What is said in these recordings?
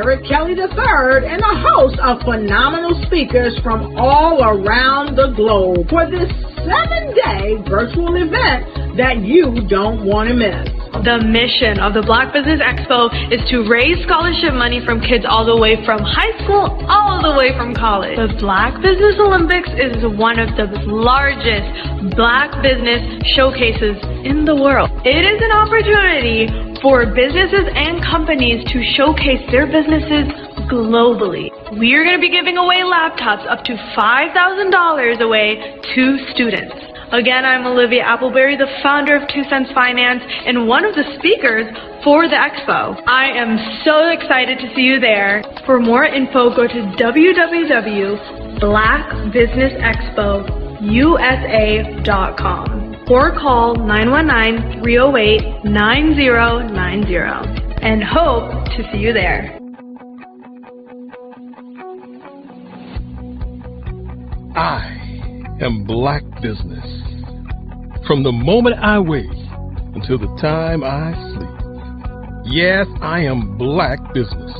Eric Kelly III and a host of phenomenal speakers from all around the globe for this 7-day virtual event that you don't want to miss. The mission of the Black Business Expo is to raise scholarship money from kids all the way from high school all the way from college. The Black Business Olympics is one of the largest Black business showcases in the world. It is an opportunity for businesses and companies to showcase their businesses globally. We are going to be giving away laptops up to $5,000 away to students. Again, I'm Olivia Appleberry, the founder of 2 Cents Finance and one of the speakers for the expo. I am so excited to see you there. For more info, go to www.blackbusinessexpousa.com or call 919-308-9090 and hope to see you there. I am Black Business. From the moment I wake until the time I sleep. Yes, I am Black Business.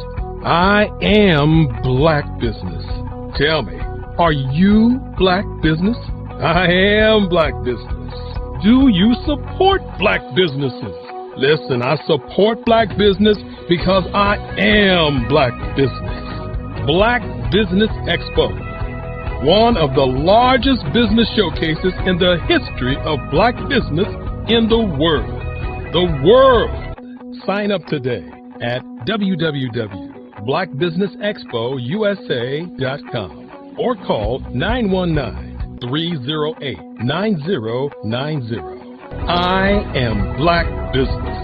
I am Black Business. Tell me, are you Black Business? I am Black Business. Do you support Black businesses? Listen, I support Black business because I am Black Business. Black Business Expo, one of the largest business showcases in the history of Black business in the world. The world! Sign up today at www.blackbusinessexpousa.com or call 919-308-9090. I am Black Business.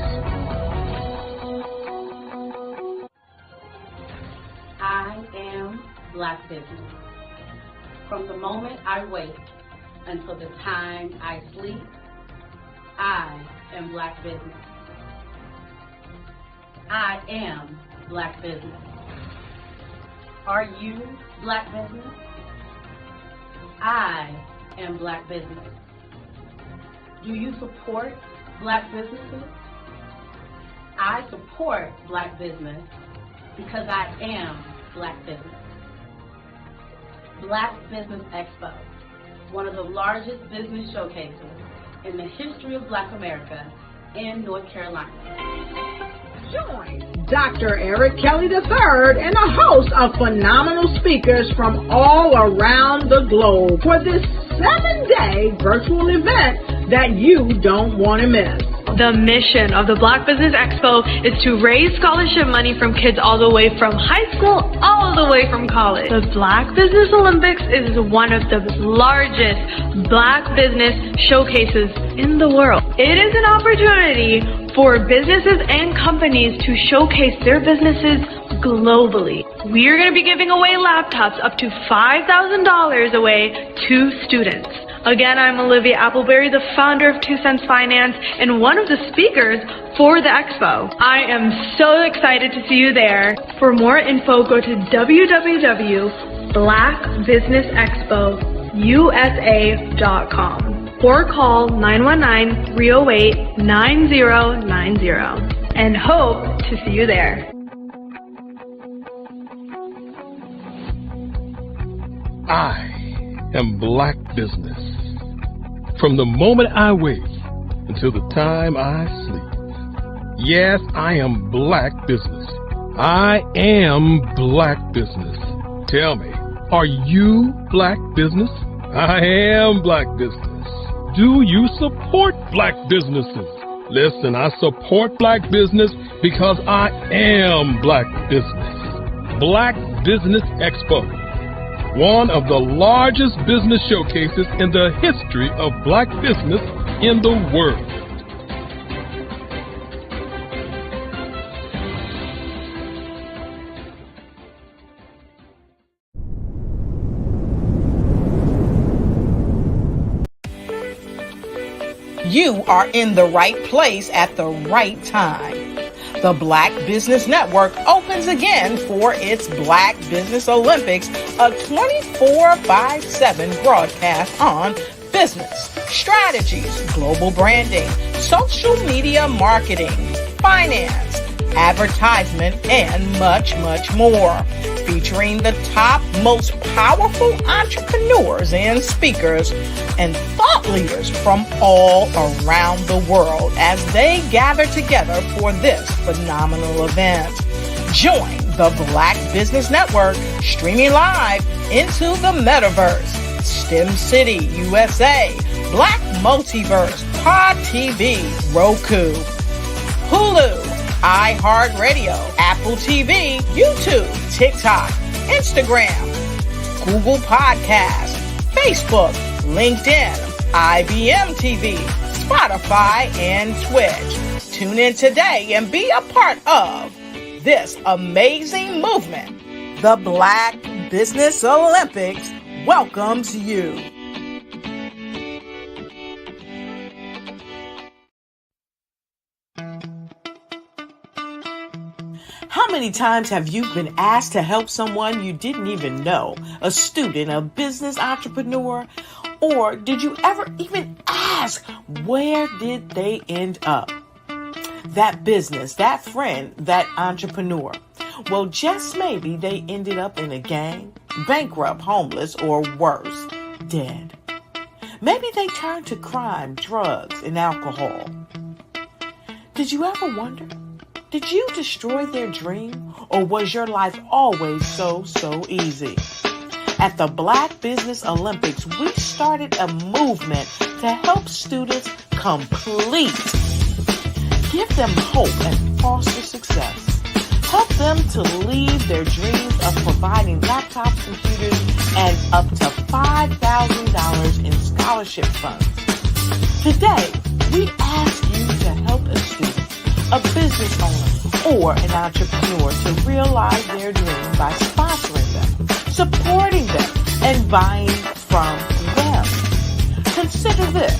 I am Black Business. From the moment I wake until the time I sleep, I am Black Business. I am Black Business. Are you Black Business? I am Black Business. Do you support Black businesses? I support Black business because I am Black Business. Black Business Expo, one of the largest business showcases in the history of Black America in North Carolina. Join Dr. Eric Kelly III and a host of phenomenal speakers from all around the globe for this 7-day virtual event that you don't want to miss. The mission of the Black Business Expo is to raise scholarship money from kids all the way from high school all the way from college. The Black Business Olympics is one of the largest Black business showcases in the world. It is an opportunity for businesses and companies to showcase their businesses globally. We are going to be giving away laptops up to $5,000 away to students. Again, I'm Olivia Appleberry, the founder of 2 Cents Finance and one of the speakers for the expo. I am so excited to see you there. For more info, go to www.blackbusinessexpousa.com or call 919-308-9090 and hope to see you there. I am Black Business. From the moment I wake until the time I sleep. Yes, I am Black Business. I am Black Business. Tell me, are you Black Business? I am Black Business. Do you support Black businesses? Listen, I support Black business because I am Black Business. Black Business Expo, one of the largest business showcases in the history of Black business in the world. You are in the right place at the right time. The Black Business Network opens again for its Black Business Olympics, a 24/7 broadcast on business, strategies, global branding, social media marketing, finance, advertisement, and much, much more. Featuring the top, most powerful entrepreneurs and speakers and thought leaders from all around the world as they gather together for this phenomenal event. Join the Black Business Network streaming live into the metaverse, STEM City, USA, Black Multiverse, Pod TV, Roku, Hulu, iHeartRadio, Apple TV, YouTube, TikTok, Instagram, Google Podcasts, Facebook, LinkedIn, IBM TV, Spotify, and Twitch. Tune in today and be a part of this amazing movement. The Black Business Olympics welcomes you. How many times have you been asked to help someone you didn't even know, a student, a business entrepreneur, or did you ever even ask, where did they end up? That business, that friend, that entrepreneur. Well, just maybe they ended up in a gang, bankrupt, homeless, or worse, dead. Maybe they turned to crime, drugs, and alcohol. Did you ever wonder? Did you destroy their dream, or was your life always so easy? At the Black Business Olympics, we started a movement to help students complete. Give them hope and foster success. Help them to leave their dreams of providing laptops, computers, and up to $5,000 in scholarship funds. Today, we ask you to help a student, a business owner, or an entrepreneur to realize their dream by sponsoring them, supporting them, and buying from them. Consider this.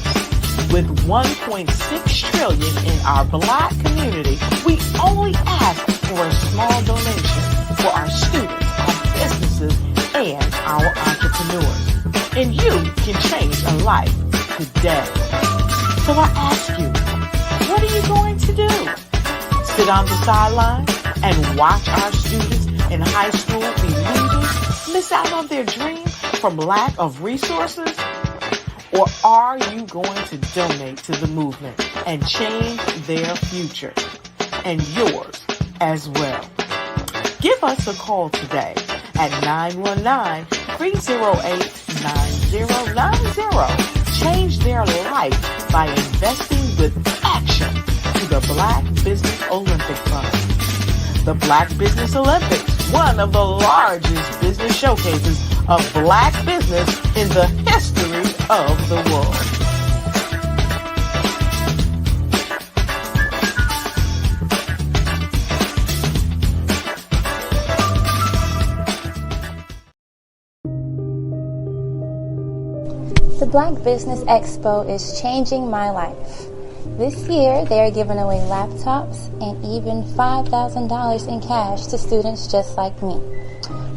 With $1.6 trillion in our Black community, we only ask for a small donation for our students, our businesses, and our entrepreneurs. And you can change a life today. So I ask you, what are you going to do? Sit on the sideline and watch our students in high school be leaders, miss out on their dream from lack of resources? Or are you going to donate to the movement and change their future and yours as well? Give us a call today at 919-308-9090. Change their life by investing with action to the Black Business Olympic Fund. The Black Business Olympics, one of the largest business showcases of Black business in the history of the world. The Black Business Expo is changing my life. This year, they are giving away laptops and even $5,000 in cash to students just like me.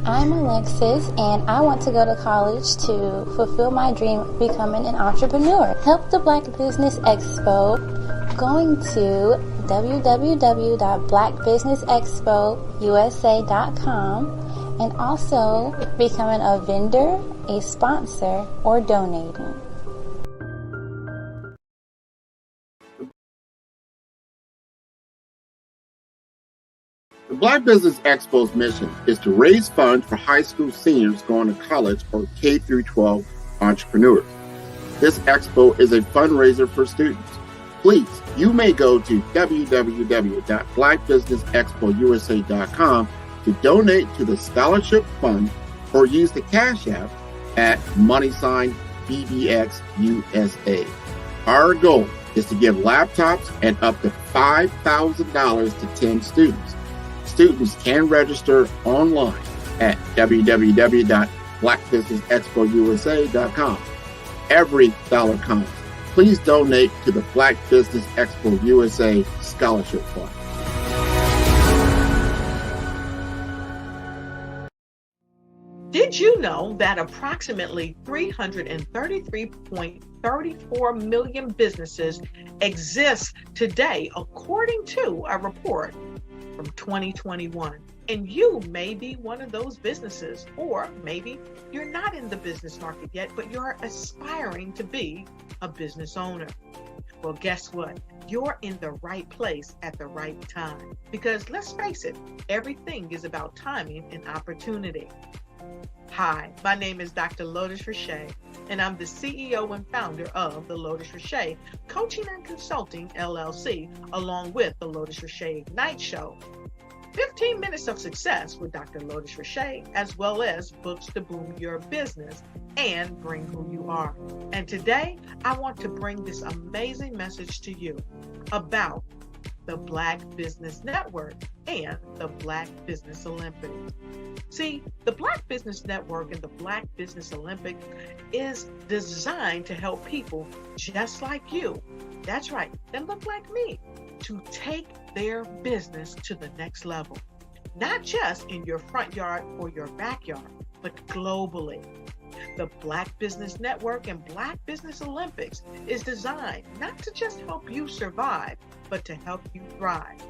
I'm Alexis, and I want to go to college to fulfill my dream of becoming an entrepreneur. Help the Black Business Expo going to www.blackbusinessexpousa.com and also becoming a vendor, a sponsor, or donating. The Black Business Expo's mission is to raise funds for high school seniors going to college or K-12 entrepreneurs. This expo is a fundraiser for students. Please, you may go to www.blackbusinessexpousa.com to donate to the scholarship fund or use the Cash App at $BBXUSA. Our goal is to give laptops and up to $5,000 to 10 students. Students can register online at www.blackbusinessexpousa.com. Every dollar counts. Please donate to the Black Business Expo USA Scholarship Fund. Did you know that approximately 333.34 million businesses exist today, according to a report from 2021. And you may be one of those businesses, or maybe you're not in the business market yet, but you're aspiring to be a business owner. Well, guess what? You're in the right place at the right time. Because let's face it, everything is about timing and opportunity. Hi, my name is Dr. Lotus Richey, and I'm the CEO and founder of the Lotus Richey Coaching and Consulting LLC, along with the Lotus Richey Ignite Show. 15 minutes of success with Dr. Lotus Richey, as well as books to boom your business and bring who you are. And today, I want to bring this amazing message to you about the Black Business Network and the Black Business Olympics. See, the Black Business Network and the Black Business Olympics is designed to help people just like you, that's right, that look like me, to take their business to the next level. Not just in your front yard or your backyard, but globally. The Black Business Network and Black Business Olympics is designed not to just help you survive, but to help you thrive.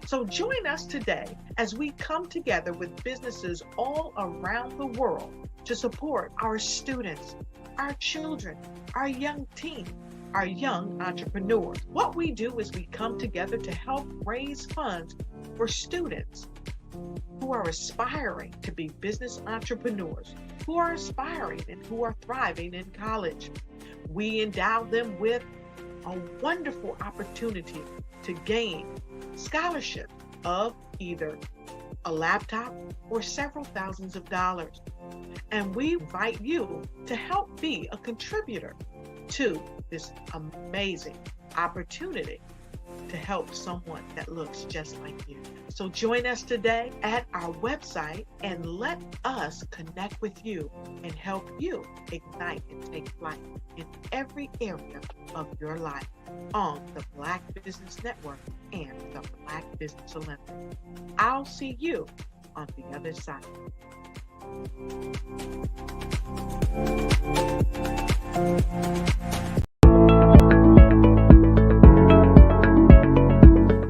So join us today as we come together with businesses all around the world to support our students, our children, our young teens, our young entrepreneurs. What we do is we come together to help raise funds for students who are aspiring to be business entrepreneurs, who are aspiring and who are thriving in college. We endow them with a wonderful opportunity to gain scholarship of either a laptop or several thousands of dollars. And we invite you to help be a contributor to this amazing opportunity to help someone that looks just like you. So join us today at our website and let us connect with you and help you ignite and take flight in every area of your life on the Black Business Network and the Black Business Olympics. I'll see you on the other side.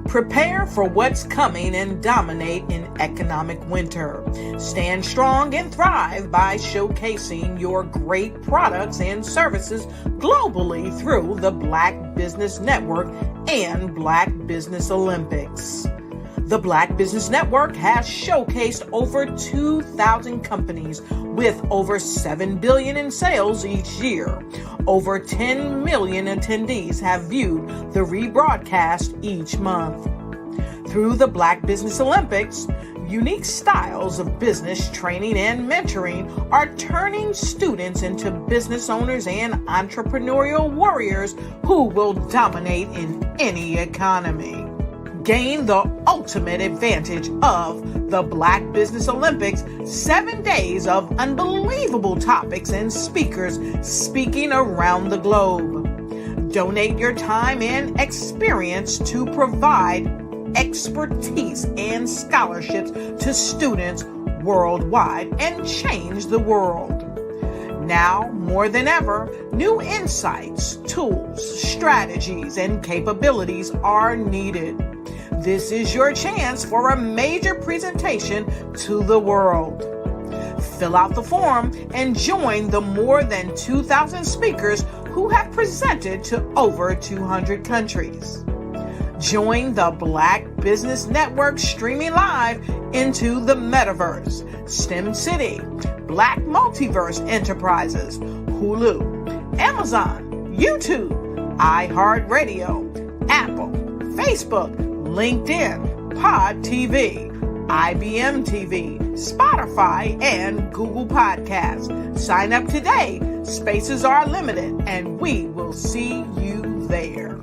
Prepare for what's coming and dominate in economic winter. Stand strong and thrive by showcasing your great products and services globally through the Black Business Network and Black Business Olympics. The Black Business Network has showcased over 2,000 companies with over $7 billion in sales each year. Over 10 million attendees have viewed the rebroadcast each month. Through the Black Business Olympics, unique styles of business training and mentoring are turning students into business owners and entrepreneurial warriors who will dominate in any economy. Gain the ultimate advantage of the Black Business Olympics, 7 days of unbelievable topics and speakers speaking around the globe. Donate your time and experience to provide expertise and scholarships to students worldwide and change the world. Now, more than ever, new insights, tools, strategies, and capabilities are needed. This is your chance for a major presentation to the world. Fill out the form and join the more than 2,000 speakers who have presented to over 200 countries. Join the Black Business Network streaming live into the Metaverse, STEM City, Black Multiverse Enterprises, Hulu, Amazon, YouTube, iHeartRadio, Apple, Facebook, LinkedIn, Pod TV, IBM TV, Spotify, and Google Podcasts. Sign up today. Spaces are limited, and we will see you there.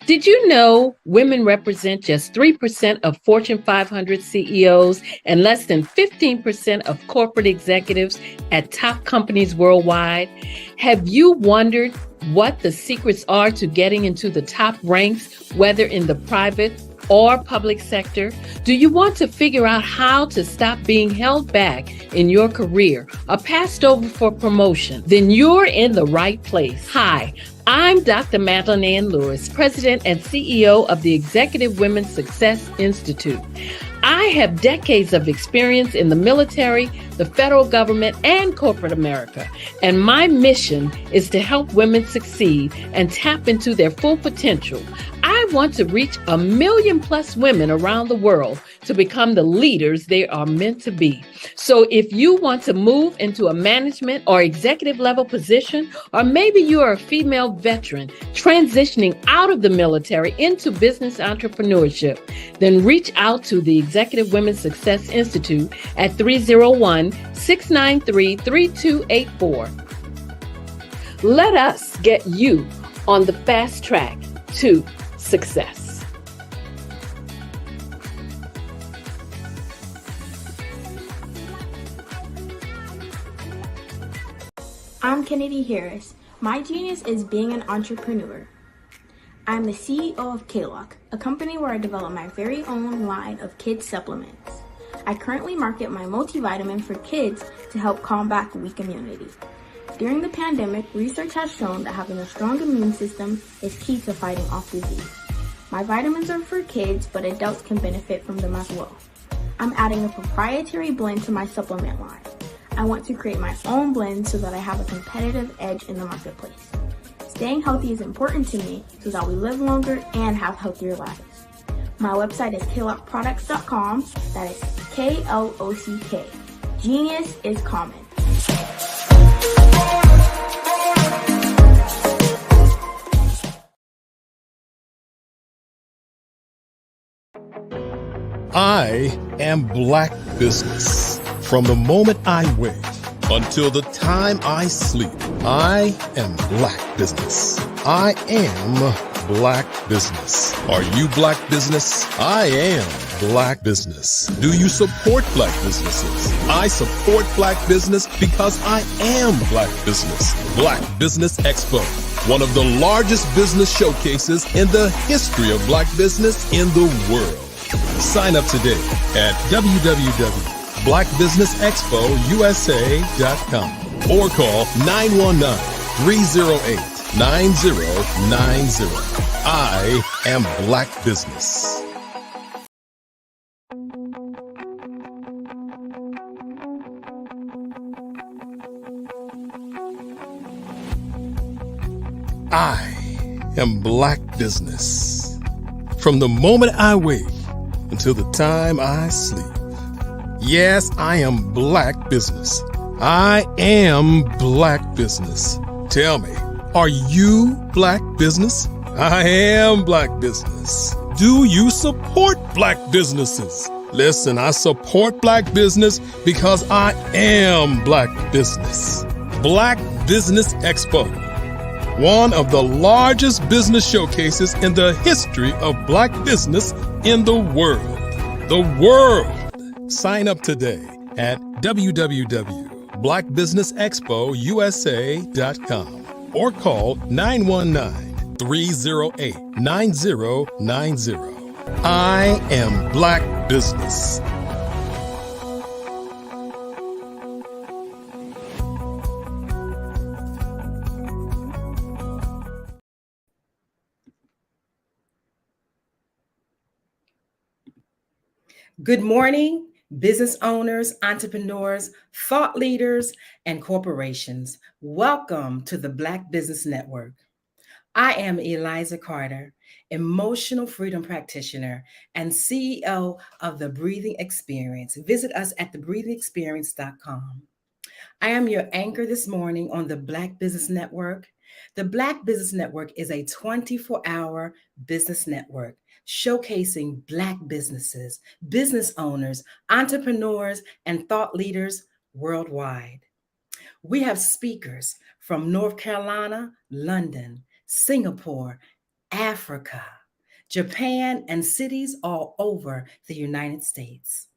Did you know women represent just 3% of Fortune 500 CEOs and less than 15% of corporate executives at top companies worldwide? Have you wondered what the secrets are to getting into the top ranks, whether in the private or public sector? Do you want to figure out how to stop being held back in your career or passed over for promotion? Then you're in the right place. Hi, I'm Dr. Madeline Ann Lewis, President and CEO of the Executive Women's Success Institute. I have decades of experience in the military, the federal government, and corporate America, and my mission is to help women succeed and tap into their full potential. I want to reach 1 million+ women around the world to become the leaders they are meant to be. So if you want to move into a management or executive level position, or maybe you are a female veteran transitioning out of the military into business entrepreneurship, then reach out to the Executive Women's Success Institute at 301-693-3284. Let us get you on the fast track to success. I'm Kennedy Harris. My genius is being an entrepreneur. I'm the CEO of K-Lock, a company where I develop my very own line of kids supplements. I currently market my multivitamin for kids to help combat weak immunity. During the pandemic, research has shown that having a strong immune system is key to fighting off disease. My vitamins are for kids, but adults can benefit from them as well. I'm adding a proprietary blend to my supplement line. I want to create my own blend so that I have a competitive edge in the marketplace. Staying healthy is important to me so that we live longer and have healthier lives. My website is klockproducts.com. That is K-L-O-C-K. Genius is common. I am Black business. From the moment I wake until the time I sleep, I am Black business. I am Black business. Are you Black business? I am Black business. Do you support Black businesses? I support Black business because I am Black business. Black Business Expo, one of the largest business showcases in the history of Black business in the world. Sign up today at www.blackbusinessexpousa.com or call 919-308-9090. I am Black business. I am Black business. From the moment I wake until the time I sleep. Yes, I am Black business. I am Black business. Tell me, are you Black business? I am Black business. Do you support Black businesses? Listen, I support Black business because I am Black business. Black Business Expo, one of the largest business showcases in the history of Black business in the world. The world. Sign up today at www.blackbusinessexpousa.com or call 919-308-9090. I am Black business. Good morning, business owners, entrepreneurs, thought leaders, and corporations. Welcome to the Black Business Network. I am Eliza Carter, emotional freedom practitioner and CEO of The Breathing Experience. Visit us at thebreathingexperience.com. I am your anchor this morning on the Black Business Network. The Black Business Network is a 24-hour business network showcasing Black businesses, business owners, entrepreneurs, and thought leaders worldwide. We have speakers from North Carolina, London, Singapore, Africa, Japan, and cities all over the United States.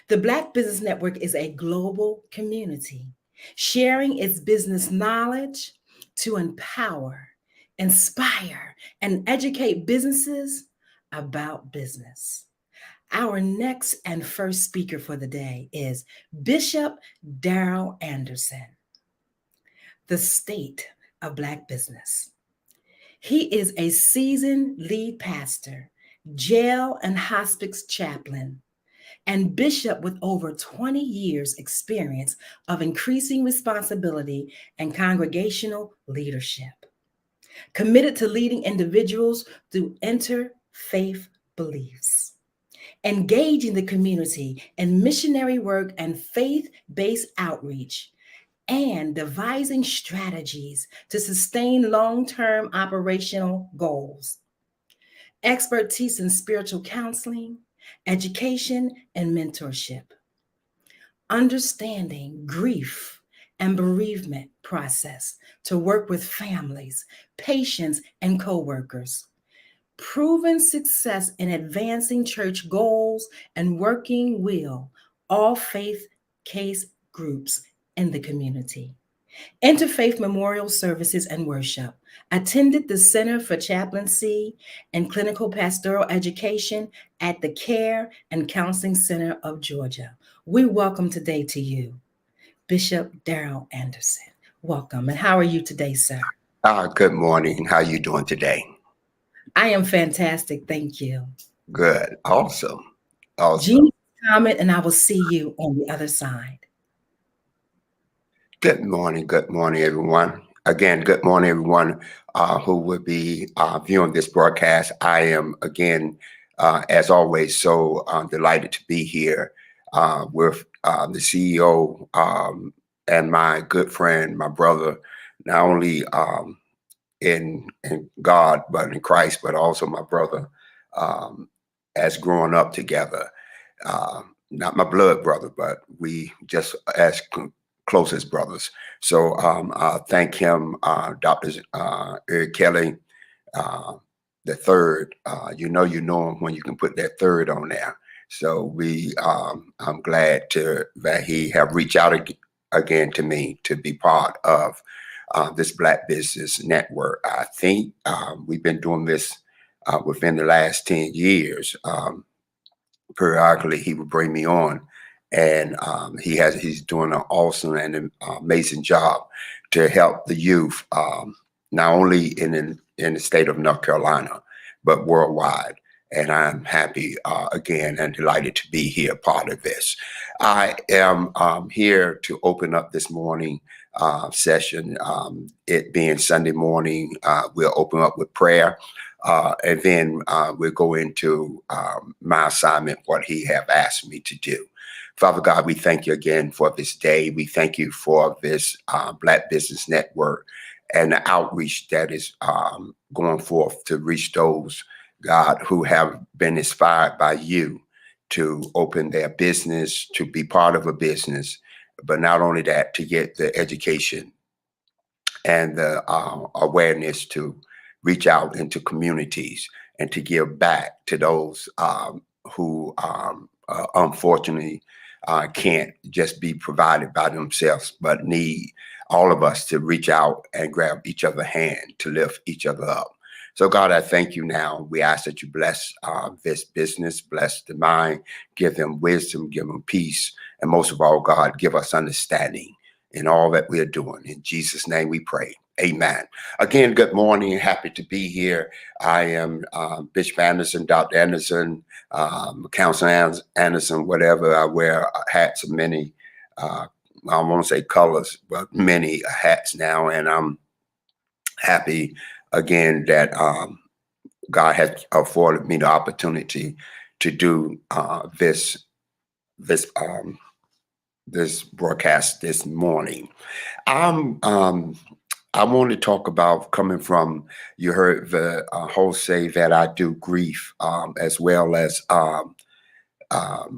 The Black Business Network is a global community sharing its business knowledge to empower, inspire, and educate businesses about business. Our next and first speaker for the day is Bishop Darrell Anderson, the state of Black business. He is a seasoned lead pastor, jail and hospice chaplain, and bishop with over 20 years experience of increasing responsibility and congregational leadership. Committed to leading individuals through interfaith beliefs, engaging the community in missionary work and faith-based outreach, and devising strategies to sustain long-term operational goals. Expertise in spiritual counseling, education, and mentorship. Understanding grief and bereavement process to work with families, patients, and co-workers. Proven success in advancing church goals and working with all faith case groups in the community. Interfaith memorial services and worship. Attended the Center for Chaplaincy and Clinical Pastoral Education at the Care and Counseling Center of Georgia. We welcome today to you, Bishop Darrell Anderson. Welcome. And how are you today, sir? Good morning. How are you doing today? I am fantastic. Thank you. Good. Awesome. Jesus, comment, and I will see you on the other side. Good morning. Good morning, everyone. Again, good morning, everyone who will be viewing this broadcast. I am, again, as always, so delighted to be here with the CEO and my good friend, my brother, not only in God, but in Christ, but also my brother, as growing up together. Not my blood brother, but we just as closest brothers. So thank him, Dr. Eric Kelly, the third. You know him when you can put that third on there. So I'm glad that he have reached out again to me to be part of this Black Business Network. I think we've been doing this within the last 10 years. Periodically, he would bring me on, and he's doing an awesome and amazing job to help the youth, not only in the state of North Carolina, but worldwide. And I'm happy again and delighted to be here, part of this. I am here to open up this morning session. It being Sunday morning, we'll open up with prayer. And then we'll go into my assignment, what he have asked me to do. Father God, we thank you again for this day. We thank you for this Black Business Network and the outreach that is going forth to reach those, God, who have been inspired by you to open their business, to be part of a business, but not only that, to get the education and the awareness to reach out into communities and to give back to those who unfortunately can't just be provided by themselves, but need all of us to reach out and grab each other's hand to lift each other up. So God, I thank you now. We ask that you bless this business, bless the mind, give them wisdom, give them peace, and most of all, God, give us understanding in all that we are doing. In Jesus' name we pray. Amen. Again, good morning. Happy to be here. I am Bishop Anderson, Dr. Anderson, Counselor Anderson, whatever. I wear hats of many, I won't say colors, but many hats now. And I'm happy again that God has afforded me the opportunity to do this broadcast this morning. I want to talk about coming from, you heard the host say that I do grief as well as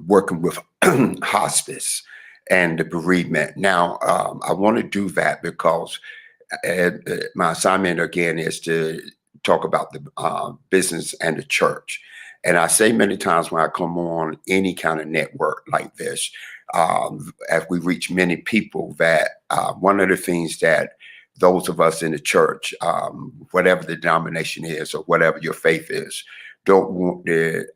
working with hospice and the bereavement. Now, I want to do that because my assignment again is to talk about the business and the church. And I say many times when I come on any kind of network like this, as we reach many people, that one of the things that those of us in the church, whatever the denomination is or whatever your faith is, don't want to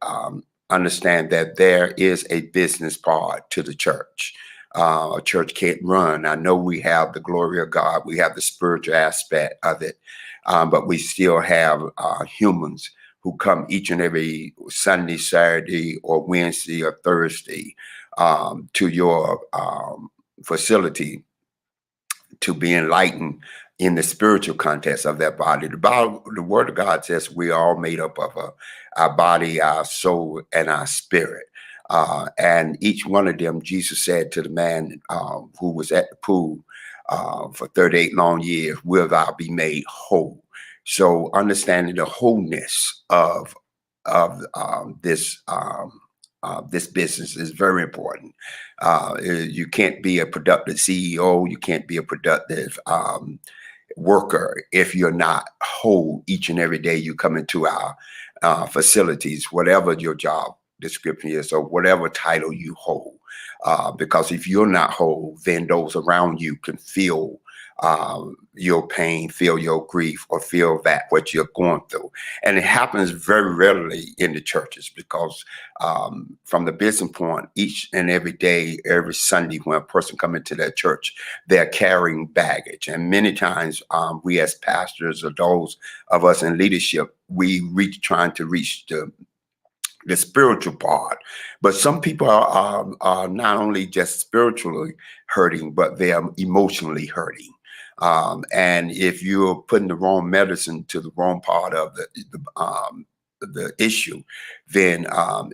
understand that there is a business part to the church. A church can't run. I know we have the glory of God, we have the spiritual aspect of it, but we still have humans who come each and every Sunday, Saturday, or Wednesday or Thursday to your facility to be enlightened in the spiritual context of that body. The Word of God says we are all made up of our body, our soul, and our spirit. And each one of them, Jesus said to the man who was at the pool for 38 long years, will thou be made whole? So understanding the wholeness of this business is very important. You can't be a productive CEO. You can't be a productive worker if you're not whole each and every day you come into our facilities, whatever your job description is or whatever title you hold. Because if you're not whole, then those around you can feel your pain, feel your grief, or feel that what you're going through. And it happens very rarely in the churches because from the business point, each and every day, every Sunday, when a person comes into their church, they're carrying baggage. And many times we as pastors or those of us in leadership, we trying to reach the spiritual part, but some people are not only just spiritually hurting, but they are emotionally hurting. And if you're putting the wrong medicine to the wrong part of the issue, then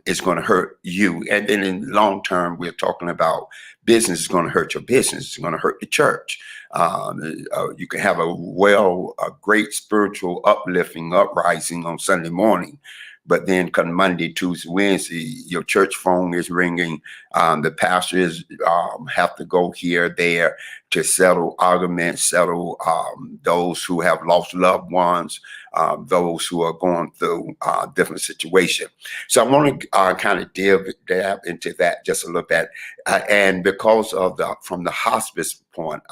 it's going to hurt you. And then in long term, we're talking about business is going to hurt your business. It's going to hurt the church. You can have a great spiritual uplifting uprising on Sunday morning, but then come Monday, Tuesday, Wednesday, your church phone is ringing. The pastors have to go here, there to settle arguments, settle those who have lost loved ones, those who are going through different situations. So I want to kind of dab into that just a little bit. And because of from the hospice point,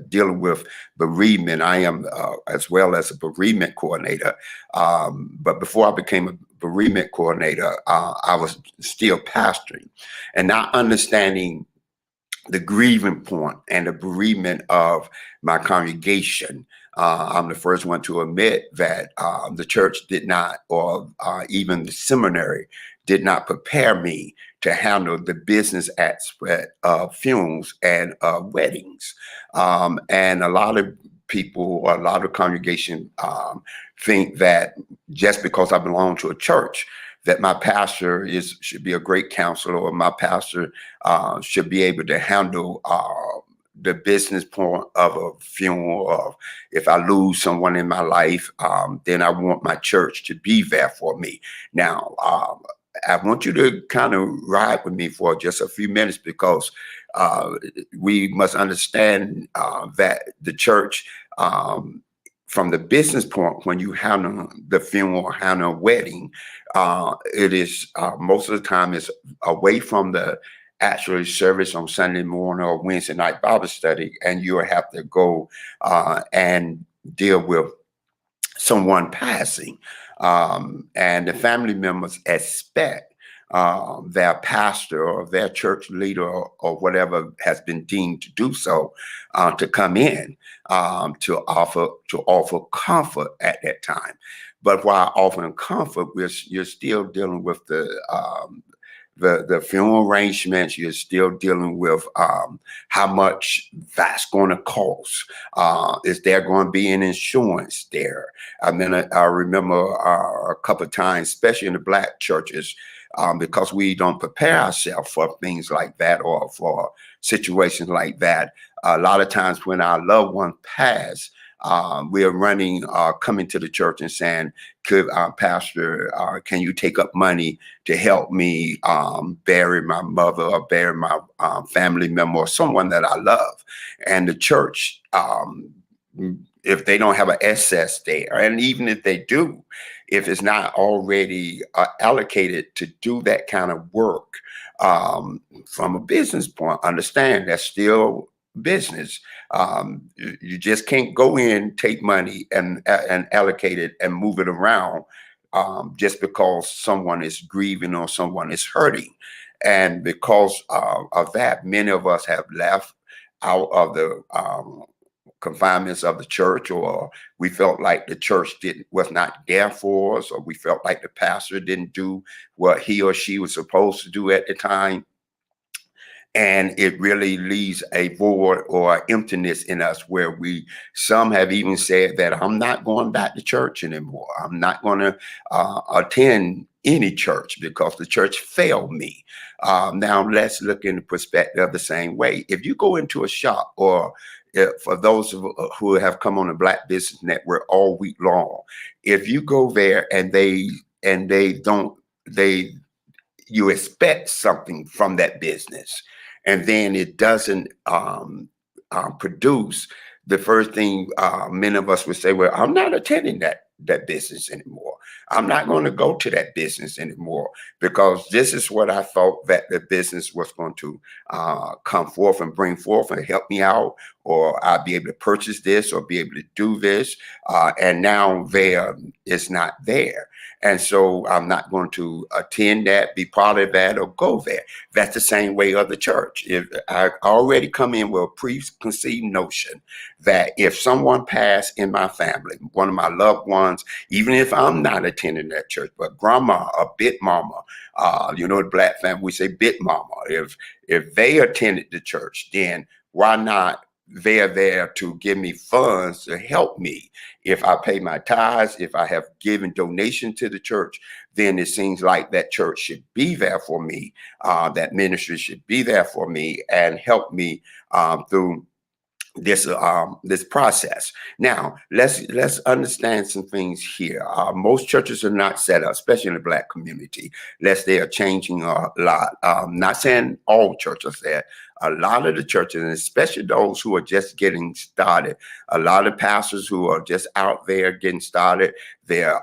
dealing with bereavement, I am as well as a bereavement coordinator. But before I became a bereavement coordinator, I was still pastoring, and not understanding the grieving point and the bereavement of my congregation. I'm the first one to admit that the church did not, or even the seminary did not prepare me to handle the business aspect of funerals and weddings. And a lot of people, or a lot of congregation think that just because I belong to a church, that my pastor should be a great counselor, or my pastor should be able to handle the business point of a funeral. Or if I lose someone in my life, then I want my church to be there for me. Now, I want you to kind of ride with me for just a few minutes, because we must understand that the church, from the business point, when you handle the funeral or handle a wedding, it is most of the time is away from the actual service on Sunday morning or Wednesday night Bible study, and you have to go and deal with someone passing. And the family members expect their pastor or their church leader or whatever has been deemed to do so to come in to offer comfort at that time. But while offering comfort, you're still dealing with the funeral arrangements. You're still dealing with how much that's going to cost. Is there going to be an insurance there? I mean, I remember a couple of times, especially in the Black churches, because we don't prepare ourselves for things like that or for situations like that. A lot of times when our loved one pass, we're running, coming to the church and saying, could pastor, can you take up money to help me bury my mother or bury my family member or someone that I love? And the church, if they don't have an excess there, and even if they do, if it's not already allocated to do that kind of work, from a business point, understand that's still business. You just can't go in, take money and allocate it and move it around just because someone is grieving or someone is hurting. And because of that, many of us have left out of the confinements of the church, or we felt like the church was not there for us, or we felt like the pastor didn't do what he or she was supposed to do at the time. And it really leaves a void or emptiness in us where some have even said that I'm not going back to church anymore. I'm not going to attend any church because the church failed me. Now let's look in the perspective the same way. If you go into a shop, or for those who have come on the Black Business Network all week long, if you go there and you expect something from that business, and then it doesn't produce, the first thing many of us would say, well, I'm not attending that business anymore. I'm not going to go to that business anymore because this is what I thought that the business was going to come forth and bring forth and help me out, or I'll be able to purchase this or be able to do this. And now it's not there. And so I'm not going to attend that, be part of that, or go there. That's the same way of the church. If I already come in with a preconceived notion that if someone passed in my family, one of my loved ones, even if I'm not attending that church, but grandma or bit mama, the Black family, we say bit mama. If they attended the church, then why not? They're there to give me funds to help me. If I pay my tithes, if I have given donation to the church, then it seems like that church should be there for me. That ministry should be there for me and help me through this process. Now, let's understand some things here. Most churches are not set up, especially in the Black community, unless they are changing a lot. Not saying all churches there. A lot of the churches, and especially those who are just getting started, a lot of pastors who are just out there getting started, they're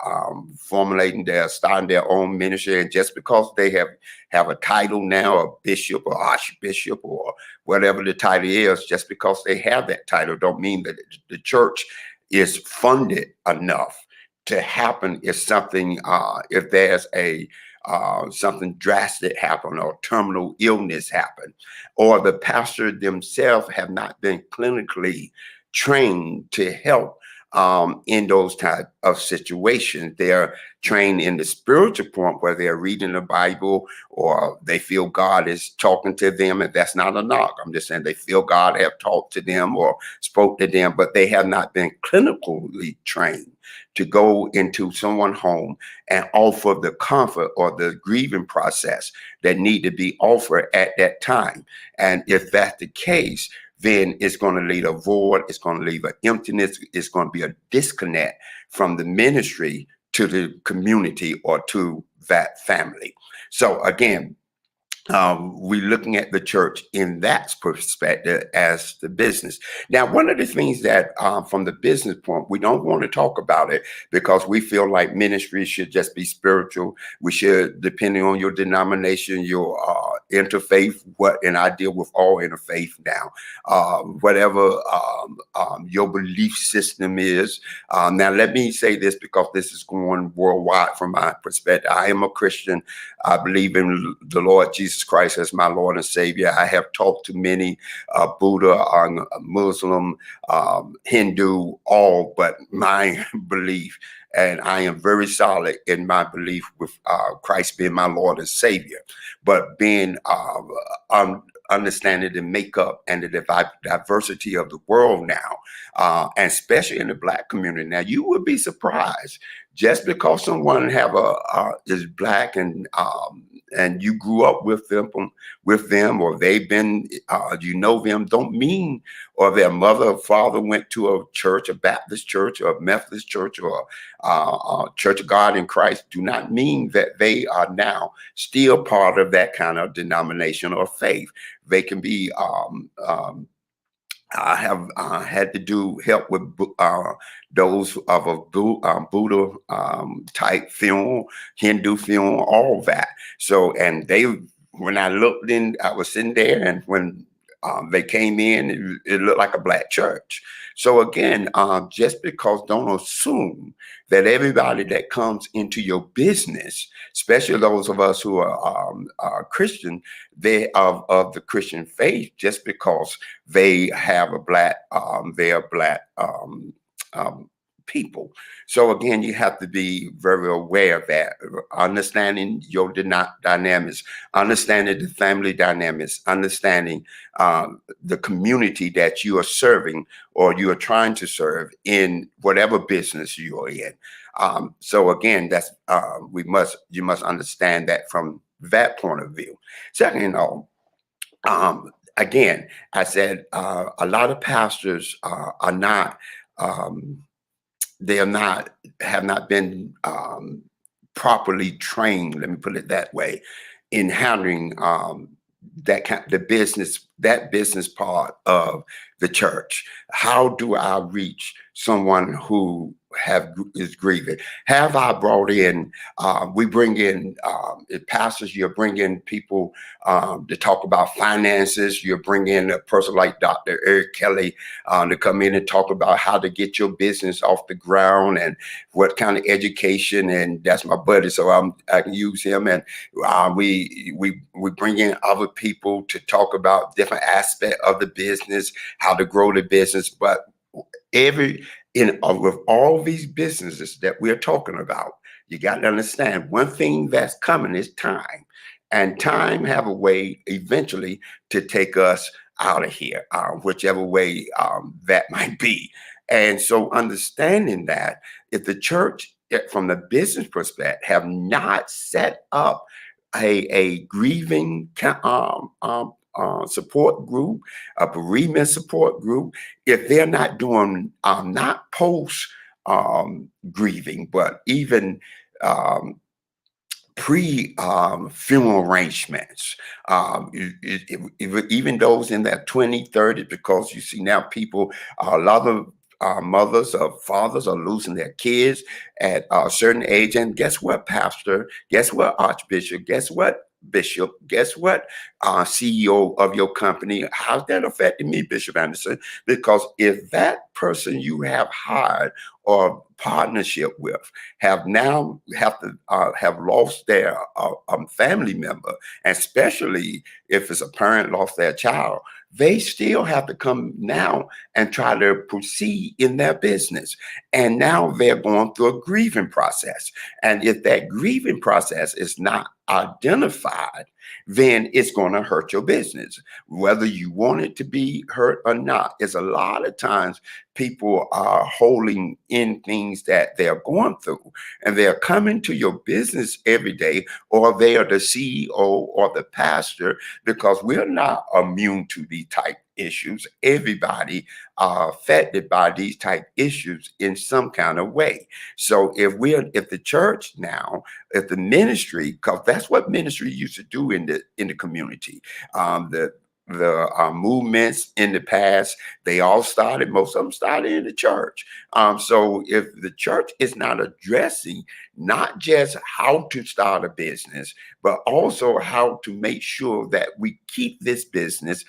starting their own ministry, and just because they have a title now, a bishop or archbishop or whatever the title is, just because they have that title don't mean that the church is funded enough to happen if something, if there's something drastic happen or terminal illness happen, or the pastor themselves have not been clinically trained to help in those type of situations. They're trained in the spiritual point where they're reading the Bible, or they feel God is talking to them, and that's not a knock. I'm just saying they feel God have talked to them or spoke to them, but they have not been clinically trained to go into someone's home and offer the comfort or the grieving process that need to be offered at that time. And if that's the case, then it's going to leave a void, it's going to leave an emptiness, it's going to be a disconnect from the ministry to the community or to that family. So again, we're looking at the church in that perspective as the business. Now, one of the things that from the business point, we don't want to talk about it because we feel like ministry should just be spiritual. We should, depending on your denomination, your interfaith, and I deal with all interfaith now, whatever your belief system is. Now, let me say this because this is going worldwide from my perspective. I am a Christian. I believe in the Lord Jesus Christ as my Lord and Savior. I have talked to many Buddha, Muslim, Hindu, all but my belief. And I am very solid in my belief with Christ being my Lord and Savior. But being understanding the makeup and the diversity of the world now, and especially in the Black community. Now, you would be surprised just because someone is Black and you grew up with them, or they've been, them, don't mean, or their mother or father went to a church, a Baptist church, or a Methodist church, or Church of God in Christ, do not mean that they are now still part of that kind of denomination or faith. They can be, I have had to do help with those of a Buddha type film, Hindu film, all that. So, and when I looked in, I was sitting there, and when they came in, it looked like a black church. So again, just because don't assume that everybody that comes into your business, especially those of us who are Christian, they of the Christian faith, just because they have a black, they are black people. So again, you have to be very aware of that, understanding your dynamics, understanding the family dynamics, understanding the community that you are serving or you are trying to serve in whatever business you are in. So again, that's you must understand that from that point of view. Second of all, again, I said a lot of pastors are not. They have not been properly trained, let me put it that way, in handling that business part of the church. How do I reach someone who is grieving? Have I brought in, we bring in pastors, you bring in people to talk about finances, you bring in a person like Dr. Eric Kelly to come in and talk about how to get your business off the ground and what kind of education, and that's my buddy, so I can use him. And we bring in other people to talk about different aspects of the business, how to grow the business. But with all these businesses that we're talking about, you got to understand one thing that's coming is time, and time have a way eventually to take us out of here, whichever way that might be. And so understanding that if the church, from the business perspective, have not set up a grieving support group, a bereavement support group, if they're not doing not post grieving, but even pre-funeral arrangements, even those in their 20s, 30s, because you see now people, a lot of mothers or fathers are losing their kids at a certain age. And guess what, Pastor? Guess what, Archbishop? Guess what, Bishop? Guess what, CEO of your company? How's that affecting me, Bishop Anderson? Because if that person you have hired or partnership with have lost their family member, and especially if it's a parent lost their child, they still have to come now and try to proceed in their business. And now they're going through a grieving process. And if that grieving process is not identified, then it's going to hurt your business, whether you want it to be hurt or not. It's a lot of times people are holding in things that they're going through, and they're coming to your business every day, or they are the CEO or the pastor, because we're not immune to these type issues. Everybody are affected by these type issues in some kind of way. So if the church now, if the ministry, because that's what ministry used to do in the community, the movements in the past, most of them started in the church. So if the church is not addressing not just how to start a business, but also how to make sure that we keep this business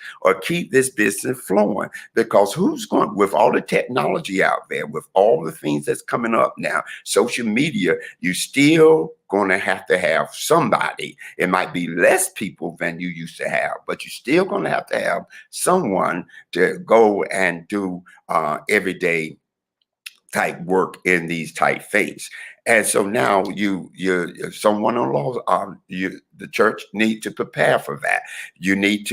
flowing, because who's going, with all the technology out there, with all the things that's coming up now, social media, you still going to have somebody. It might be less people than you used to have, but you're still going to have someone to go and do everyday type work in these type things. And so now the church need to prepare for that. We need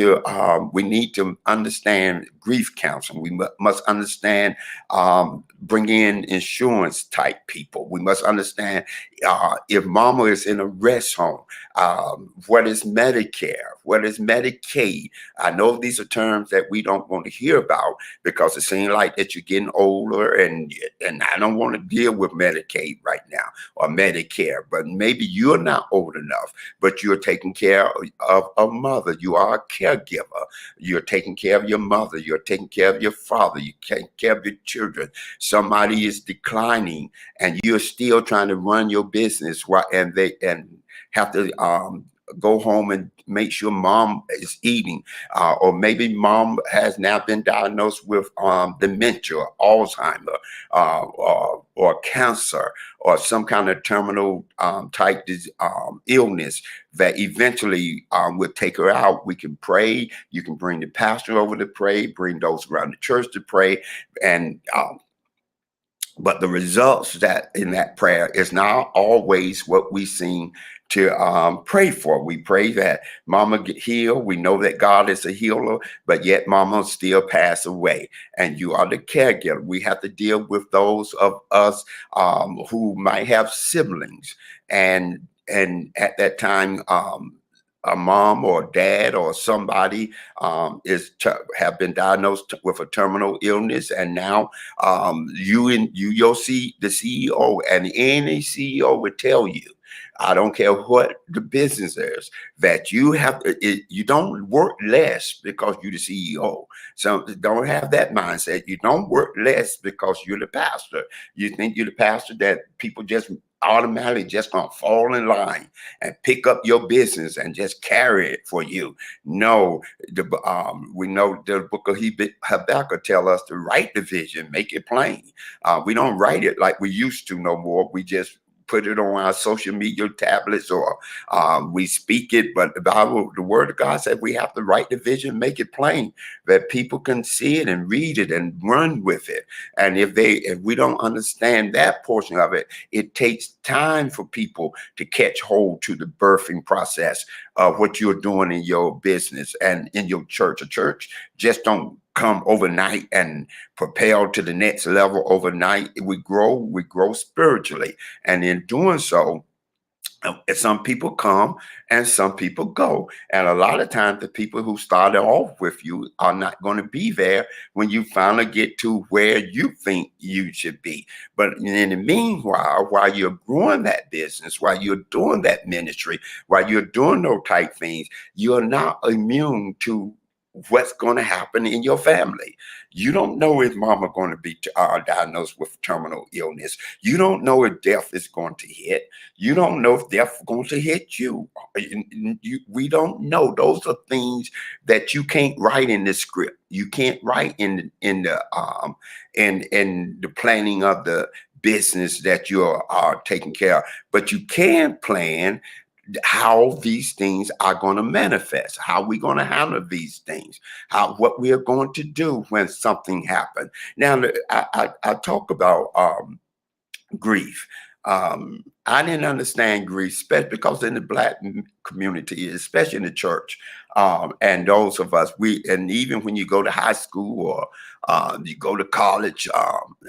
to understand grief counseling. We must understand, bring in insurance type people. We must understand if mama is in a rest home, what is Medicare? What is Medicaid? I know these are terms that we don't want to hear about, because it seems like that you're getting older, and I don't want to deal with Medicaid right now or Medicare. But maybe you're not old enough, but you're taking care of a mother. You are a caregiver. You're taking care of your mother. You're taking care of your father. You're taking care of your children. Somebody is declining, and you're still trying to run your business, and have to go home and make sure mom is eating, or maybe mom has now been diagnosed with dementia, Alzheimer, or cancer, or some kind of terminal type illness that eventually will take her out. We can pray. You can bring the pastor over to pray, bring those around the church to pray, and but the results that in that prayer is not always what we seem to pray for. We pray that mama get healed. We know that God is a healer, but yet mama still pass away. And you are the caregiver. We have to deal with those of us who might have siblings. And at that time, a mom or dad or somebody have been diagnosed with a terminal illness, and now the CEO, and any CEO would tell you, I don't care what the business is, that you have you don't work less because you're the CEO. So don't have that mindset. You don't work less because you're the pastor. You think you're the pastor that people just automatically just gonna fall in line and pick up your business and just carry it for you. No, we know the book of Habakkuk tell us to write the vision, make it plain. We don't write it like we used to no more. We just put it on our social media tablets, or we speak it. But the Bible, the word of God said we have to write the vision, make it plain, that people can see it and read it and run with it. And if we don't understand that portion of it, it takes time for people to catch hold to the birthing process of what you're doing in your business and in your church. A church just don't come overnight and propel to the next level overnight. We grow spiritually. And in doing so, some people come and some people go. And a lot of times the people who started off with you are not going to be there when you finally get to where you think you should be. But in the meanwhile, while you're growing that business, while you're doing that ministry, while you're doing those type things, you're not immune to what's going to happen in your family. You don't know if mama going to be diagnosed with terminal illness. You don't know if death is going to hit. You don't know if death is going to hit you. We don't know. Those are things that you can't write in the script. You can't write in the planning of the business that you're taking care of. But you can plan how these things are going to manifest, how we're going to handle these things, what we are going to do when something happens. Now, I talk about grief. I didn't understand grief, especially because in the Black community, especially in the church, and those of us, and even when you go to high school or you go to college,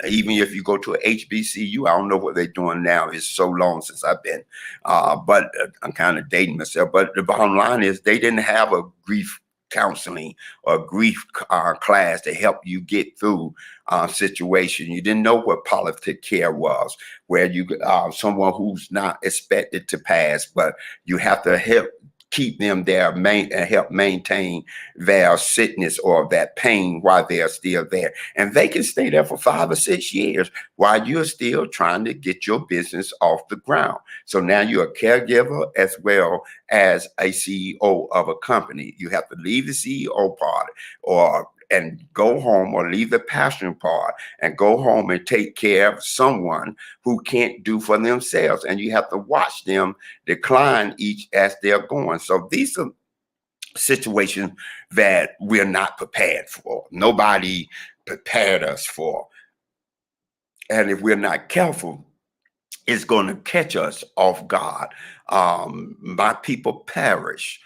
even if you go to a HBCU, I don't know what they're doing now. It's so long since I've been, but I'm kind of dating myself. But the bottom line is they didn't have a grief counseling or grief class to help you get through situation. You didn't know what palliative care was, where you someone who's not expected to pass, but you have to help keep them there and help maintain their sickness or that pain while they're still there. And they can stay there for 5 or 6 years while you're still trying to get your business off the ground. So now you're a caregiver as well as a CEO of a company. You have to leave the CEO part and go home, or leave the passion part and go home and take care of someone who can't do for themselves. And you have to watch them decline each as they're going. So these are situations that we're not prepared for. Nobody prepared us for. And if we're not careful, it's going to catch us off guard. My people perish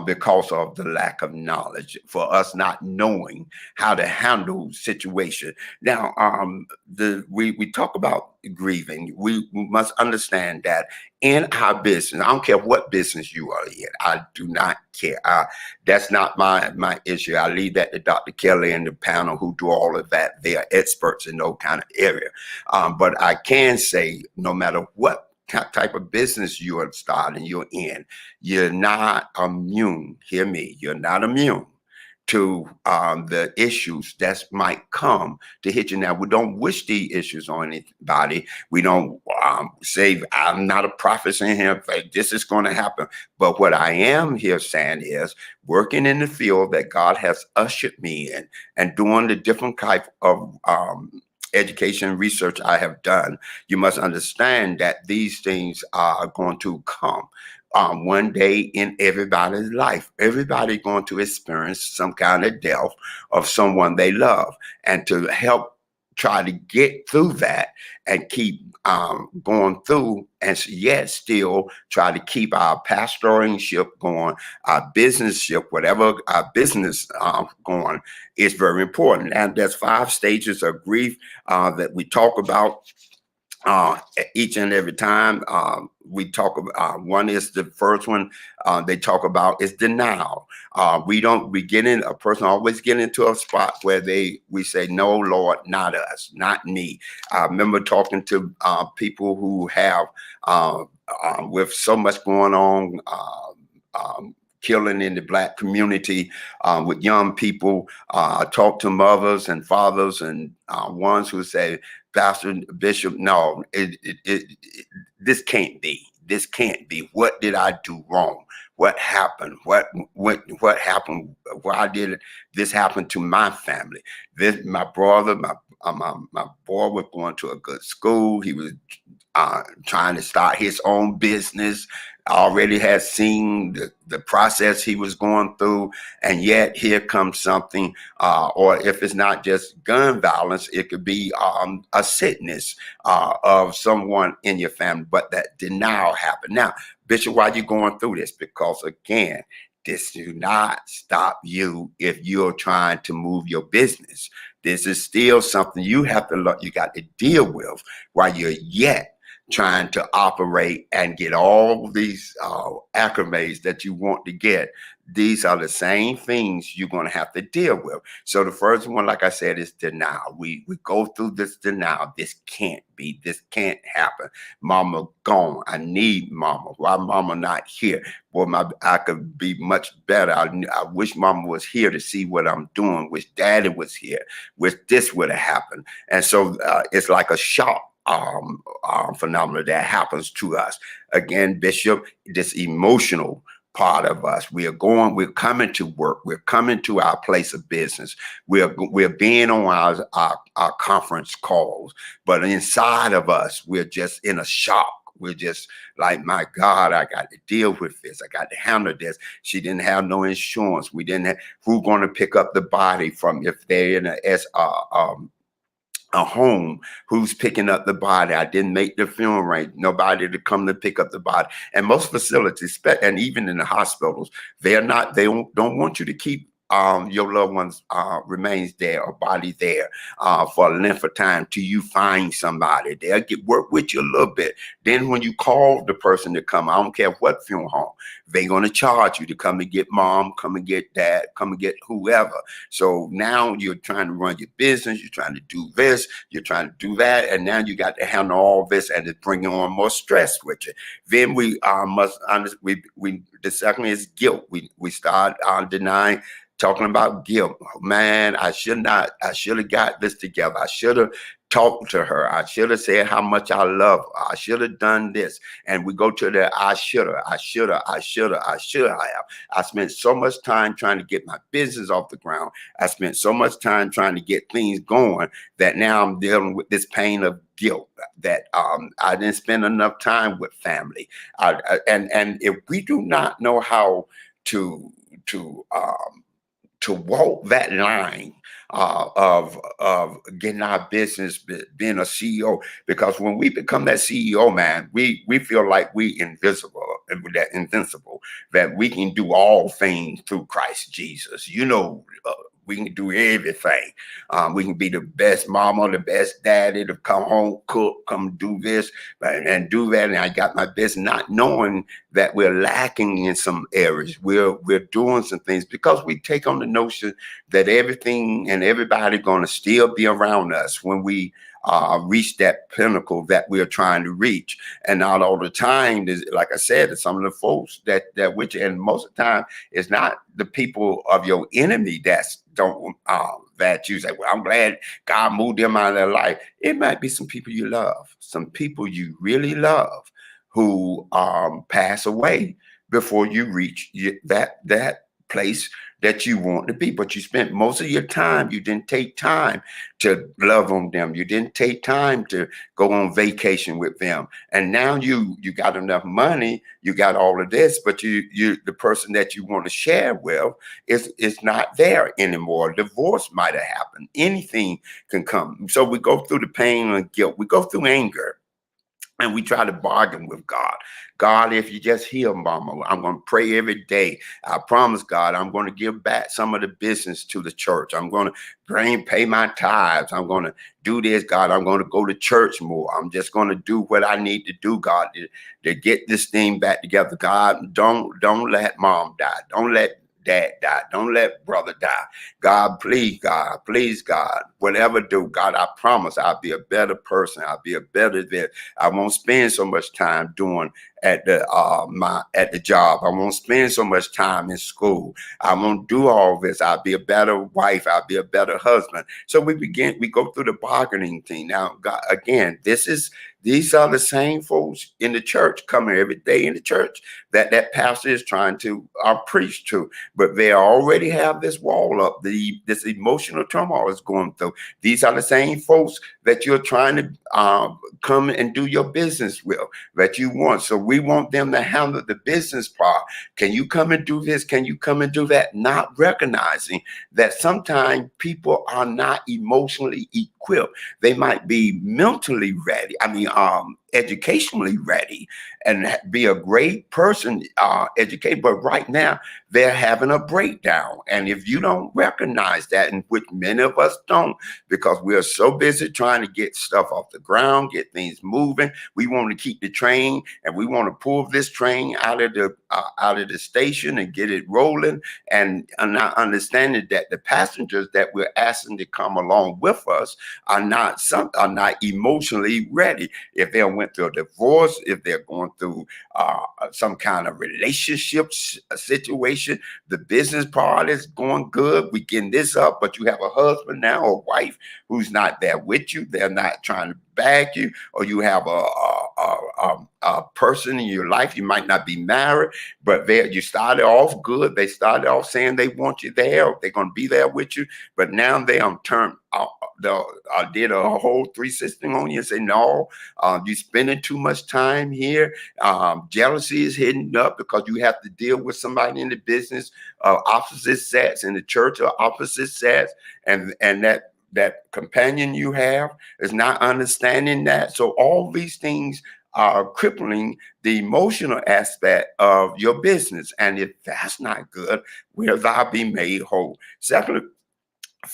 because of the lack of knowledge, for us not knowing how to handle situation. Now, we talk about grieving. We must understand that in our business, I don't care what business you are in. I do not care. That's not my issue. I leave that to Dr. Kelly and the panel who do all of that. They are experts in those kind of area. But I can say, no matter what type of business you are starting, you're in, you're not immune. Hear me. You're not immune to the issues that might come to hit you. Now, we don't wish the issues on anybody. We don't say, I'm not a prophet saying here, like, this is going to happen. But what I am here saying is working in the field that God has ushered me in and doing the different type of education and research I have done, you must understand that these things are going to come. One day in everybody's life, everybody going to experience some kind of death of someone they love, and to help try to get through that and keep going through, and yet still try to keep our pastoralship going, our business ship, whatever our business going, is very important. And there's 5 stages of grief that we talk about each and every time we talk about. One is the first one they talk about is denial. A person always get into a spot where we say, no, Lord, not us, not me. I remember talking to people who have with so much going on, killing in the Black community with young people. I talk to mothers and fathers and ones who say, Pastor, Bishop, no, this can't be. This can't be. What did I do wrong? What happened? What happened? Why did this happen to my family? My brother, my boy was going to a good school. He was trying to start his own business. Already had seen the process he was going through, and yet here comes something, or if it's not just gun violence, it could be a sickness of someone in your family, but that denial happened. Now, Bishop, why are you going through this? Because again, this do not stop you if you're trying to move your business. This is still something you got to deal with while you're yet trying to operate and get all these acclimates that you want to get. These are the same things you're going to have to deal with. So the first one, like I said, is denial. We go through this denial. This can't be. This can't happen. Mama gone. I need mama. Why mama not here? Boy, I could be much better. I wish mama was here to see what I'm doing. Wish daddy was here. Wish this would have happened. And so it's like a shock phenomena that happens to us. Again, Bishop, this emotional part of us. We're coming to work. We're coming to our place of business. We're being on our conference calls, but inside of us, we're just in a shock. We're just like, my God, I got to deal with this. I got to handle this. She didn't have no insurance. We didn't have who's going to pick up the body from if they're in a home, who's picking up the body. I didn't make the funeral right. Nobody to come to pick up the body. And most facilities, and even in the hospitals, they don't want you to keep your loved one's remains there or body there for a length of time till you find somebody. They'll work with you a little bit. Then when you call the person to come, I don't care what funeral home, they're going to charge you to come and get mom, come and get dad, come and get whoever. So now you're trying to run your business, you're trying to do this, you're trying to do that, and now you got to handle all this, and it's bringing on more stress with you. Then we must understand, the second is guilt. We start denying. Talking about guilt, man, I should have got this together. I should have talked to her. I should have said how much I love her. I should have done this. And we go to the I should have. I spent so much time trying to get my business off the ground. I spent so much time trying to get things going that now I'm dealing with this pain of guilt that I didn't spend enough time with family. And if we do not know how to walk that line of getting our business, being a CEO, because when we become that CEO, man, we feel like we invincible, that we can do all things through Christ Jesus. We can do everything. We can be the best mama, the best daddy, to come home, cook, come do this and do that. And I got my best, not knowing that we're lacking in some areas. We're doing some things because we take on the notion that everything and everybody going to still be around us when we reach that pinnacle that we're trying to reach. And not all the time, like I said, some of the folks that which, and most of the time, it's not the people of your enemy that you say, well, I'm glad God moved them out of their life. It might be some people you love, some people you really love, who pass away before you reach that place that you want to be. But you spent most of your time, you didn't take time to love on them. You didn't take time to go on vacation with them. And now you got enough money, you got all of this, but the person that you want to share with is not there anymore. Divorce might have happened. Anything can come. So we go through the pain and guilt. We go through anger. And we try to bargain with God. God, if you just heal Mama, I'm going to pray every day. I promise God, I'm going to give back some of the business to the church. I'm going to pay my tithes. I'm going to do this, God. I'm going to go to church more. I'm just going to do what I need to do, God, to get this thing back together. God, don't let Mom die. Don't let Dad die. Don't let brother die. God, please, God, whatever do, God, I promise I'll be a better person. I'll be a better vet. I won't spend so much time doing at the job. I won't spend so much time in school. I won't do all this. I'll be a better wife. I'll be a better husband. So we go through the bargaining thing. Now, God, again, these are the same folks in the church, coming every day in the church that pastor is trying to preach to, but they already have this wall up. This emotional turmoil is going through. These are the same folks that you're trying to come and do your business with, that you want. So we want them to handle the business part. Can you come and do this? Can you come and do that? Not recognizing that sometimes people are not emotionally equipped. They might be mentally ready. Educationally ready and be a great person, educated, but right now they're having a breakdown. And if you don't recognize that, and which many of us don't, because we are so busy trying to get stuff off the ground, get things moving, we want to keep the train, and we want to pull this train out of the station and get it rolling, and not understanding that the passengers that we're asking to come along with us are not emotionally ready. If they went through a divorce, if they're going through some kind of relationship situation, the business part is going good, we getting this up, but you have a husband now or wife who's not there with you, they're not trying to back you, or you have a person in your life, you might not be married, but you started off good, they started off saying they want you there, they're going to be there with you, but now they did a whole 360 on you and say, no, you're spending too much time here. Jealousy is hitting up because you have to deal with somebody in the business of opposite sex, in the church of opposite sex, and that companion you have is not understanding that. So all these things are crippling the emotional aspect of your business. And if that's not good, will thou be made whole? Secondly,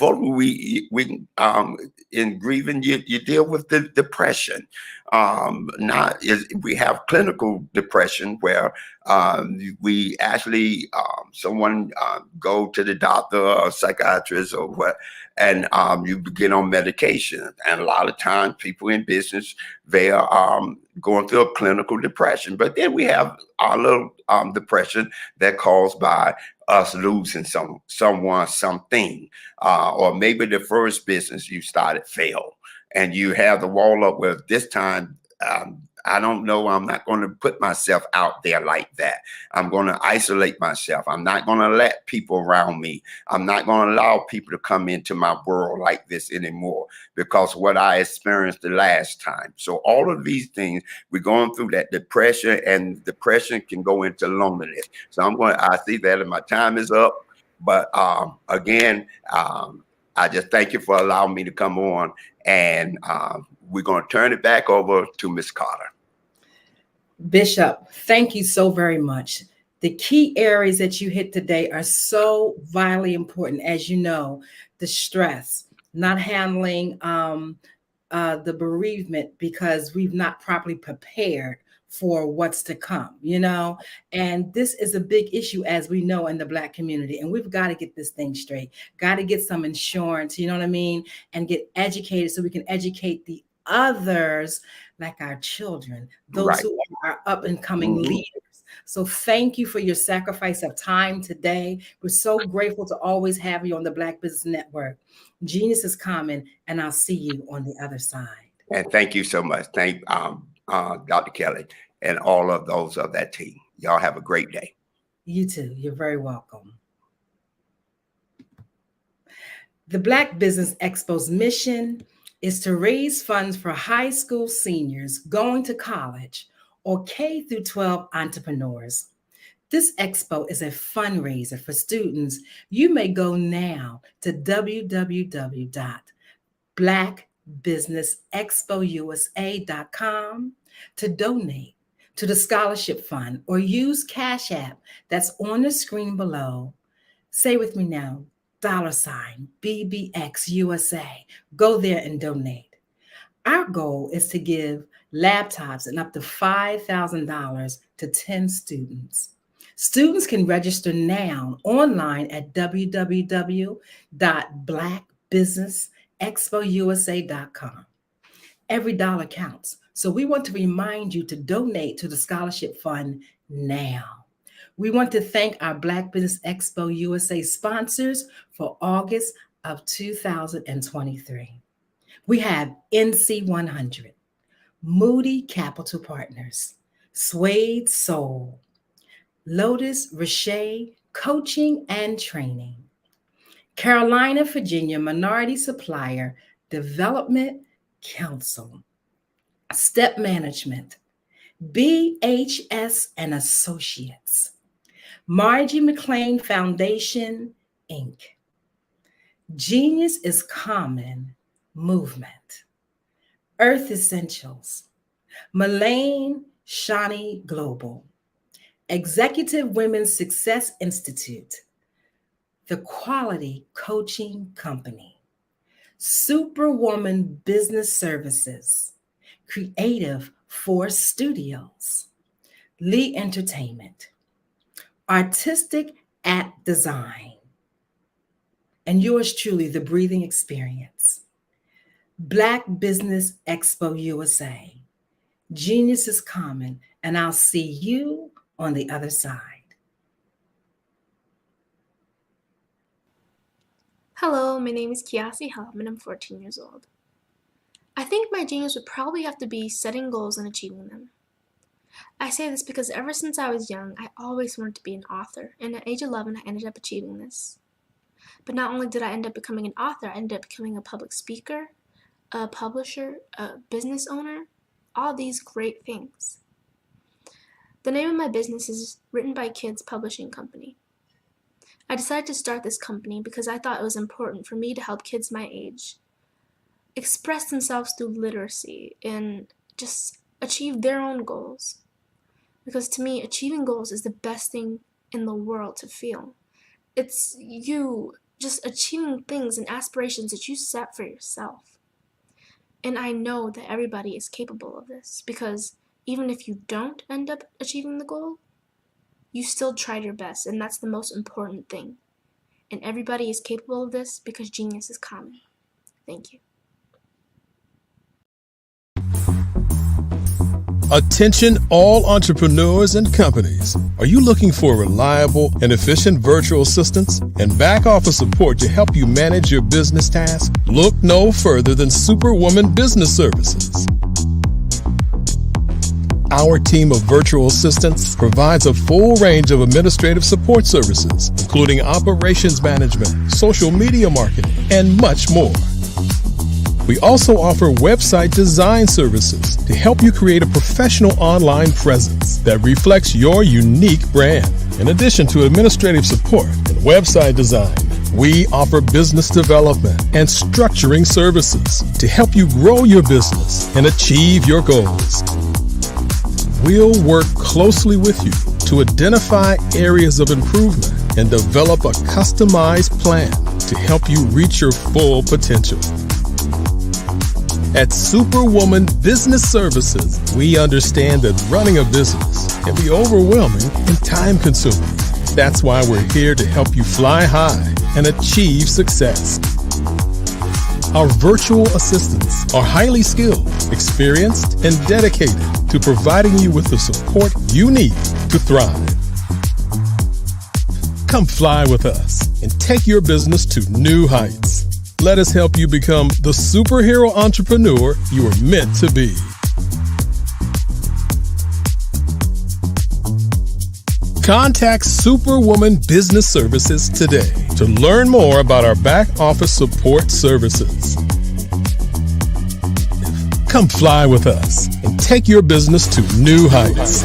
we in grieving, you deal with the depression. We have clinical depression where we actually someone go to the doctor or psychiatrist or what, and you begin on medication. And a lot of times people in business, they are going through a clinical depression. But then we have our little depression that caused by us losing someone, something, or maybe the first business you started failed, and you have the wall up where this time, I don't know, I'm not going to put myself out there like that. I'm going to isolate myself. I'm not going to let people around me. I'm not going to allow people to come into my world like this anymore because what I experienced the last time. So all of these things, we're going through that depression, and depression can go into loneliness. So I see that, and my time is up. But again, I just thank you for allowing me to come on, and we're going to turn it back over to Ms. Carter. Bishop, thank you so very much. The key areas that you hit today are so vitally important. As you know, the stress, not handling the bereavement because we've not properly prepared for what's to come, and this is a big issue, as we know, in the Black community, and we've got to get this thing straight, got to get some insurance, and get educated so we can educate the others, like our children, those who are up and coming leaders. So thank you for your sacrifice of time today. We're so grateful to always have you on the Black Business Network. Genius is common, and I'll see you on the other side. And thank you so much. Thank Dr. Kelly and all of those of that team. Y'all have a great day. You too. You're very welcome. The Black Business Expo's mission is to raise funds for high school seniors going to college or K through 12 entrepreneurs. This expo is a fundraiser for students. You may go now to www.blackbusinessexpousa.com to donate to the scholarship fund or use Cash App that's on the screen below. Say with me now, $BBXUSA. Go there and donate. Our goal is to give laptops and up to $5,000 to 10 students. Students can register now online at www.blackbusinessexpousa.com. Every dollar counts. So we want to remind you to donate to the scholarship fund now. We want to thank our Black Business Expo USA sponsors for August of 2023. We have NC100, Moody Capital Partners, Suede Soul, Lotus Richey Coaching and Training, Carolina, Virginia Minority Supplier Development Council, Step Management, BHS and Associates, Margie McLean Foundation, Inc., Genius is Common Movement, Earth Essentials, Mullane Shani Global, Executive Women's Success Institute, The Quality Coaching Company, Superwoman Business Services, Creative Force Studios, Lee Entertainment, Artistic at Design, and yours truly, The Breathing Experience, Black Business Expo USA, Genius is Common, and I'll see you on the other side. Hello, my name is Kiasi Helm, and I'm 14 years old. I think my genius would probably have to be setting goals and achieving them. I say this because ever since I was young, I always wanted to be an author, and at age 11, I ended up achieving this. But not only did I end up becoming an author, I ended up becoming a public speaker, a publisher, a business owner, all these great things. The name of my business is Written by Kids Publishing Company. I decided to start this company because I thought it was important for me to help kids my age express themselves through literacy and just achieve their own goals. Because to me, achieving goals is the best thing in the world to feel. It's you just achieving things and aspirations that you set for yourself. And I know that everybody is capable of this because even if you don't end up achieving the goal, you still tried your best, and that's the most important thing. And everybody is capable of this because genius is common. Thank you. Attention all entrepreneurs and companies. Are you looking for reliable and efficient virtual assistants and back office support to help you manage your business tasks? Look no further than Superwoman Business Services. Our team of virtual assistants provides a full range of administrative support services, including operations management, social media marketing, and much more. We also offer website design services to help you create a professional online presence that reflects your unique brand. In addition to administrative support and website design, we offer business development and structuring services to help you grow your business and achieve your goals. We'll work closely with you to identify areas of improvement and develop a customized plan to help you reach your full potential. At Superwoman Business Services, we understand that running a business can be overwhelming and time-consuming. That's why we're here to help you fly high and achieve success. Our virtual assistants are highly skilled, experienced, and dedicated to providing you with the support you need to thrive. Come fly with us and take your business to new heights. Let us help you become the superhero entrepreneur you are meant to be. Contact Superwoman Business Services today to learn more about our back office support services. Come fly with us and take your business to new heights.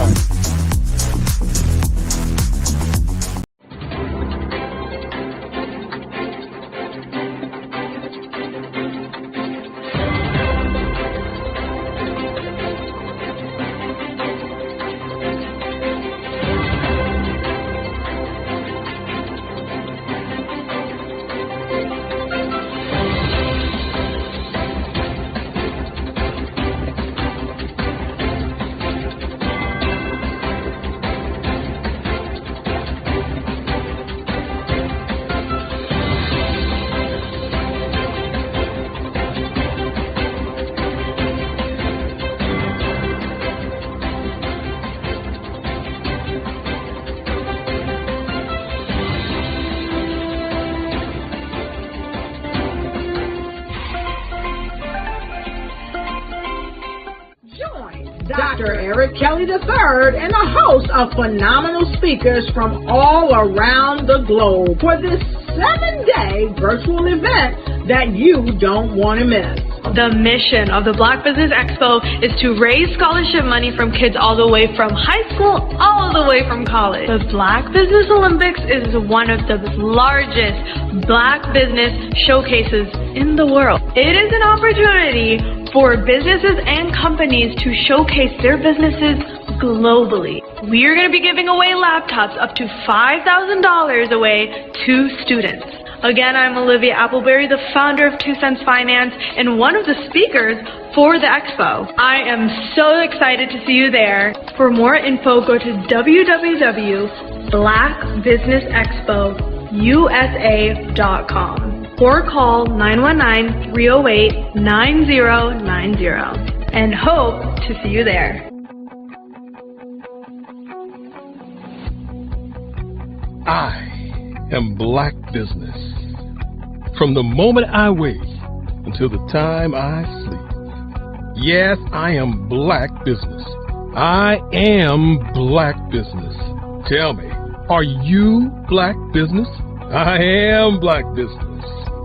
Dr. Eric Kelly III and a host of phenomenal speakers from all around the globe for this 7-day virtual event that you don't want to miss. The mission of the Black Business Expo is to raise scholarship money from kids all the way from high school, all the way from college. The Black Business Olympics is one of the largest Black business showcases in the world. It is an opportunity for businesses and companies to showcase their businesses globally. We are going to be giving away laptops up to $5,000 away to students. Again, I'm Olivia Appleberry, the founder of 2 Cents Finance and one of the speakers for the expo. I am so excited to see you there. For more info, go to www.blackbusinessexpousa.com or call 919-308-9090 and hope to see you there. I am Black business. From the moment I wake until the time I sleep. Yes, I am Black business. I am Black business. Tell me, are you Black business? I am Black business.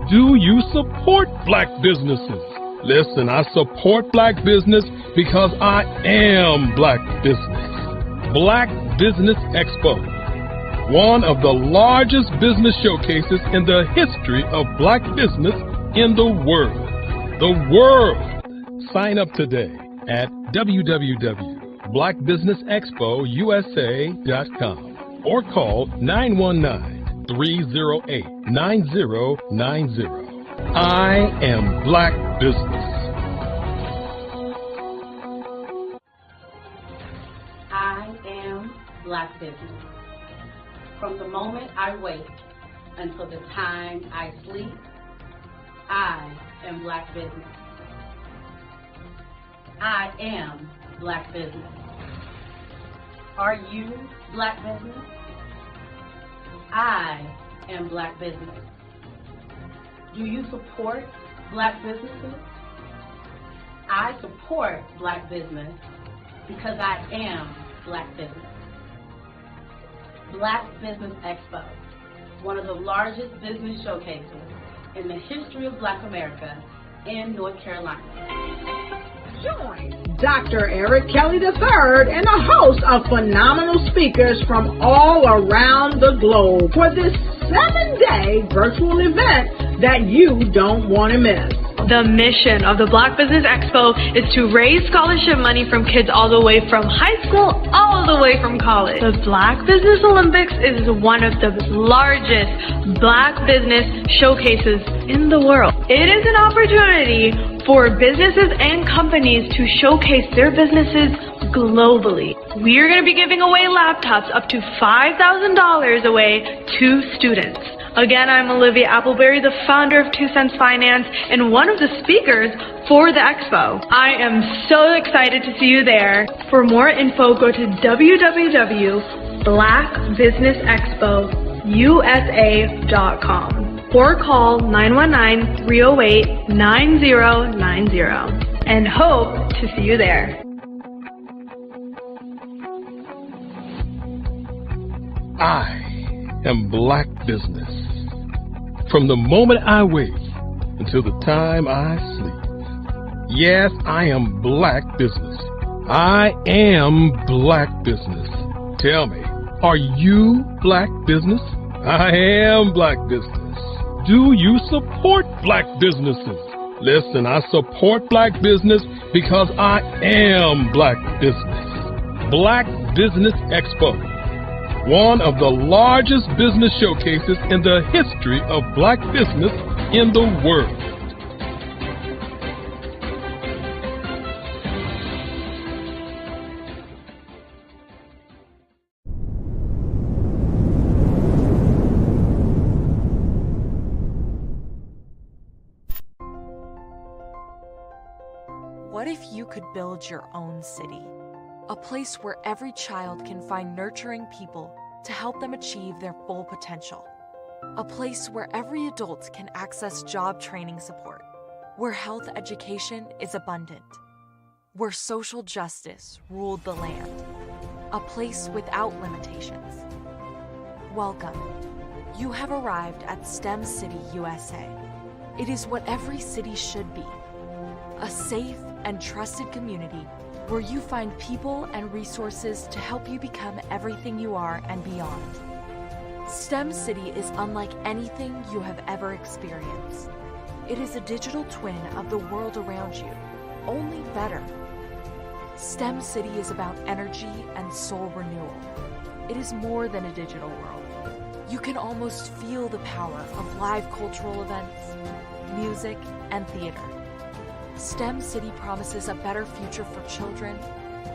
Do you support Black businesses? Listen, I support Black business because I am Black business. Black Business Expo, one of the largest business showcases in the history of Black business in the world. The world! Sign up today at www.blackbusinessexpousa.com or call 919-308-9090. I am Black business. I am Black business. From the moment I wake until the time I sleep, I am Black business. I am Black business. Are you Black business? I am Black business. Do you support Black businesses? I support Black business because I am Black business. Black Business Expo, one of the largest business showcases in the history of Black America in North Carolina. Join Dr. Eric Kelly III and a host of phenomenal speakers from all around the globe for this 7-day virtual event that you don't want to miss. The mission of the Black Business Expo is to raise scholarship money from kids all the way from high school, all the way from college. The Black Business Olympics is one of the largest Black business showcases in the world. It is an opportunity for businesses and companies to showcase their businesses globally. We are going to be giving away laptops up to $5,000 away to students. Again, I'm Olivia Appleberry, the founder of 2 Cents Finance and one of the speakers for the expo. I am so excited to see you there. For more info, go to www.blackbusinessexpousa.com or call 919-308-9090 and hope to see you there. I am Black business. From the moment I wake until the time I sleep. Yes, I am Black business. I am Black business. Tell me, are you Black business? I am Black business. Do you support Black businesses? Listen, I support Black business because I am Black business. Black Business Expo, one of the largest business showcases in the history of Black business in the world. What if you could build your own city? A place where every child can find nurturing people to help them achieve their full potential. A place where every adult can access job training support. Where health education is abundant. Where social justice ruled the land. A place without limitations. Welcome. You have arrived at STEM City, USA. It is what every city should be. A safe and trusted community where you find people and resources to help you become everything you are and beyond. STEM City is unlike anything you have ever experienced. It is a digital twin of the world around you, only better. STEM City is about energy and soul renewal. It is more than a digital world. You can almost feel the power of live cultural events, music, and theater. STEM City promises a better future for children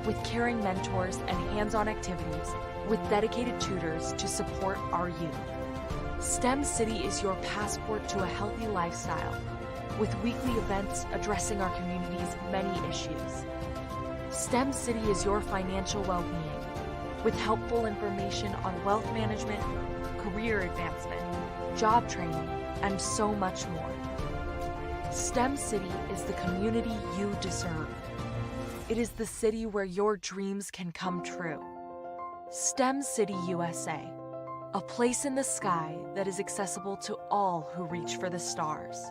with caring mentors and hands-on activities with dedicated tutors to support our youth. STEM City is your passport to a healthy lifestyle with weekly events addressing our community's many issues. STEM City is your financial well-being with helpful information on wealth management, career advancement, job training, and so much more. STEM City is the community you deserve. It is the city where your dreams can come true. STEM City USA, a place in the sky that is accessible to all who reach for the stars.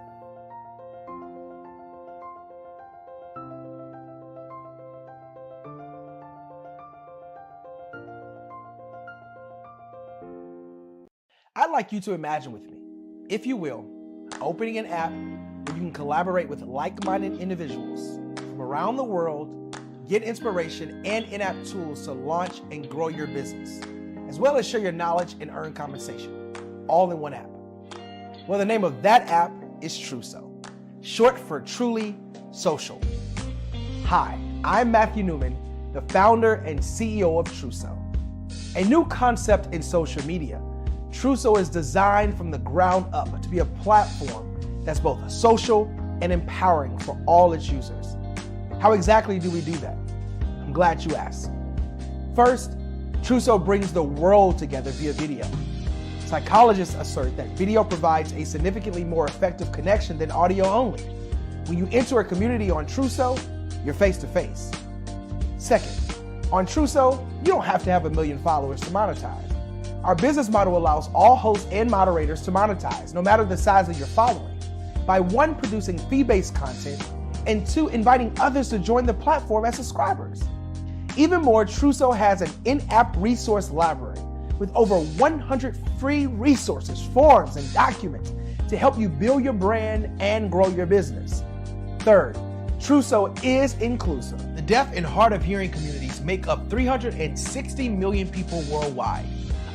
I'd like you to imagine with me, if you will, opening an app where you can collaborate with like-minded individuals from around the world, get inspiration and in-app tools to launch and grow your business, as well as share your knowledge and earn compensation, all in one app. Well, the name of that app is Truso, short for Truly Social. Hi, I'm Matthew Newman, the founder and CEO of Truso. A new concept in social media, Truso is designed from the ground up to be a platform that's both social and empowering for all its users. How exactly do we do that? I'm glad you asked. First, Truso brings the world together via video. Psychologists assert that video provides a significantly more effective connection than audio only. When you enter a community on Truso, you're face to face. Second, on Truso, you don't have to have 1 million followers to monetize. Our business model allows all hosts and moderators to monetize, no matter the size of your following, by 1, producing fee-based content, and 2, inviting others to join the platform as subscribers. Even more, Truso has an in-app resource library with over 100 free resources, forms, and documents to help you build your brand and grow your business. Third, Truso is inclusive. The deaf and hard of hearing communities make up 360 million people worldwide.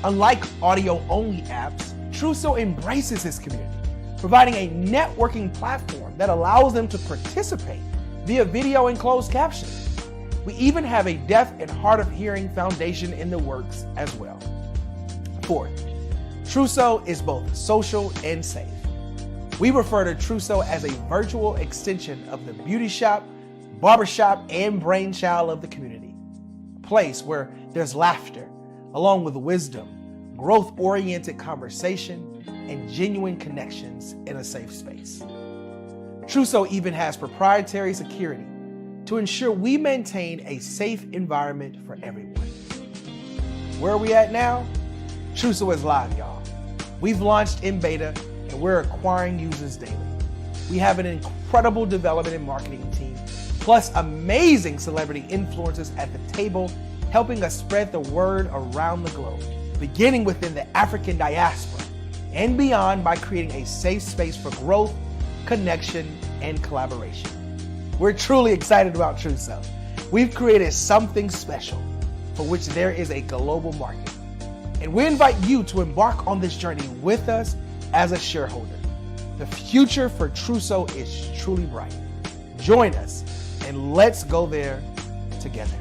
Unlike audio-only apps, Truso embraces this community. providing a networking platform that allows them to participate via video and closed captioning. We even have a deaf and hard of hearing foundation in the works as well. Fourth, Trousseau is both social and safe. We refer to Trousseau as a virtual extension of the beauty shop, barbershop, and brainchild of the community. A place where there's laughter, along with wisdom, growth-oriented conversation, and genuine connections in a safe space. Trousseau even has proprietary security to ensure we maintain a safe environment for everyone. Where are we at now? Trousseau is live, y'all. We've launched in beta and we're acquiring users daily. We have an incredible development and marketing team, plus amazing celebrity influencers at the table, helping us spread the word around the globe, beginning within the African diaspora and beyond by creating a safe space for growth, connection, and collaboration. We're truly excited about Trousseau. We've created something special for which there is a global market. And we invite you to embark on this journey with us as a shareholder. The future for Trousseau is truly bright. Join us and let's go there together.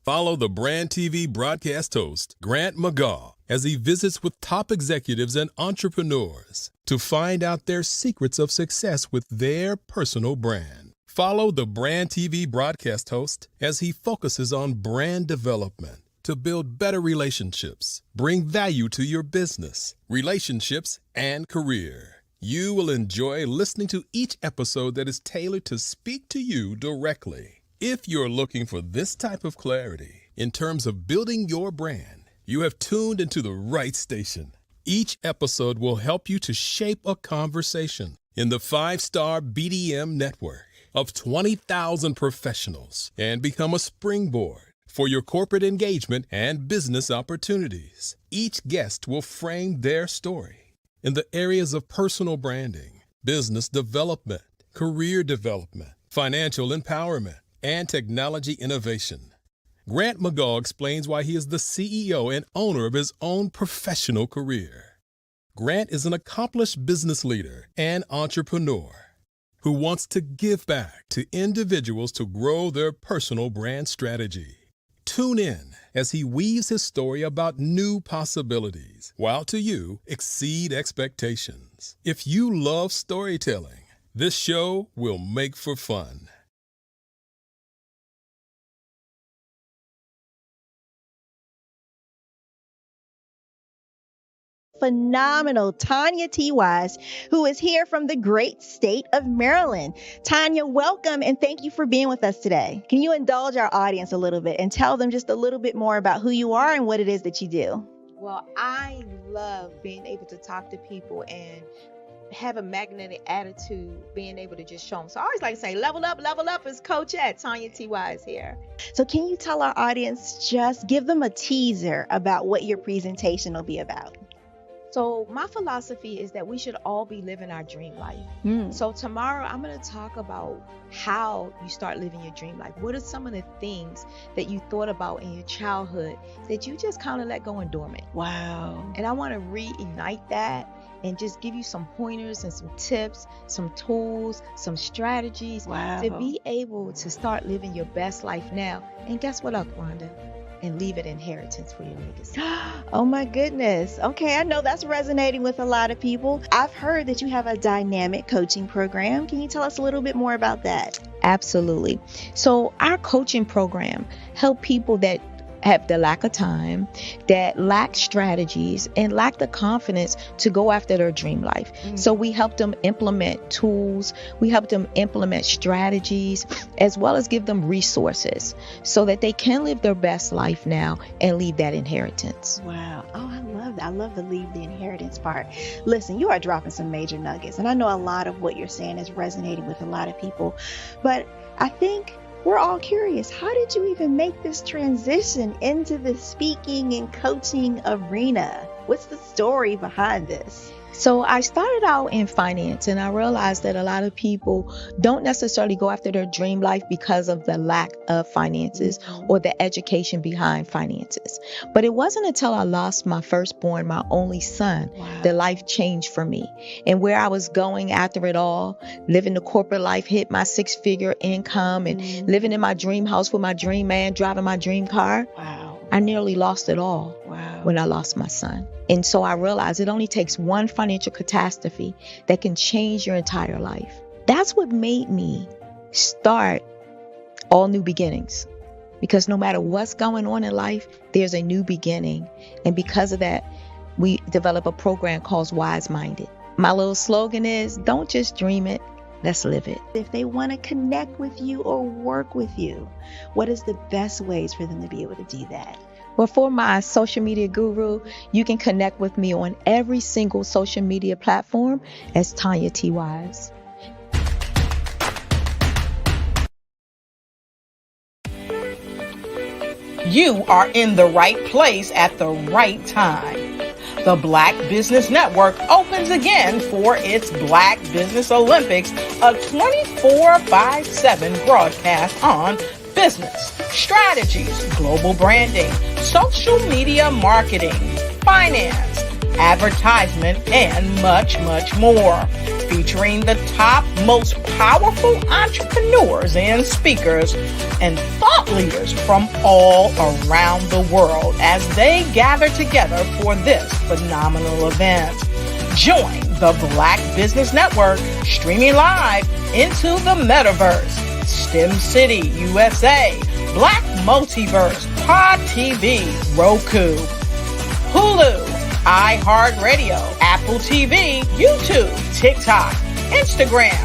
Follow the Brand TV broadcast host, Grant McGaugh, as he visits with top executives and entrepreneurs to find out their secrets of success with their personal brand. Follow the Brand TV broadcast host as he focuses on brand development to build better relationships, bring value to your business, relationships, and career. You will enjoy listening to each episode that is tailored to speak to you directly. If you're looking for this type of clarity in terms of building your brand, you have tuned into the right station. Each episode will help you to shape a conversation in the 5-star BDM network of 20,000 professionals and become a springboard for your corporate engagement and business opportunities. Each guest will frame their story in the areas of personal branding, business development, career development, financial empowerment, and technology innovation. Grant McGaugh explains why he is the CEO and owner of his own professional career. Grant is an accomplished business leader and entrepreneur who wants to give back to individuals to grow their personal brand strategy. Tune in as he weaves his story about new possibilities, while to you exceed expectations. If you love storytelling, this show will make for fun. Phenomenal Tanya T. Wise, who is here from the great state of Maryland. Tanya, welcome and thank you for being with us today. Can you indulge our audience a little bit and tell them just a little bit more about who you are and what it is that you do? Well, I love being able to talk to people and have a magnetic attitude, being able to just show them. So I always like to say, level up is Coach at Tanya T. Wise here. So can you tell our audience, just give them a teaser about what your presentation will be about? So my philosophy is that we should all be living our dream life. So tomorrow I'm going to talk about how you start living your dream life. What are some of the things that you thought about in your childhood that you just kind of let go and dormant? Wow. And I want to reignite that and just give you some pointers and some tips, some tools, some strategies to be able to start living your best life now. And guess what, Rhonda? And leave an inheritance for your legacy. Oh my goodness. Okay, I know that's resonating with a lot of people. I've heard that you have a dynamic coaching program. Can you tell us a little bit more about that? Absolutely. So our coaching program help people that have the lack of time, that lack strategies, and lack the confidence to go after their dream life. So we help them implement tools, we help them implement strategies, as well as give them resources so that they can live their best life now and leave that inheritance. Wow. Oh, I love that. I love the leave the inheritance part. Listen, you are dropping some major nuggets, and I know a lot of what you're saying is resonating with a lot of people, but I think we're all curious. How did you even make this transition into the speaking and coaching arena? What's the story behind this? So I started out in finance, and I realized that a lot of people don't necessarily go after their dream life because of the lack of finances or the education behind finances. But it wasn't until I lost my firstborn, my only son, that life changed for me. And where I was going after it all, living the corporate life, hit my 6-figure income and living in my dream house with my dream man, driving my dream car. I nearly lost it all when I lost my son. And so I realized it only takes one financial catastrophe that can change your entire life. That's what made me start All New Beginnings. Because no matter what's going on in life, there's a new beginning. And because of that, we develop a program called Wise Minded. My little slogan is, don't just dream it, let's live it. If they want to connect with you or work with you, what is the best ways for them to be able to do that? Well, for my social media guru, you can connect with me on every single social media platform as Tanya T. Wise. You are in the right place at the right time. The Black Business Network opens again for its Black Business Olympics, a 24/7 broadcast on business, strategies, global branding, social media marketing, finance, advertisement, and much, much more. Featuring the top, most powerful entrepreneurs and speakers and thought leaders from all around the world as they gather together for this phenomenal event. Join the Black Business Network streaming live into the metaverse, STEM City, USA, Black Multiverse, Pod TV, Roku, Hulu, iHeartRadio, Apple TV, YouTube, TikTok, Instagram,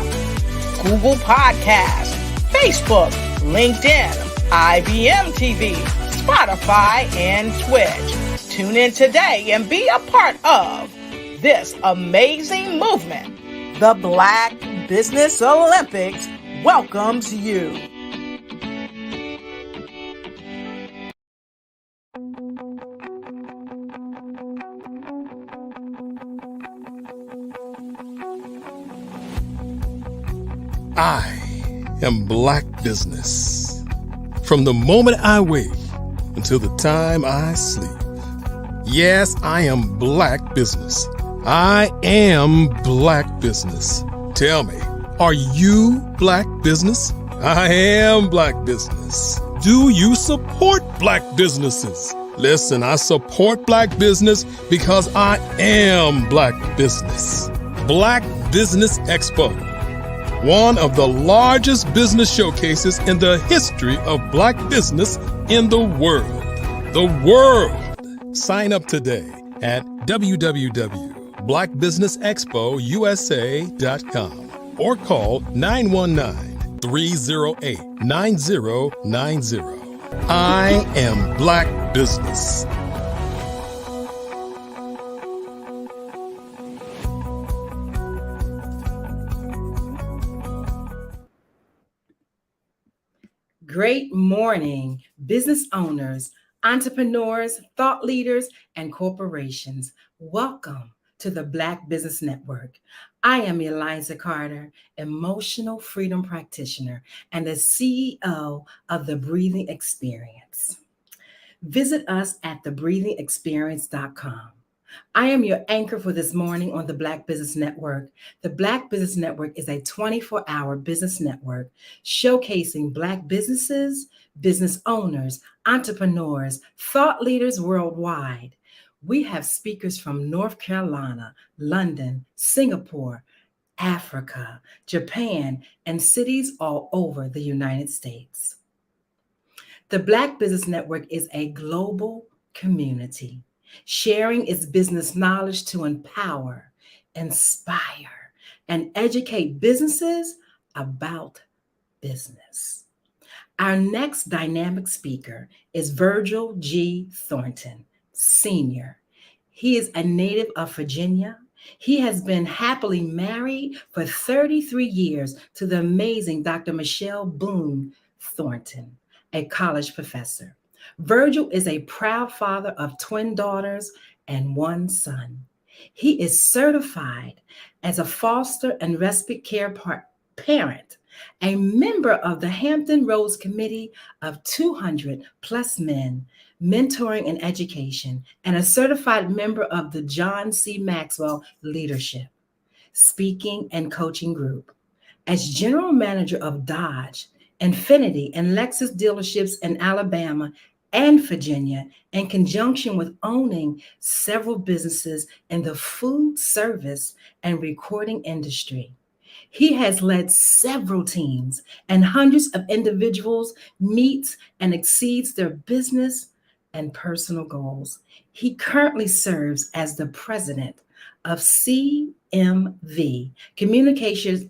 Google Podcasts, Facebook, LinkedIn, IBM TV, Spotify, and Twitch. Tune in today and be a part of this amazing movement. The Black Business Olympics welcomes you. I am Black business. From the moment I wake until the time I sleep. Yes, I am Black business. I am Black business. Tell me, are you Black business? I am Black business. Do you support Black businesses? Listen, I support Black business because I am Black business. Black Business Expo, one of the largest business showcases in the history of Black business in the world. The world! Sign up today at www.blackbusinessexpousa.com or call 919-308-9090. I am Black business. Great morning, business owners, entrepreneurs, thought leaders, and corporations. Welcome to the Black Business Network. I am Eliza Carter, emotional freedom practitioner and the CEO of The Breathing Experience. Visit us at thebreathingexperience.com. I am your anchor for this morning on the Black Business Network. The Black Business Network is a 24-hour business network showcasing Black businesses, business owners, entrepreneurs, thought leaders worldwide. We have speakers from North Carolina, London, Singapore, Africa, Japan, and cities all over the United States. The Black Business Network is a global community, sharing its business knowledge to empower, inspire, and educate businesses about business. Our next dynamic speaker is Virgil G. Thornton, Sr. He is a native of Virginia. He has been happily married for 33 years to the amazing Dr. Michelle Boone Thornton, a college professor. Virgil is a proud father of twin daughters and one son. He is certified as a foster and respite care parent, a member of the Hampton Roads Committee of 200 plus men, mentoring and education, and a certified member of the John C. Maxwell Leadership, Speaking and Coaching Group. As general manager of Dodge, Infiniti, and Lexus dealerships in Alabama and Virginia, in conjunction with owning several businesses in the food service and recording industry. He has led several teams and hundreds of individuals, meets and exceeds their business and personal goals. He currently serves as the president of CMV Communications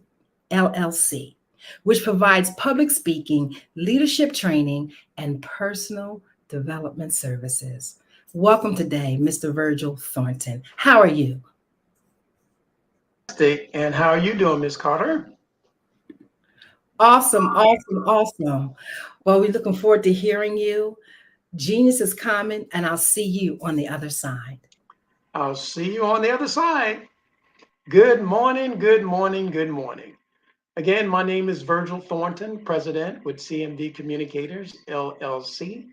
LLC, which provides public speaking, leadership training, and personal development services. Welcome today, Mr. Virgil Thornton. How are you? And how are you doing, Ms. Carter? Awesome, awesome, awesome. Well, we're looking forward to hearing you. Genius is coming, and I'll see you on the other side. I'll see you on the other side. Good morning, good morning, good morning. Again, my name is Virgil Thornton, president with CMD Communicators, LLC,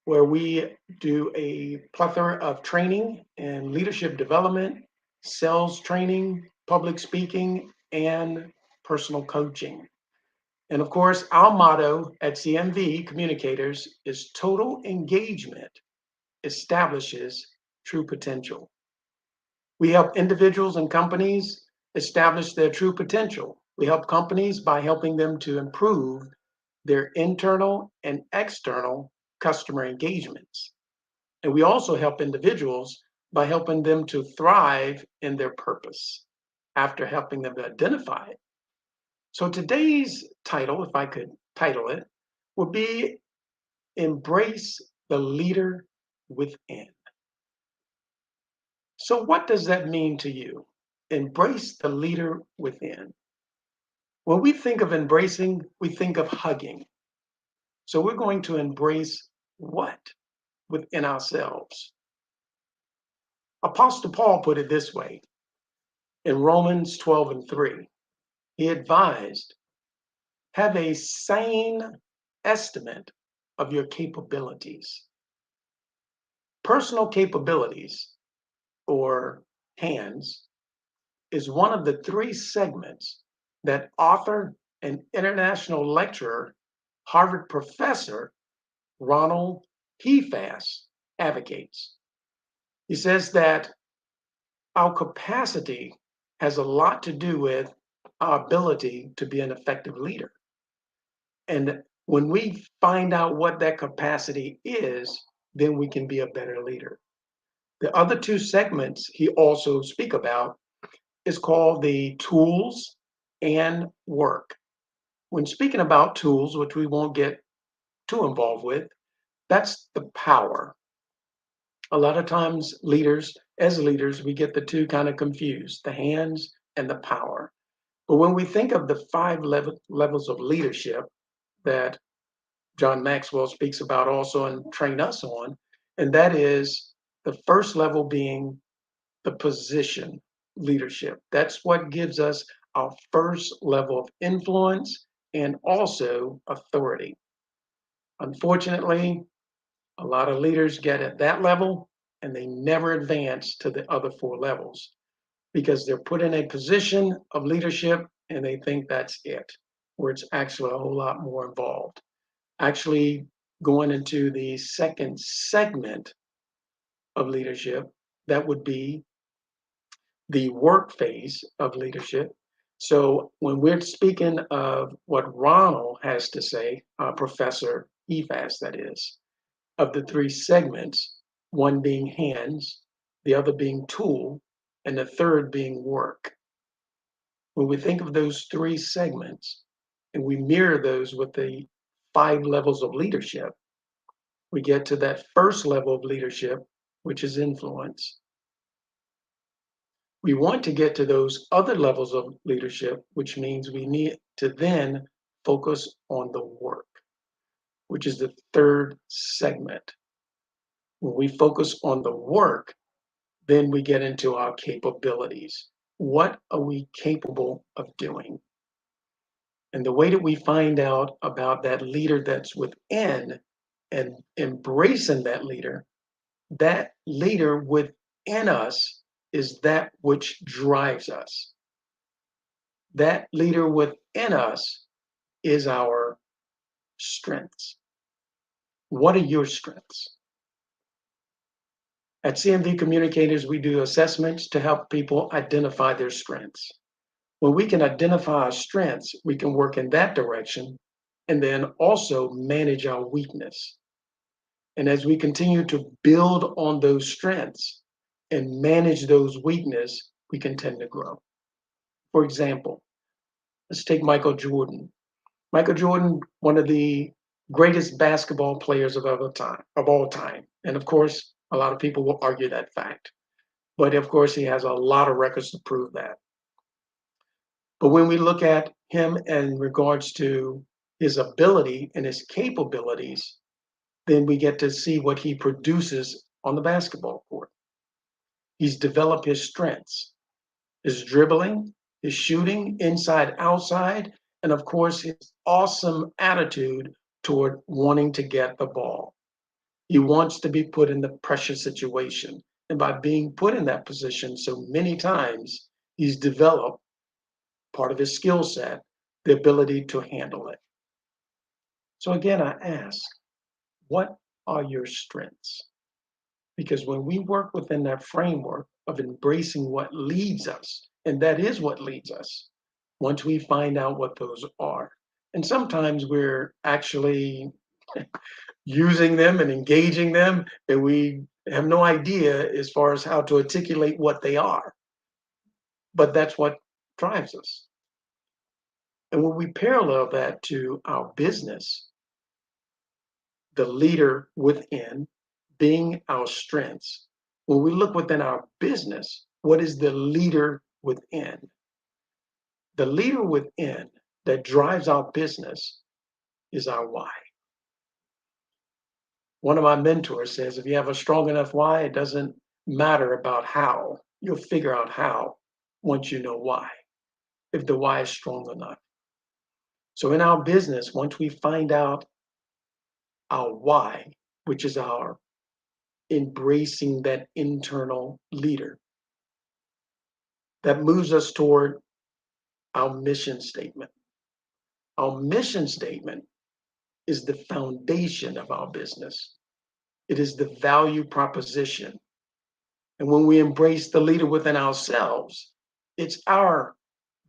where we do a plethora of training and leadership development, sales training, public speaking, and personal coaching. And of course, our motto at CMV Communicators is total engagement establishes true potential. We help individuals and companies establish their true potential. We help companies by helping them to improve their internal and external customer engagements. And we also help individuals by helping them to thrive in their purpose after helping them to identify it. So today's title, if I could title it, would be Embrace the Leader Within. So what does that mean to you? Embrace the leader within. When we think of embracing, we think of hugging. So we're going to embrace what within ourselves? Apostle Paul put it this way in Romans 12:3. He advised, have a sane estimate of your capabilities. Personal capabilities, or hands, is one of the three segments that author and international lecturer, Harvard professor Ronald Heathas advocates. He says that our capacity has a lot to do with our ability to be an effective leader. And when we find out what that capacity is, then we can be a better leader. The other two segments he also speak about is called the tools and work. When speaking about tools, which we won't get too involved with, that's the power. A lot of times as leaders, we get the two kind of confused, the hands and the power. But when we think of the five levels of leadership that John Maxwell speaks about also and train us on, and that is the first level being the position leadership. That's what gives us our first level of influence and also authority. Unfortunately, a lot of leaders get at that level and they never advance to the other four levels because they're put in a position of leadership and they think that's it, where it's actually a whole lot more involved. Actually, going into the second segment of leadership, that would be the work phase of leadership. So when we're speaking of what Ronald has to say, Professor Heathas, that is, of the three segments, one being hands, the other being tool, and the third being work. When we think of those three segments and we mirror those with the five levels of leadership, we get to that first level of leadership, which is influence. We want to get to those other levels of leadership, which means we need to then focus on the work, which is the third segment. When we focus on the work, Then we get into our capabilities. What are we capable of doing? And the way that we find out about that leader that's within and embracing that leader within us is that which drives us. That leader within us is our strengths. What are your strengths? At CMV Communicators, we do assessments to help people identify their strengths. When we can identify our strengths, we can work in that direction and then also manage our weakness. And as we continue to build on those strengths and manage those weaknesses, we can tend to grow. For example, let's take Michael Jordan. Michael Jordan, one of the greatest basketball players of all time. And of course, a lot of people will argue that fact. But of course, he has a lot of records to prove that. But when we look at him in regards to his ability and his capabilities, then we get to see what he produces on the basketball court. He's developed his strengths, his dribbling, his shooting, inside, outside, and of course, his awesome attitude toward wanting to get the ball. He wants to be put in the pressure situation. And by being put in that position so many times, he's developed part of his skill set, the ability to handle it. So again, I ask, what are your strengths? Because when we work within that framework of embracing what leads us, and that is what leads us, once we find out what those are, and sometimes we're actually using them and engaging them, and we have no idea as far as how to articulate what they are. But that's what drives us. And when we parallel that to our business, the leader within being our strengths, when we look within our business, what is the leader within? The leader within that drives our business is our why. One of my mentors says, if you have a strong enough why, it doesn't matter about how. You'll figure out how once you know why, if the why is strong enough. So in our business, once we find out our why, which is our embracing that internal leader, that moves us toward our mission statement. Our mission statement is the foundation of our business. It is the value proposition. And when we embrace the leader within ourselves, it's our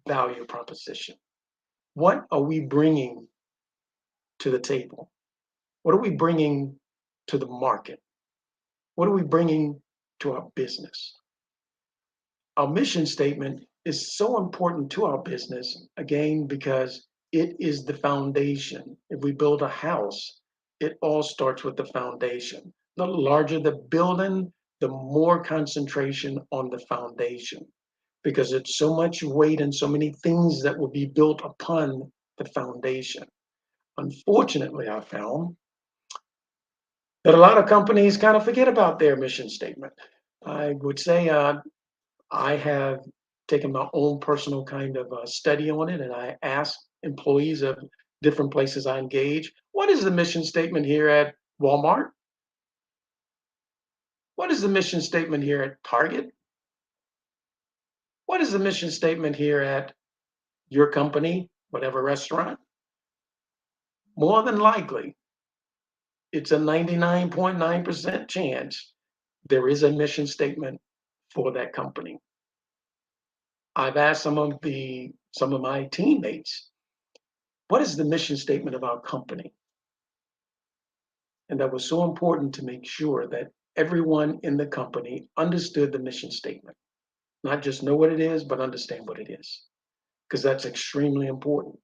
value proposition. What are we bringing to the table? What are we bringing to the market? What are we bringing to our business? Our mission statement is so important to our business, again, because it is the foundation. If we build a house, it all starts with the foundation. The larger the building, the more concentration on the foundation, because it's so much weight and so many things that will be built upon the foundation. Unfortunately, I found that a lot of companies kind of forget about their mission statement. I would say I have taken my own personal kind of study on it, and I ask employees of different places I engage, what is the mission statement here at Walmart? What is the mission statement here at Target? What is the mission statement here at your company, whatever restaurant? More than likely, it's a 99.9% chance there is a mission statement for that company. I've asked some of my teammates, what is the mission statement of our company? And that was so important to make sure that everyone in the company understood the mission statement. Not just know what it is, but understand what it is. Because that's extremely important.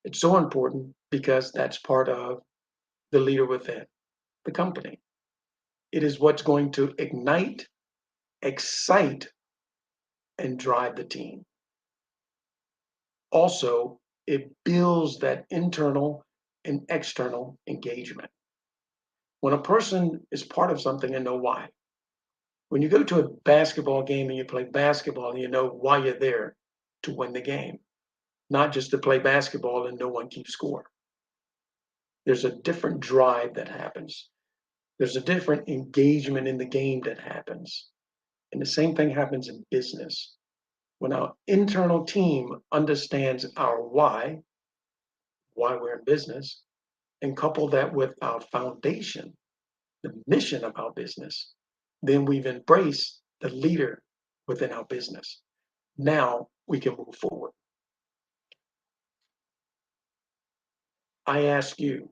It's so important because that's part of the leader within the company. It is what's going to ignite, excite, and drive the team. Also, it builds that internal and external engagement. When a person is part of something and know why, When you go to a basketball game and you play basketball, you know why you're there, to win the game, not just to play basketball and no one keeps score. There's a different drive that happens. There's a different engagement in the game that happens. And the same thing happens in business. When our internal team understands our why we're in business, and couple that with our foundation, the mission of our business, then we've embraced the leader within our business. Now we can move forward. I ask you,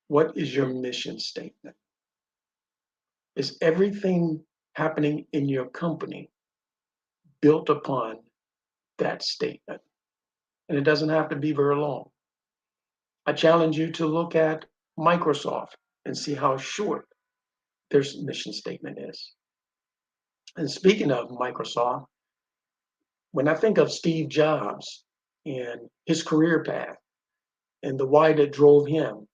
what is your mission statement? Is everything happening in your company built upon that statement? And it doesn't have to be very long. I challenge you to look at Microsoft and see how short their mission statement is. And speaking of Microsoft, when I think of Steve Jobs and his career path and the why that drove him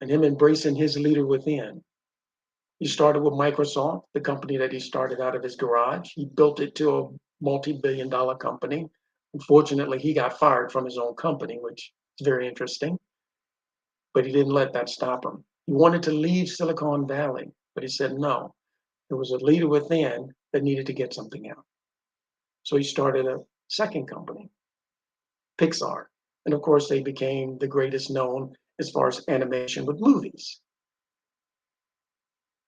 and him embracing his leader within, he started with Microsoft, the company that he started out of his garage. He built it to a multi-billion-dollar company. Unfortunately, he got fired from his own company, which is very interesting. But he didn't let that stop him. He wanted to leave Silicon Valley, but he said no. There was a leader within that needed to get something out. So he started a second company, Pixar. And of course, they became the greatest known as far as animation with movies.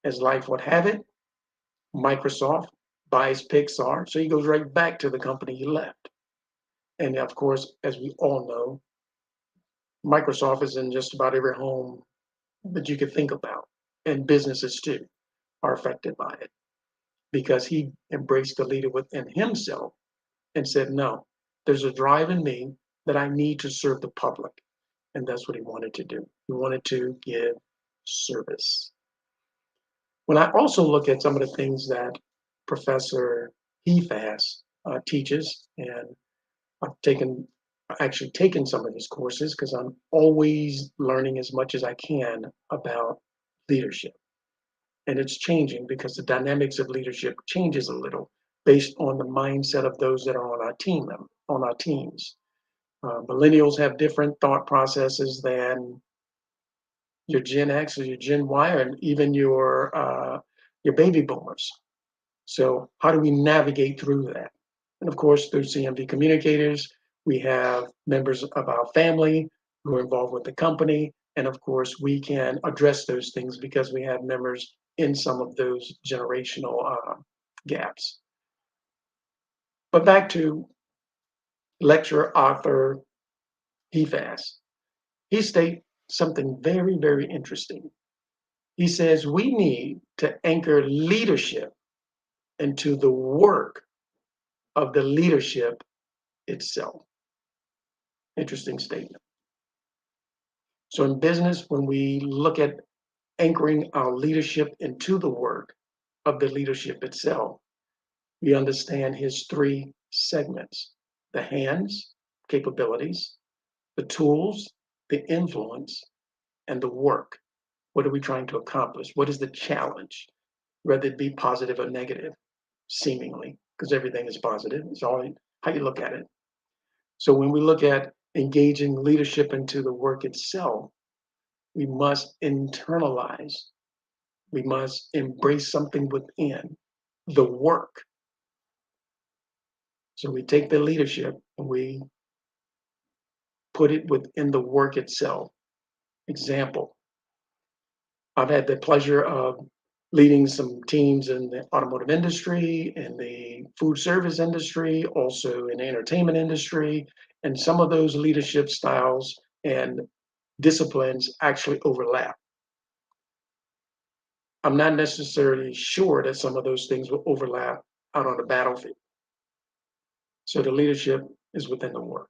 As life would have it, Microsoft buys Pixar, so he goes right back to the company he left. And of course, as we all know, Microsoft is in just about every home that you could think about, and businesses too are affected by it because he embraced the leader within himself and said, no, there's a drive in me that I need to serve the public. And that's what he wanted to do. He wanted to give service. When I also look at some of the things that Professor Hefas teaches, and I've actually taken some of his courses because I'm always learning as much as I can about leadership. And it's changing because the dynamics of leadership changes a little based on the mindset of those that are on our team, on our teams. Millennials have different thought processes than your Gen X or your Gen Y, or even your baby boomers. So how do we navigate through that? And of course, through CMV communicators, we have members of our family who are involved with the company. And of course, we can address those things because we have members in some of those generational gaps. But back to lecturer author Hefas. He states something very, very interesting. He says we need to anchor leadership into the work of the leadership itself. Interesting statement. So in business, when we look at anchoring our leadership into the work of the leadership itself, we understand his three segments: the hands, capabilities, the tools, the influence, and the work. What are we trying to accomplish? What is the challenge? Whether it be positive or negative, seemingly, because everything is positive. It's all how you look at it. So when we look at engaging leadership into the work itself, we must internalize. We must embrace something within the work. So we take the leadership and we put it within the work itself. Example, I've had the pleasure of leading some teams in the automotive industry, in the food service industry, also in the entertainment industry, and some of those leadership styles and disciplines actually overlap. I'm not necessarily sure that some of those things will overlap out on the battlefield. So the leadership is within the work.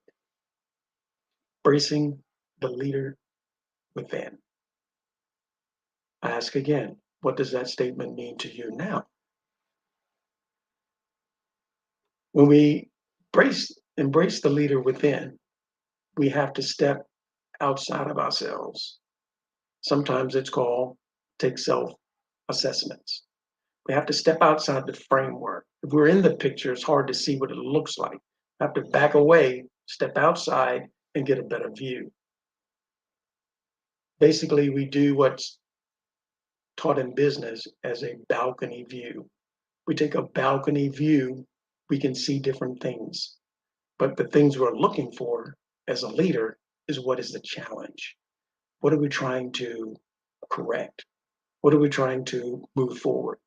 Bracing the leader within. I ask again, what does that statement mean to you now? When we embrace the leader within, we have to step outside of ourselves. Sometimes it's called take self-assessments. We have to step outside the framework. If we're in the picture, it's hard to see what it looks like. We have to back away, step outside, and get a better view. Basically, we do what's taught in business as a balcony view. We take a balcony view, we can see different things. But the things we're looking for as a leader is what is the challenge? What are we trying to correct? What are we trying to move forward?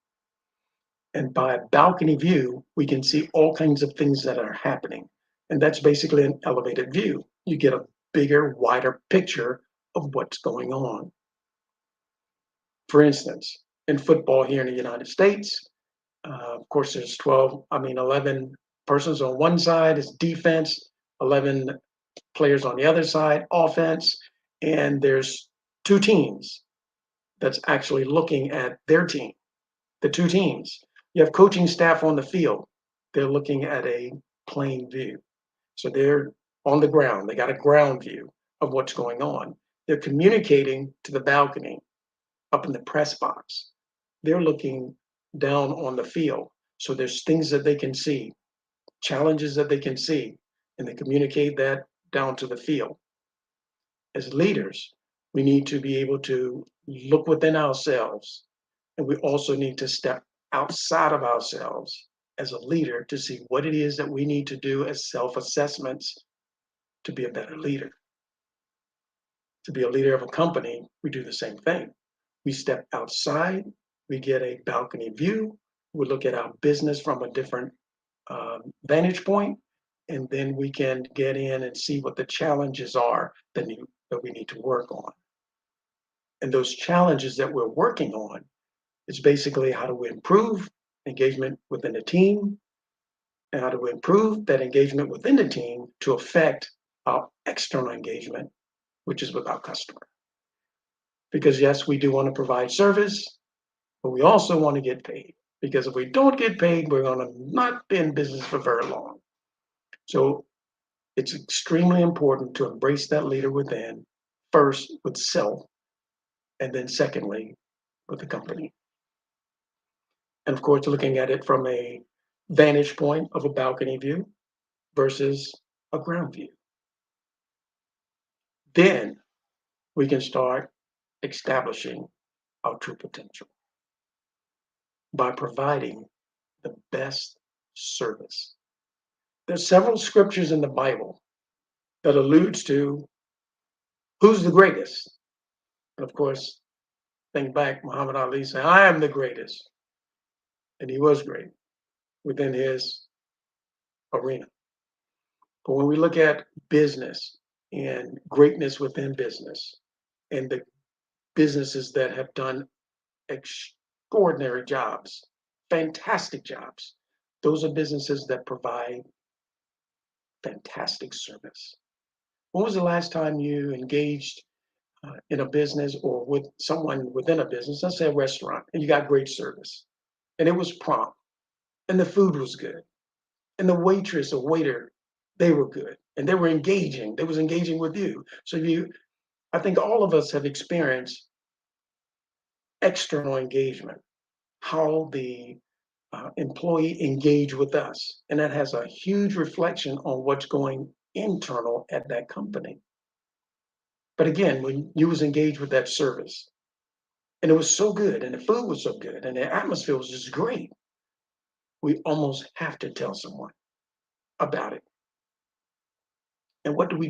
And by a balcony view, we can see all kinds of things that are happening. And that's basically an elevated view. You get a bigger, wider picture of what's going on. For instance, in football here in the United States, of course, there's 11 persons on one side is defense, 11 players on the other side, offense, and there's two teams that's actually looking at their team, the two teams. You have coaching staff on the field. They're looking at a plane view. So they're on the ground. They got a ground view of what's going on. They're communicating to the balcony up in the press box. They're looking down on the field. So there's things that they can see, challenges that they can see, and they communicate that down to the field. As leaders, we need to be able to look within ourselves, and we also need to step outside of ourselves as a leader to see what it is that we need to do as self-assessments to be a better leader. To be a leader of a company, we do the same thing. We step outside, we get a balcony view, we look at our business from a different vantage point, and then we can get in and see what the challenges are that we need to work on. And those challenges that we're working on is basically how do we improve engagement within the team, and how do we improve that engagement within the team to affect our external engagement, which is with our customer. Because yes, we do want to provide service, but we also want to get paid. Because if we don't get paid, we're going to not be in business for very long. So it's extremely important to embrace that leader within, first with self, and then secondly, with the company. And of course, looking at it from a vantage point of a balcony view versus a ground view. Then we can start establishing our true potential by providing the best service. There's several scriptures in the Bible that alludes to who's the greatest. And of course, think back, Muhammad Ali said, I am the greatest. And he was great within his arena. But when we look at business and greatness within business and the businesses that have done extraordinary jobs, fantastic jobs, those are businesses that provide fantastic service. When was the last time you engaged in a business or with someone within a business, let's say a restaurant, and you got great service, and it was prompt, and the food was good, and the waitress or waiter, they were good, and they were engaging. They was engaging with you. So I think all of us have experienced external engagement, how the employee engage with us, and that has a huge reflection on what's going internal at that company. But again, when you was engaged with that service, and it was so good, and the food was so good, and the atmosphere was just great, we almost have to tell someone about it. And what do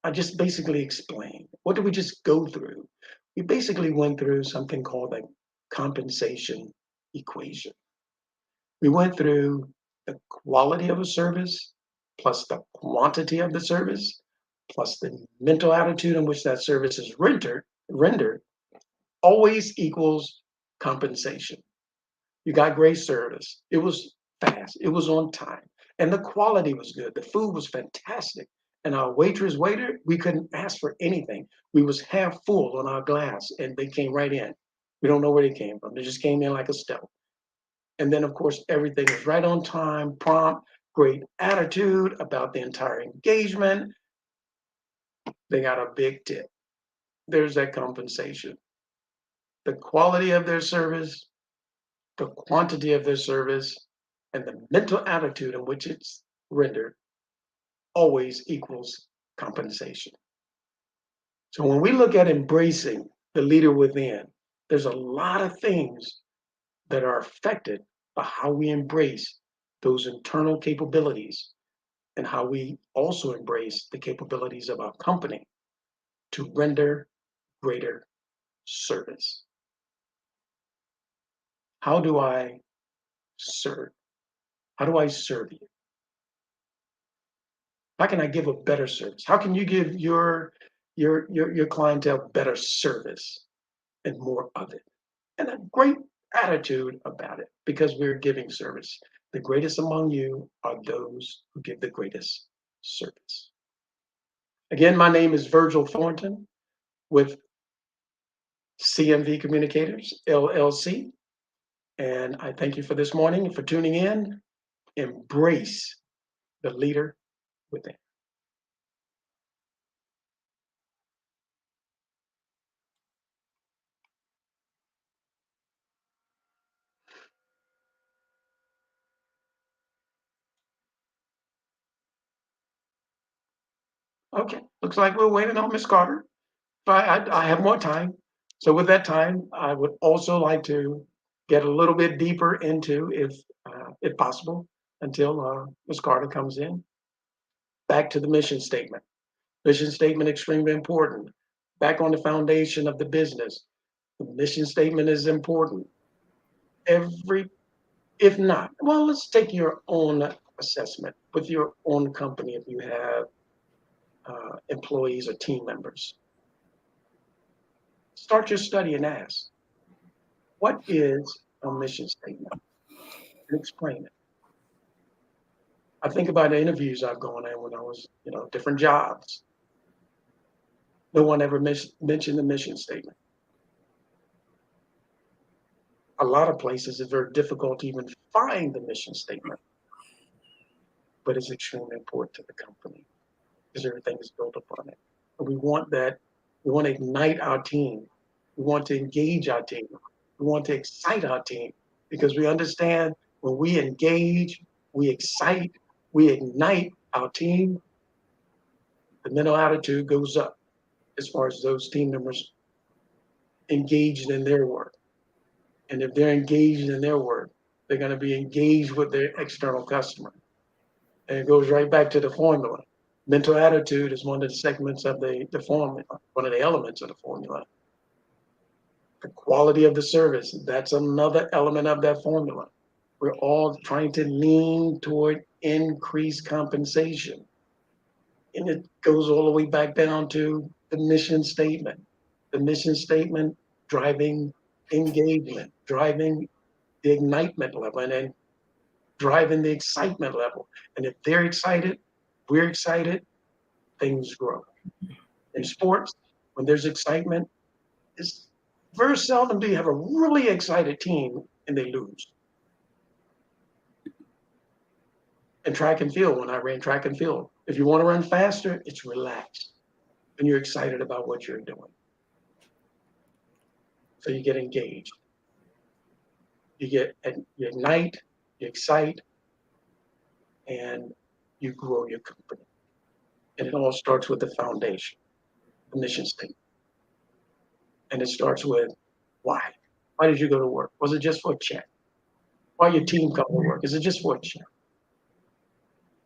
I just basically explained. What did we just go through? We basically went through something called a compensation equation. We went through the quality of a service, plus the quantity of the service, plus the mental attitude in which that service is rendered, always equals compensation. You got great service. It was fast. It was on time. And the quality was good. The food was fantastic. And our waiter, we couldn't ask for anything. We was half full on our glass and they came right in. We don't know where they came from. They just came in like a stealth. And then of course, everything was right on time, prompt, great attitude about the entire engagement. They got a big tip. There's that compensation. The quality of their service the quantity of their service, and the mental attitude in which it's rendered always equals compensation. So when we look at embracing the leader within, there's a lot of things that are affected by how we embrace those internal capabilities and how we also embrace the capabilities of our company to render greater service. How do I serve? How do I serve you? How can I give a better service? How can you give your clientele better service and more of it? And a great attitude about it, because we're giving service. The greatest among you are those who give the greatest service. Again, my name is Virgil Thornton with CMV Communicators, LLC. And I thank you for this morning and for tuning in. Embrace the leader within. Okay, looks like we're waiting on Ms. Carter. But I have more time. So with that time, I would also like to get a little bit deeper into, if possible, until Ms. Carter comes in. Back to the mission statement. Mission statement extremely important. Back on the foundation of the business. The mission statement is important. If not, well, let's take your own assessment with your own company if you have employees or team members. Start your study and ask, what is a mission statement? And explain it. I think about the interviews I've gone in when I was, different jobs. No one ever mentioned the mission statement. A lot of places it's very difficult to even find the mission statement, but it's extremely important to the company because everything is built upon it. And we want that. We want to ignite our team. We want to engage our team. We want to excite our team because we understand when we engage, we excite, we ignite our team, the mental attitude goes up as far as those team members engaged in their work. And if they're engaged in their work, they're going to be engaged with their external customer. And it goes right back to the formula. Mental attitude is one of the segments of the formula, one of the elements of the formula. The quality of the service, that's another element of that formula. We're all trying to lean toward increased compensation. And it goes all the way back down to the mission statement. The mission statement driving engagement, driving the ignitement level, and then driving the excitement level. And if they're excited, we're excited, things grow. In sports, when there's excitement, it's very seldom do you have a really excited team and they lose. And track and field, when I ran track and field, if you want to run faster, it's relaxed. And you're excited about what you're doing. So you get engaged. You ignite, you excite, and you grow your company. And it all starts with the foundation, the mission statement. And it starts with why? Why did you go to work? Was it just for a check? Why your team come to work? Is it just for a check?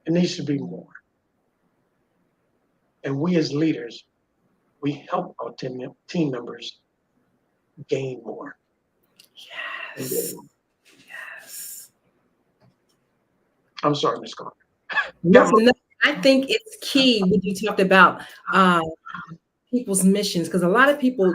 It needs to be more. And we as leaders, we help our team members gain more. Yes. Yes. I'm sorry, Ms. Carter. Listen, no, I think it's key when you talked about people's missions, because a lot of people,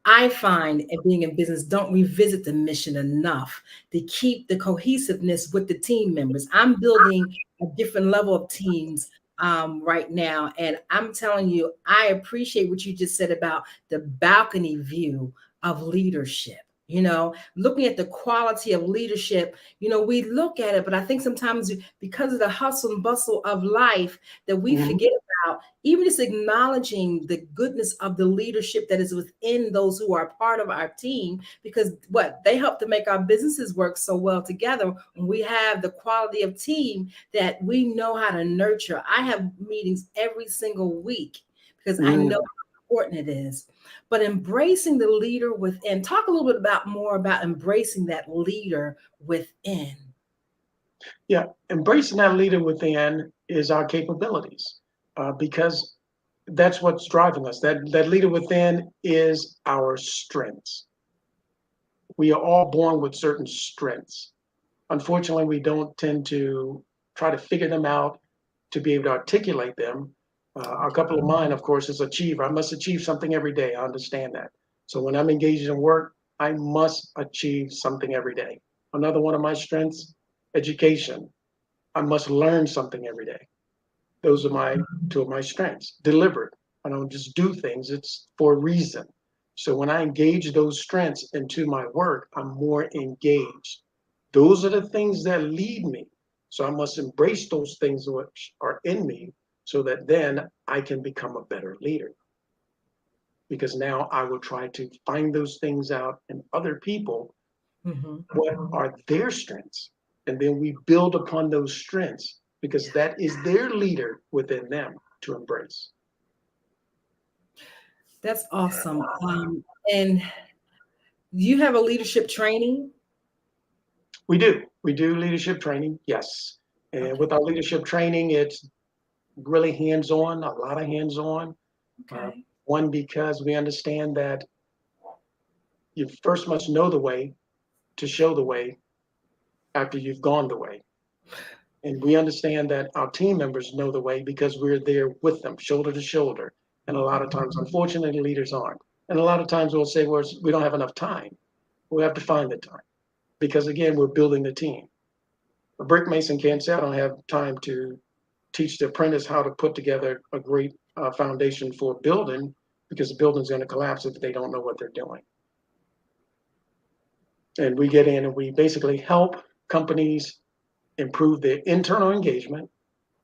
I find, at being in business, don't revisit the mission enough to keep the cohesiveness with the team members. I'm building a different level of teams right now, and I'm telling you, I appreciate what you just said about the balcony view of leadership. Looking at the quality of leadership, we look at it, but I think sometimes because of the hustle and bustle of life that we forget about, even just acknowledging the goodness of the leadership that is within those who are part of our team, because they help to make our businesses work so well together when we have the quality of team that we know how to nurture. I have meetings every single week because I know how important it is. But embracing the leader within, talk a little bit more about embracing that leader within. Yeah, embracing that leader within is our capabilities, because that's what's driving us. That leader within is our strengths. We are all born with certain strengths. Unfortunately, we don't tend to try to figure them out to be able to articulate them. A couple of mine, of course, is achiever. I must achieve something every day. I understand that. So when I'm engaged in work, I must achieve something every day. Another one of my strengths, education. I must learn something every day. Those are two of my strengths. Deliberate. I don't just do things, it's for a reason. So when I engage those strengths into my work, I'm more engaged. Those are the things that lead me. So I must embrace those things which are in me so that then I can become a better leader. Because now I will try to find those things out in other people. What are their strengths? And then we build upon those strengths because that is their leader within them to embrace. That's awesome. And you have a leadership training? We do. We do leadership training, yes. And with our leadership training, it's really hands-on, a lot of hands-on. Okay. One, because we understand that you first must know the way to show the way after you've gone the way. And we understand that our team members know the way because we're there with them, shoulder to shoulder. And a lot of times, unfortunately, leaders aren't. And a lot of times we'll say, well, we don't have enough time. We have to find the time because, again, we're building the team. A brick mason can't say, I don't have time to teach the apprentice how to put together a great foundation for a building because the building's going to collapse if they don't know what they're doing. And we get in and we basically help companies improve their internal engagement,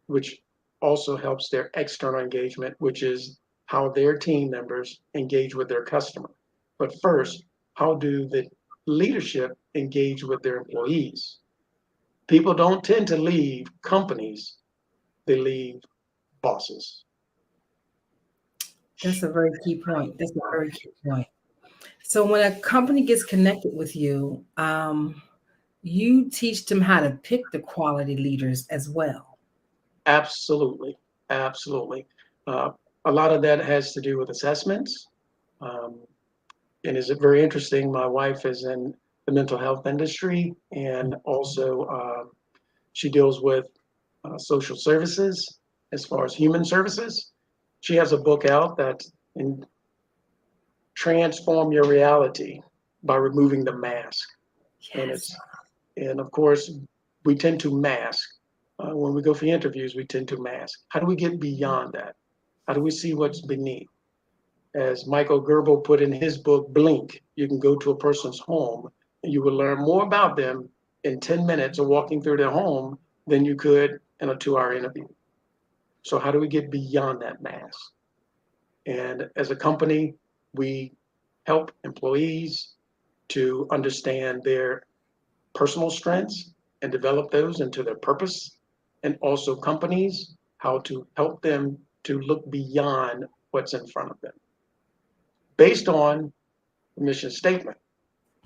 which also helps their external engagement, which is how their team members engage with their customer. But first, how do the leadership engage with their employees? People don't tend to leave companies, they leave bosses. That's a very key point. That's a very key point. So when a company gets connected with you, you teach them how to pick the quality leaders as well. Absolutely. Absolutely. A lot of that has to do with assessments. And is it very interesting? My wife is in the mental health industry, and also she deals with social services as far as human services. She has a book out that transform your reality by removing the mask. Yes. And of course, we tend to mask. When we go for interviews, we tend to mask. How do we get beyond that? How do we see what's beneath? As Michael Gerber put in his book, Blink, you can go to a person's home and you will learn more about them in 10 minutes of walking through their home than you could in a 2-hour interview. So how do we get beyond that mask? And as a company, we help employees to understand their personal strengths and develop those into their purpose, and also companies, how to help them to look beyond what's in front of them based on the mission statement.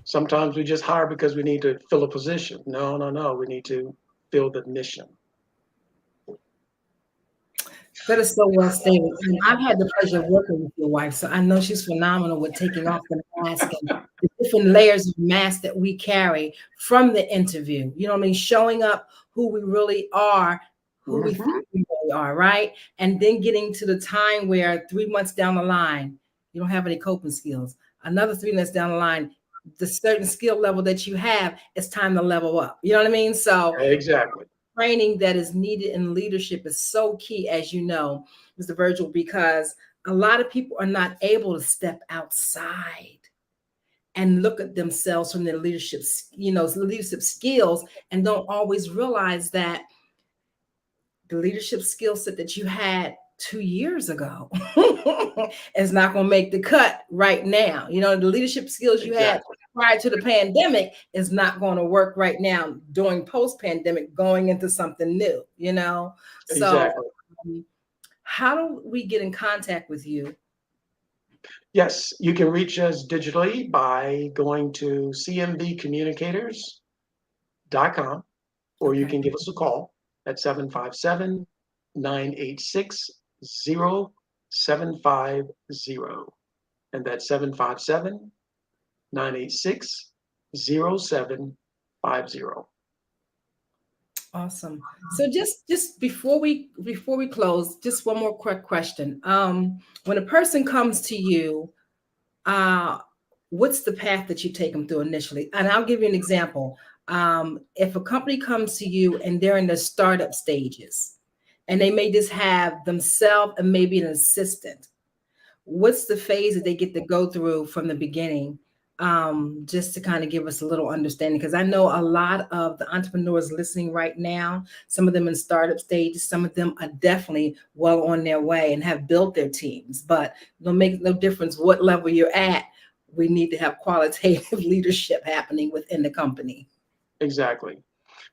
Sometimes we just hire because we need to fill a position. No. We need to fill the mission. That is so well stated. And I've had the pleasure of working with your wife, so I know she's phenomenal with taking off the mask and the different layers of mask that we carry from the interview. You know what I mean? Showing up who we really are, who we think we really are, right? And then getting to the time where 3 months down the line, you don't have any coping skills. Another 3 months down the line, the certain skill level that you have, it's time to level up. You know what I mean? So exactly. Training that is needed in leadership is so key, as you know, Mr. Virgil, because a lot of people are not able to step outside and look at themselves from their leadership, leadership skills, and don't always realize that the leadership skill set that you had 2 years ago is not going to make the cut right now. The leadership skills you had prior to the pandemic is not going to work right now during post-pandemic, going into something new, So how do we get in contact with you? Yes, you can reach us digitally by going to cmbcommunicators.com, or you can give us a call at 757-986-0750. And that's 757-986-0750. Awesome. So just before we close, just one more quick question. When a person comes to you, what's the path that you take them through initially? And I'll give you an example. If a company comes to you and they're in the startup stages, and they may just have themselves and maybe an assistant, what's the phase that they get to go through from the beginning? Just to kind of give us a little understanding, because I know a lot of the entrepreneurs listening right now, some of them in startup stages, some of them are definitely well on their way and have built their teams, but it'll make no difference what level you're at. We need to have qualitative leadership happening within the company. Exactly.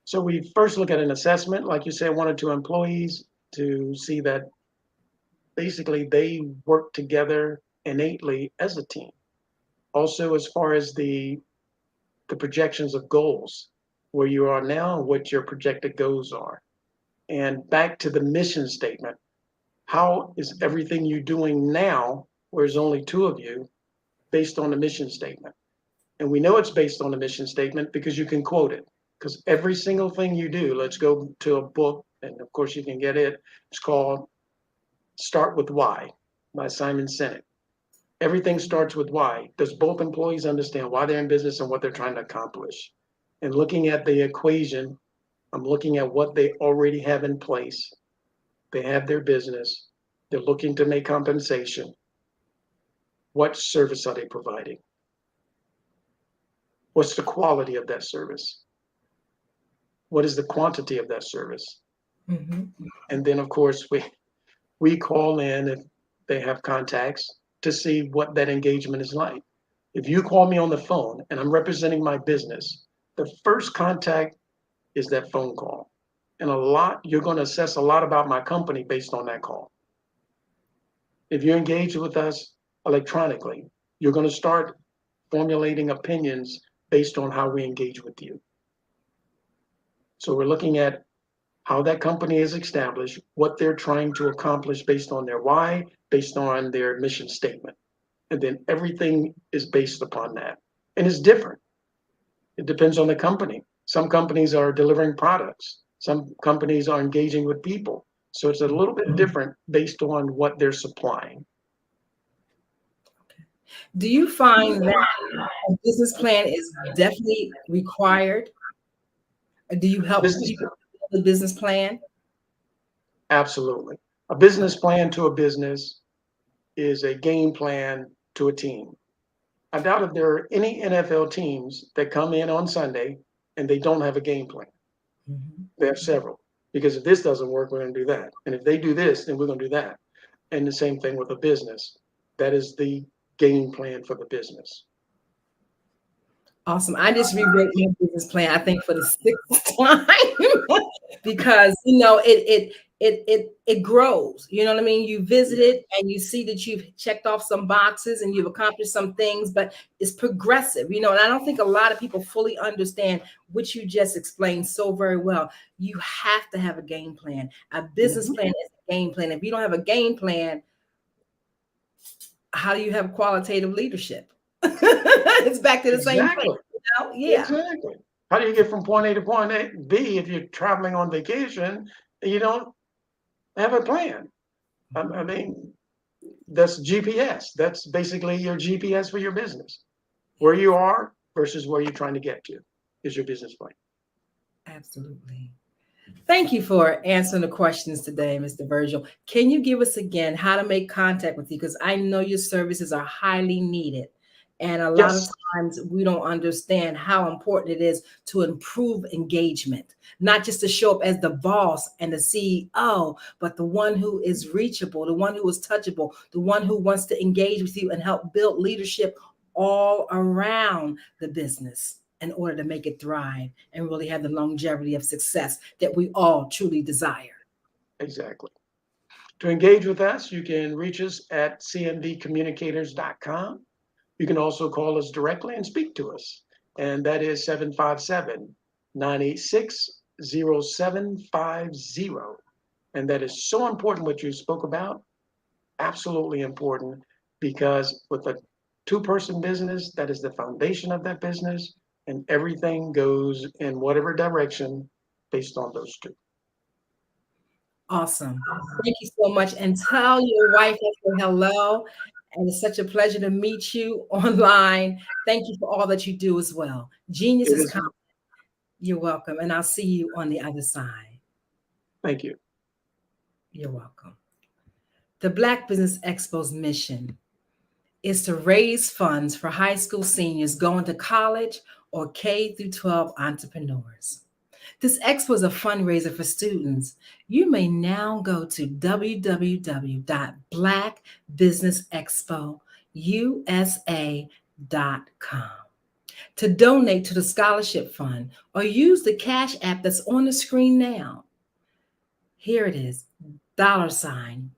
So we first look at an assessment, like you said, 1 or 2 employees, to see that basically they work together innately as a team. Also, as far as the projections of goals, where you are now and what your projected goals are. And back to the mission statement, how is everything you're doing now, where there's only 2 of you, based on the mission statement? And we know it's based on the mission statement because you can quote it. Because every single thing you do, let's go to a book, and of course you can get it. It's called Start With Why by Simon Sinek. Everything starts with why. Does both employees understand why they're in business and what they're trying to accomplish? And looking at the equation, I'm looking at what they already have in place. They have their business. They're looking to make compensation. What service are they providing? What's the quality of that service? What is the quantity of that service? Mm-hmm. And then, of course, we call in if they have contacts to see what that engagement is like. If you call me on the phone and I'm representing my business, the first contact is that phone call. And you're going to assess a lot about my company based on that call. If you engage with us electronically, you're going to start formulating opinions based on how we engage with you. So we're looking at how that company is established, what they're trying to accomplish based on their why, based on their mission statement. And then everything is based upon that. And it's different. It depends on the company. Some companies are delivering products. Some companies are engaging with people. So it's a little bit different based on what they're supplying. Do you find that a business plan is definitely required? Do you help people build a business plan? Absolutely. A business plan to a business is a game plan to a team. I doubt if there are any NFL teams that come in on Sunday and they don't have a game plan. Mm-hmm. They have several, because if this doesn't work, we're going to do that. And if they do this, then we're going to do that. And the same thing with a business. That is the game plan for the business. Awesome. I just rewrote my business plan, I think, for the 6th time because, it grows. You know what I mean? You visit it and you see that you've checked off some boxes and you've accomplished some things, but it's progressive, and I don't think a lot of people fully understand what you just explained so very well. You have to have a game plan. A business plan is a game plan. If you don't have a game plan, how do you have qualitative leadership? It's back to the same thing. Yeah. Exactly. How do you get from point A to point B if you're traveling on vacation and you don't have a plan? I mean, that's GPS. That's basically your GPS for your business. Where you are versus where you're trying to get to is your business plan. Absolutely. Thank you for answering the questions today, Mr. Virgil. Can you give us again how to make contact with you? Because I know your services are highly needed And a lot of times we don't understand how important it is to improve engagement, not just to show up as the boss and the CEO, but the one who is reachable, the one who is touchable, the one who wants to engage with you and help build leadership all around the business in order to make it thrive and really have the longevity of success that we all truly desire. Exactly. To engage with us, you can reach us at cmvcommunicators.com. You can also call us directly and speak to us, and that is 757-986-0750. And that is so important what you spoke about, absolutely important, because with a two-person business, that is the foundation of that business, and everything goes in whatever direction based on those two. Awesome. Thank you so much. And tell your wife I said hello. And it's such a pleasure to meet you online. Thank you for all that you do as well. Genius is coming. You're welcome. And I'll see you on the other side. Thank you. You're welcome. The Black Business Expo's mission is to raise funds for high school seniors going to college or K-12 entrepreneurs. This expo is a fundraiser for students. You may now go to www.blackbusinessexpousa.com to donate to the scholarship fund or use the Cash App that's on the screen now. Here it is, $BBXUSA.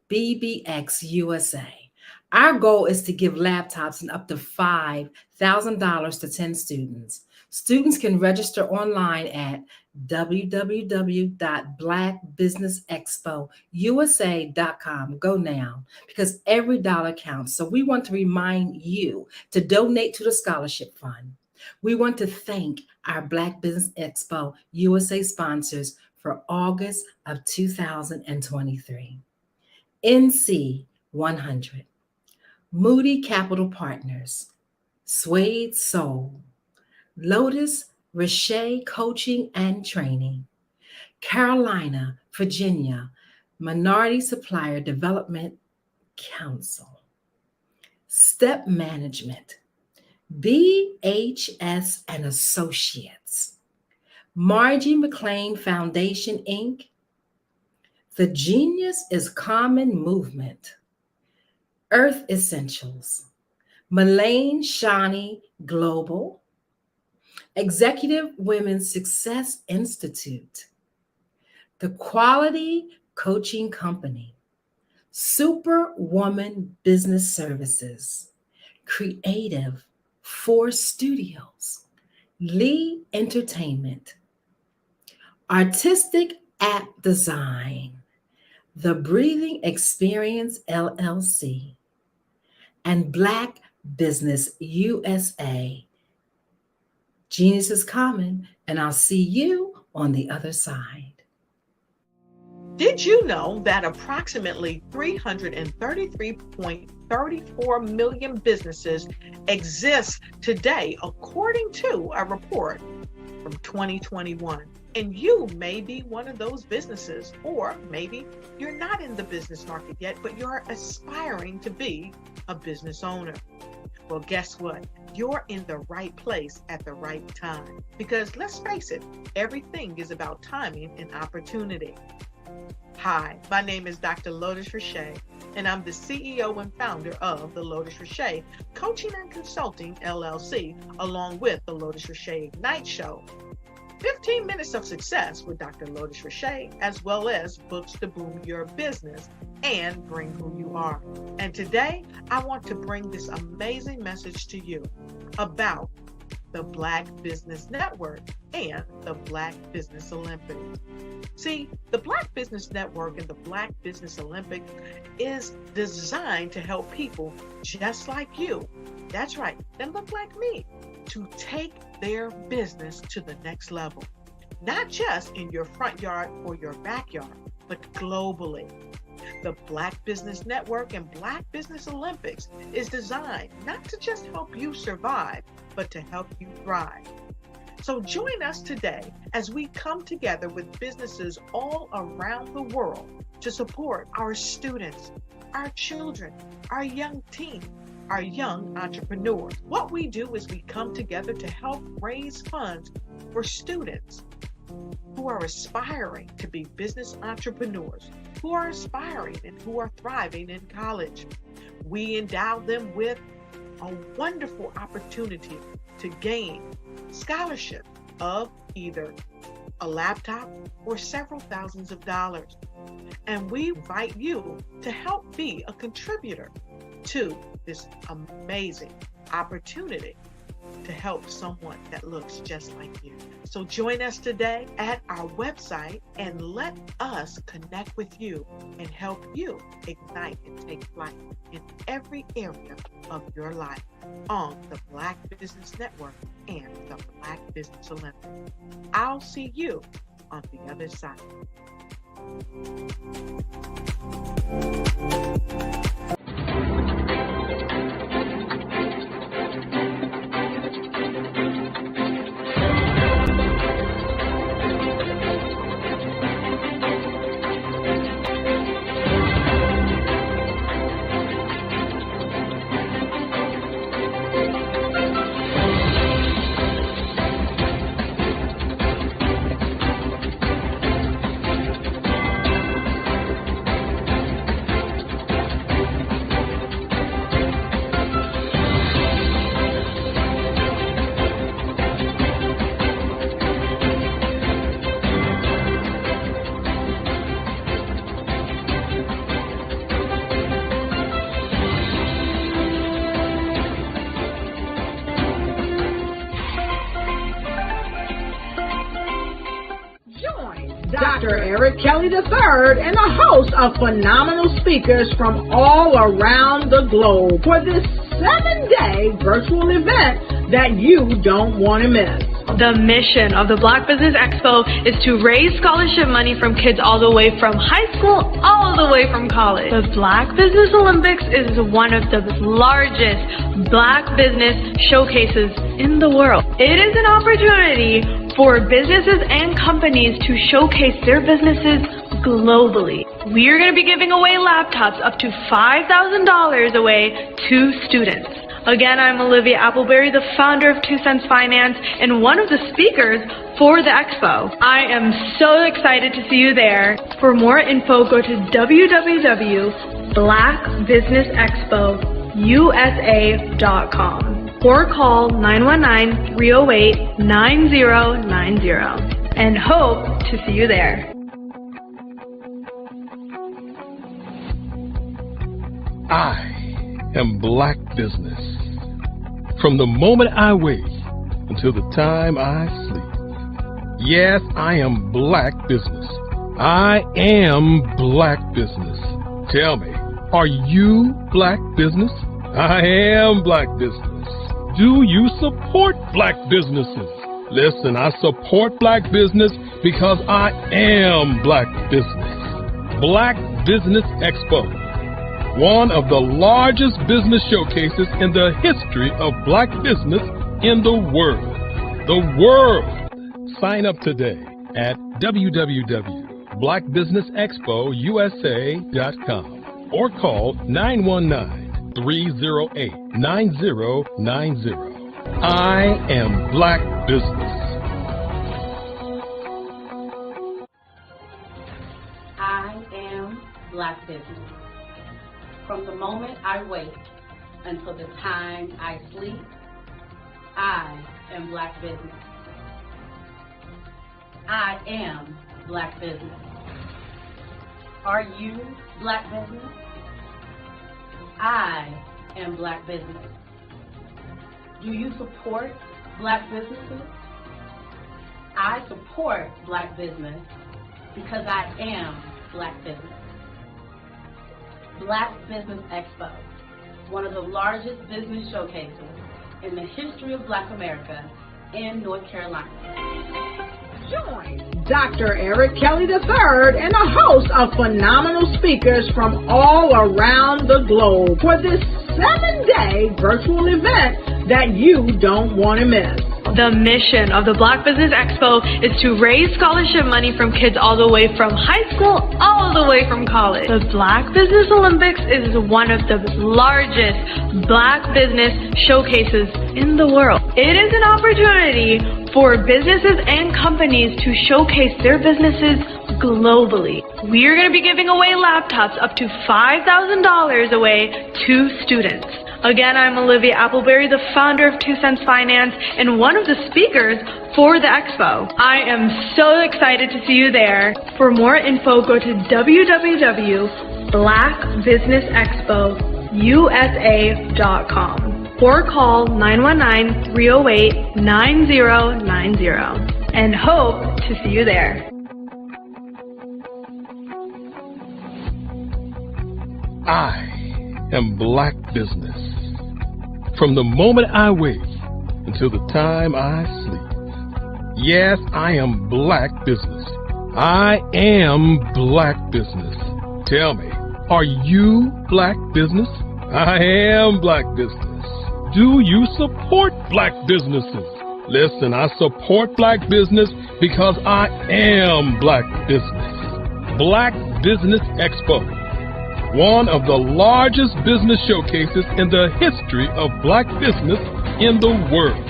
Our goal is to give laptops and up to $5,000 to 10 students. Students can register online at www.blackbusinessexpousa.com. Go now, because every dollar counts. So we want to remind you to donate to the scholarship fund. We want to thank our Black Business Expo USA sponsors for August of 2023. NC 100, Moody Capital Partners, Suede Soul, Lotus Richer Coaching and Training, Carolina, Virginia, Minority Supplier Development Council, Step Management, BHS and Associates, Margie McLean Foundation, Inc., The Genius is Common Movement, Earth Essentials, Malane Shani Global, Executive Women's Success Institute, The Quality Coaching Company, Superwoman Business Services, Creative Force Studios, Lee Entertainment, Artistic App Design, The Breathing Experience LLC, and Black Business USA. Genius is common, and I'll see you on the other side. Did you know that approximately 333.34 million businesses exist today, according to a report from 2021? And you may be one of those businesses, or maybe you're not in the business market yet, but you're aspiring to be a business owner. Well, guess what? You're in the right place at the right time. Because let's face it, everything is about timing and opportunity. Hi, my name is Dr. Lotus Richer, and I'm the CEO and founder of the Lotus Richer Coaching and Consulting LLC, along with the Lotus Richer Ignite Show. 15 minutes of success with Dr. Lotus Richer, as well as books to boom your business and bring who you are. And today, I want to bring this amazing message to you about the Black Business Network and the Black Business Olympics. See, the Black Business Network and the Black Business Olympics is designed to help people just like you, that's right, that look like me, to take their business to the next level. Not just in your front yard or your backyard, but globally. The Black Business Network and Black Business Olympics is designed not to just help you survive, but to help you thrive. So join us today as we come together with businesses all around the world to support our students, our children, our young teens, our young entrepreneurs. What we do is we come together to help raise funds for students who are aspiring to be business entrepreneurs, who are aspiring and who are thriving in college. We endow them with a wonderful opportunity to gain scholarship of either a laptop or several thousands of dollars. And we invite you to help be a contributor to this amazing opportunity to help someone that looks just like you. So join us today at our website and let us connect with you and help you ignite and take flight in every area of your life on the Black Business Network and the Black Business Olympics. I'll see you on the other side. Dr. Eric Kelly III and a host of phenomenal speakers from all around the globe for this 7-day virtual event that you don't want to miss. The mission of the Black Business Expo is to raise scholarship money from kids all the way from high school all the way from college. The Black Business Olympics is one of the largest Black business showcases in the world. It is an opportunity for businesses and companies to showcase their businesses globally. We are going to be giving away laptops up to $5,000 away to students. Again, I'm Olivia Appleberry, the founder of 2 Cents Finance and one of the speakers for the expo. I am so excited to see you there. For more info, go to www.blackbusinessexpousa.com or call 919-308-9090 and hope to see you there. I am Black business. From the moment I wake until the time I sleep. Yes, I am Black business. I am Black business. Tell me, are you Black business? I am Black business. Do you support Black businesses? Listen, I support Black business because I am Black business. Black Business Expo, one of the largest business showcases in the history of Black business in the world. The world! Sign up today at www.blackbusinessexpousa.com or call 919-308-9090. I am Black business. I am Black business. From the moment I wake until the time I sleep, I am Black business. I am Black business. Are you Black business? I am Black business. Do you support Black businesses? I support Black business because I am Black business. Black Business Expo, one of the largest business showcases in the history of Black America in North Carolina. Join Dr. Eric Kelly III and a host of phenomenal speakers from all around the globe for this 7-day virtual event that you don't want to miss. The mission of the Black Business Expo is to raise scholarship money from kids all the way from high school, all the way from college. The Black Business Olympics is one of the largest Black business showcases in the world. It is an opportunity for businesses and companies to showcase their businesses globally. We are going to be giving away laptops up to $5,000 away to students. Again, I'm Olivia Appleberry, the founder of 2 Cents Finance and one of the speakers for the expo. I am so excited to see you there. For more info, go to www.blackbusinessexpousa.com or call 919-308-9090 and hope to see you there. I am Black business. From the moment I wake until the time I sleep. Yes, I am Black business. I am Black business. Tell me, are you Black business? I am Black business. Do you support Black businesses? Listen, I support Black business because I am Black business. Black Business Expo, one of the largest business showcases in the history of Black business in the world.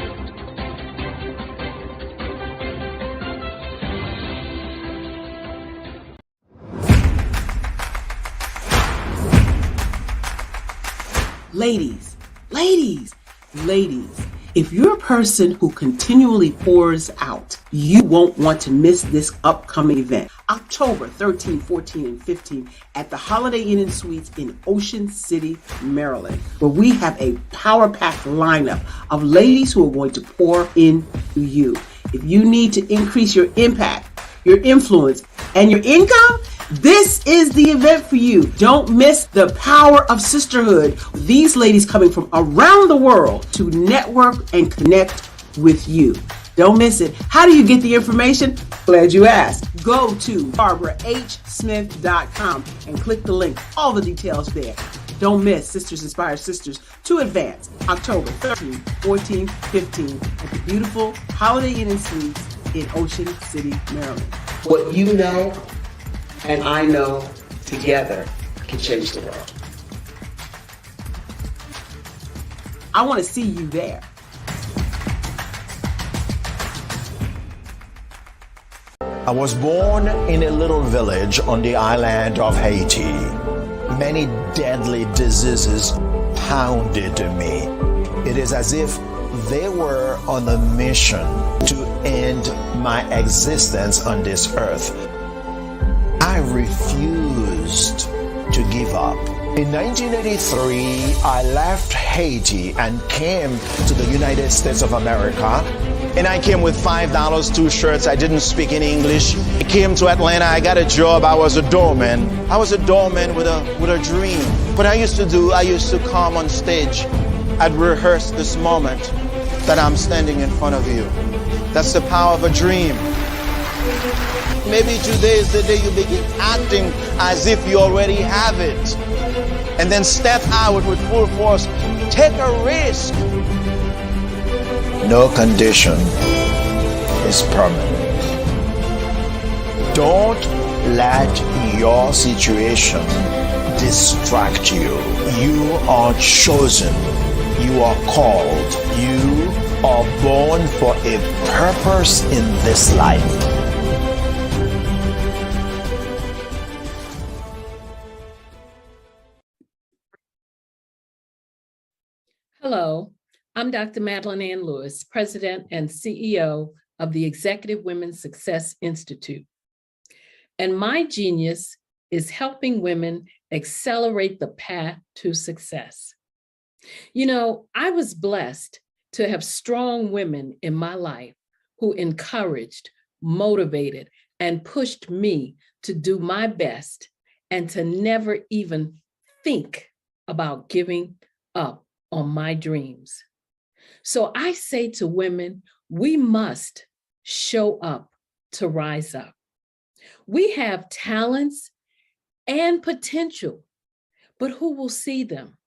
Ladies, if you're a person who continually pours out, you won't want to miss this upcoming event. October 13, 14, and 15 at the Holiday Inn and Suites in Ocean City, Maryland, where we have a power-packed lineup of ladies who are going to pour into you. If you need to increase your impact, your influence, and your income, this is the event for you. Don't miss the power of sisterhood. These ladies coming from around the world to network and connect with you. Don't miss it. How do you get the information? Glad you asked. Go to barbarahsmith.com and click the link. All the details there. Don't miss Sisters Inspire Sisters to Advance, October 13, 14, 15 at the beautiful Holiday Inn and Suites in Ocean City, Maryland. What you know and I know together can change the world. I want to see you there. I was born in a little village on the island of Haiti. Many deadly diseases pounded me. It is as if they were on a mission to end my existence on this earth. I refused to give up. In 1983, I left Haiti and came to the United States of America. And I came with $5, 2 shirts. I didn't speak in English. I came to Atlanta. I got a job. I was a doorman. I was a doorman with a dream. What I used to do, I used to come on stage. I'd rehearse this moment that I'm standing in front of you. That's the power of a dream. Maybe today is the day you begin acting as if you already have it. And then step out with full force. Take a risk. No condition is permanent. Don't let your situation distract you. You are chosen. You are called. You are born for a purpose in this life. Hello, I'm Dr. Madeline Ann Lewis, President and CEO of the Executive Women's Success Institute. And my genius is helping women accelerate the path to success. You know, I was blessed to have strong women in my life who encouraged, motivated, and pushed me to do my best and to never even think about giving up on my dreams. So I say to women, we must show up to rise up. We have talents and potential, but who will see them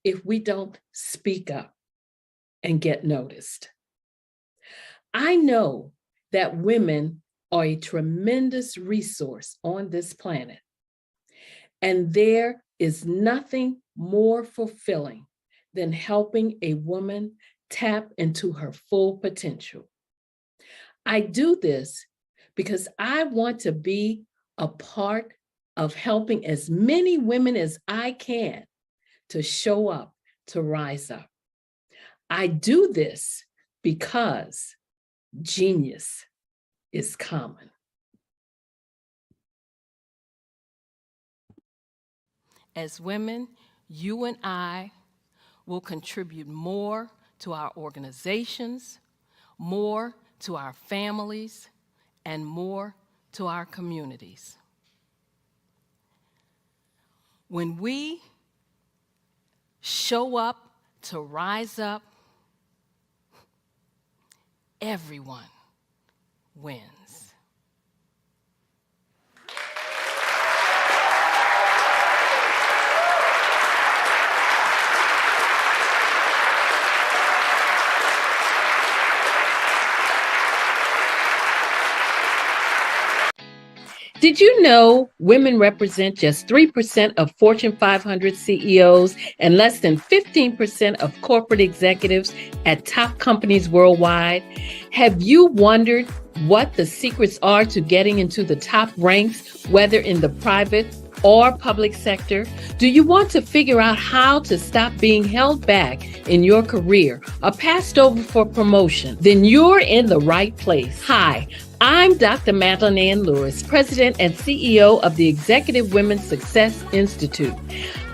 if we don't speak up and get noticed? I know that women are a tremendous resource on this planet, and there is nothing more fulfilling than helping a woman tap into her full potential. I do this because I want to be a part of helping as many women as I can to show up, to rise up. I do this because genius is common. As women, you and I will contribute more to our organizations, more to our families, and more to our communities. When we show up to rise up, everyone wins. Did you know women represent just 3% of Fortune 500 CEOs and less than 15% of corporate executives at top companies worldwide? Have you wondered what the secrets are to getting into the top ranks, whether in the private or public sector? Do you want to figure out how to stop being held back in your career or passed over for promotion? Then you're in the right place. Hi, I'm Dr. Madeline Ann Lewis, President and CEO of the Executive Women's Success Institute.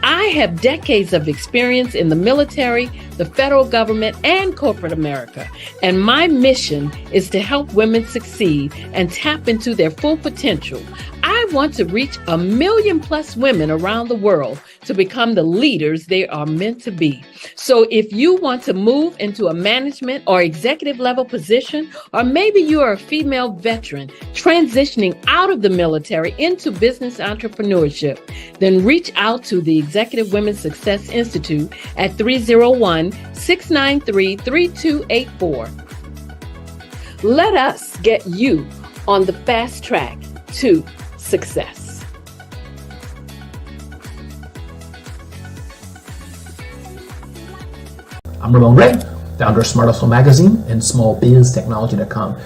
I have decades of experience in the military, the federal government, and corporate America, and my mission is to help women succeed and tap into their full potential. I want to reach 1 million plus women around the world to become the leaders they are meant to be. So if you want to move into a management or executive level position, or maybe you are a female veteran transitioning out of the military into business entrepreneurship, then reach out to the Executive Women's Success Institute at 301-693-3284. Let us get you on the fast track to success. I'm Ramon Ray, founder of Smart Hustle Magazine and smallbiztechnology.com.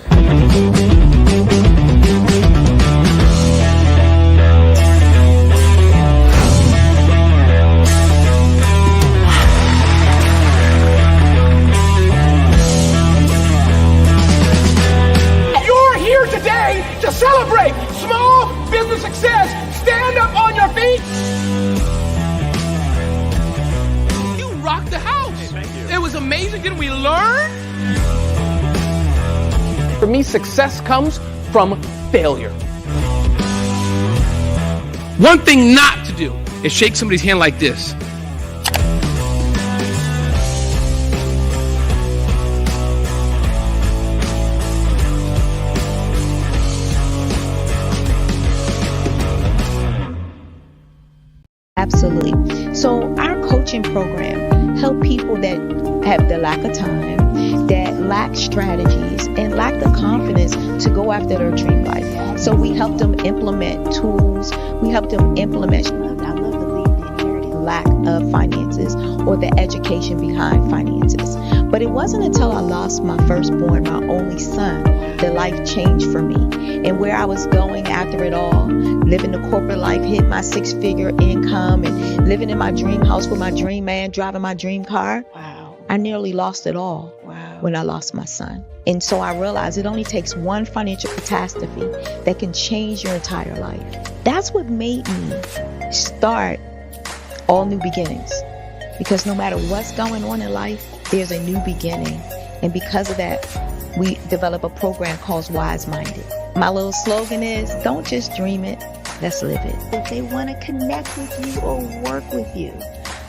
You're here today to celebrate small business success. Stand up on your feet. You rocked the house. It was amazing. Didn't we learn? For me, success comes from failure. One thing not to do is shake somebody's hand like this. Absolutely. So our coaching program help people that have the lack of time, that lack strategies, and lack the confidence to go after their dream life. So we help them implement tools. We help them implement, I love to leave the inherited lack of finances or the education behind finances. But it wasn't until I lost my firstborn, my only son, that life changed for me. And where I was going after it all, living the corporate life, hit my 6-figure income, and living in my dream house with my dream man, driving my dream car. Wow. I nearly lost it all when I lost my son. And so I realized it only takes one financial catastrophe that can change your entire life. That's what made me start All New Beginnings. Because no matter what's going on in life, there's a new beginning. And because of that, we develop a program called Wise Minded. My little slogan is, don't just dream it, let's live it. If they want to connect with you or work with you,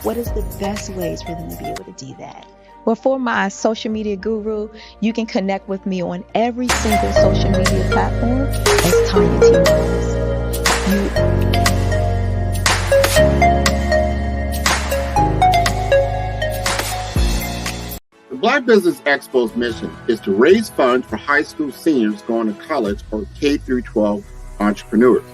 what is the best ways for them to be able to do that? Well, for my social media guru, you can connect with me on every single social media platform as Tanya T. Wise. The The Black Business Expo's mission is to raise funds for high school seniors going to college or K through 12 entrepreneurs.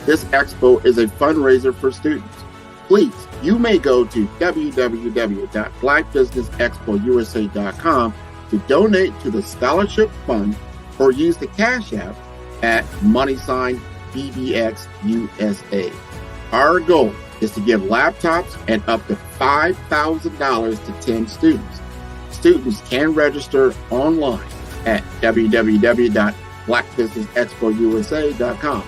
This expo is a fundraiser for students. Please, you may go to www.blackbusinessexpousa.com to donate to the scholarship fund or use the Cash App at $BBXUSA. Our goal is to give laptops and up to $5,000 to 10 students. Students can register online at www.blackbusinessexpousa.com.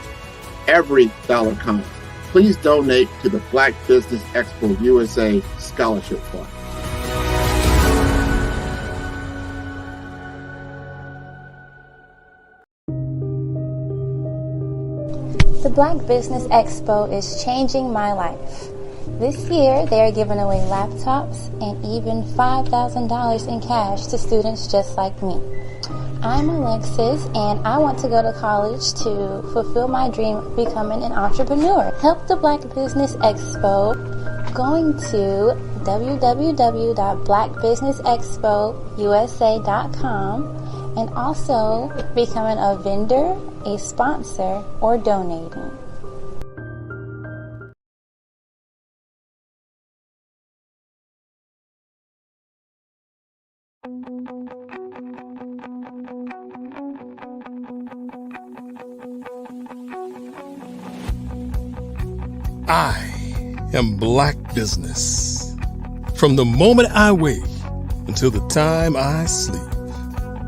Every dollar counts. Please donate to the Black Business Expo USA Scholarship Fund. The Black Business Expo is changing my life. This year, they are giving away laptops and even $5,000 in cash to students just like me. I'm Alexis, and I want to go to college to fulfill my dream of becoming an entrepreneur. Help the Black Business Expo going to www.blackbusinessexpousa.com and also becoming a vendor, a sponsor, or donating. I am Black business. From the moment I wake until the time I sleep.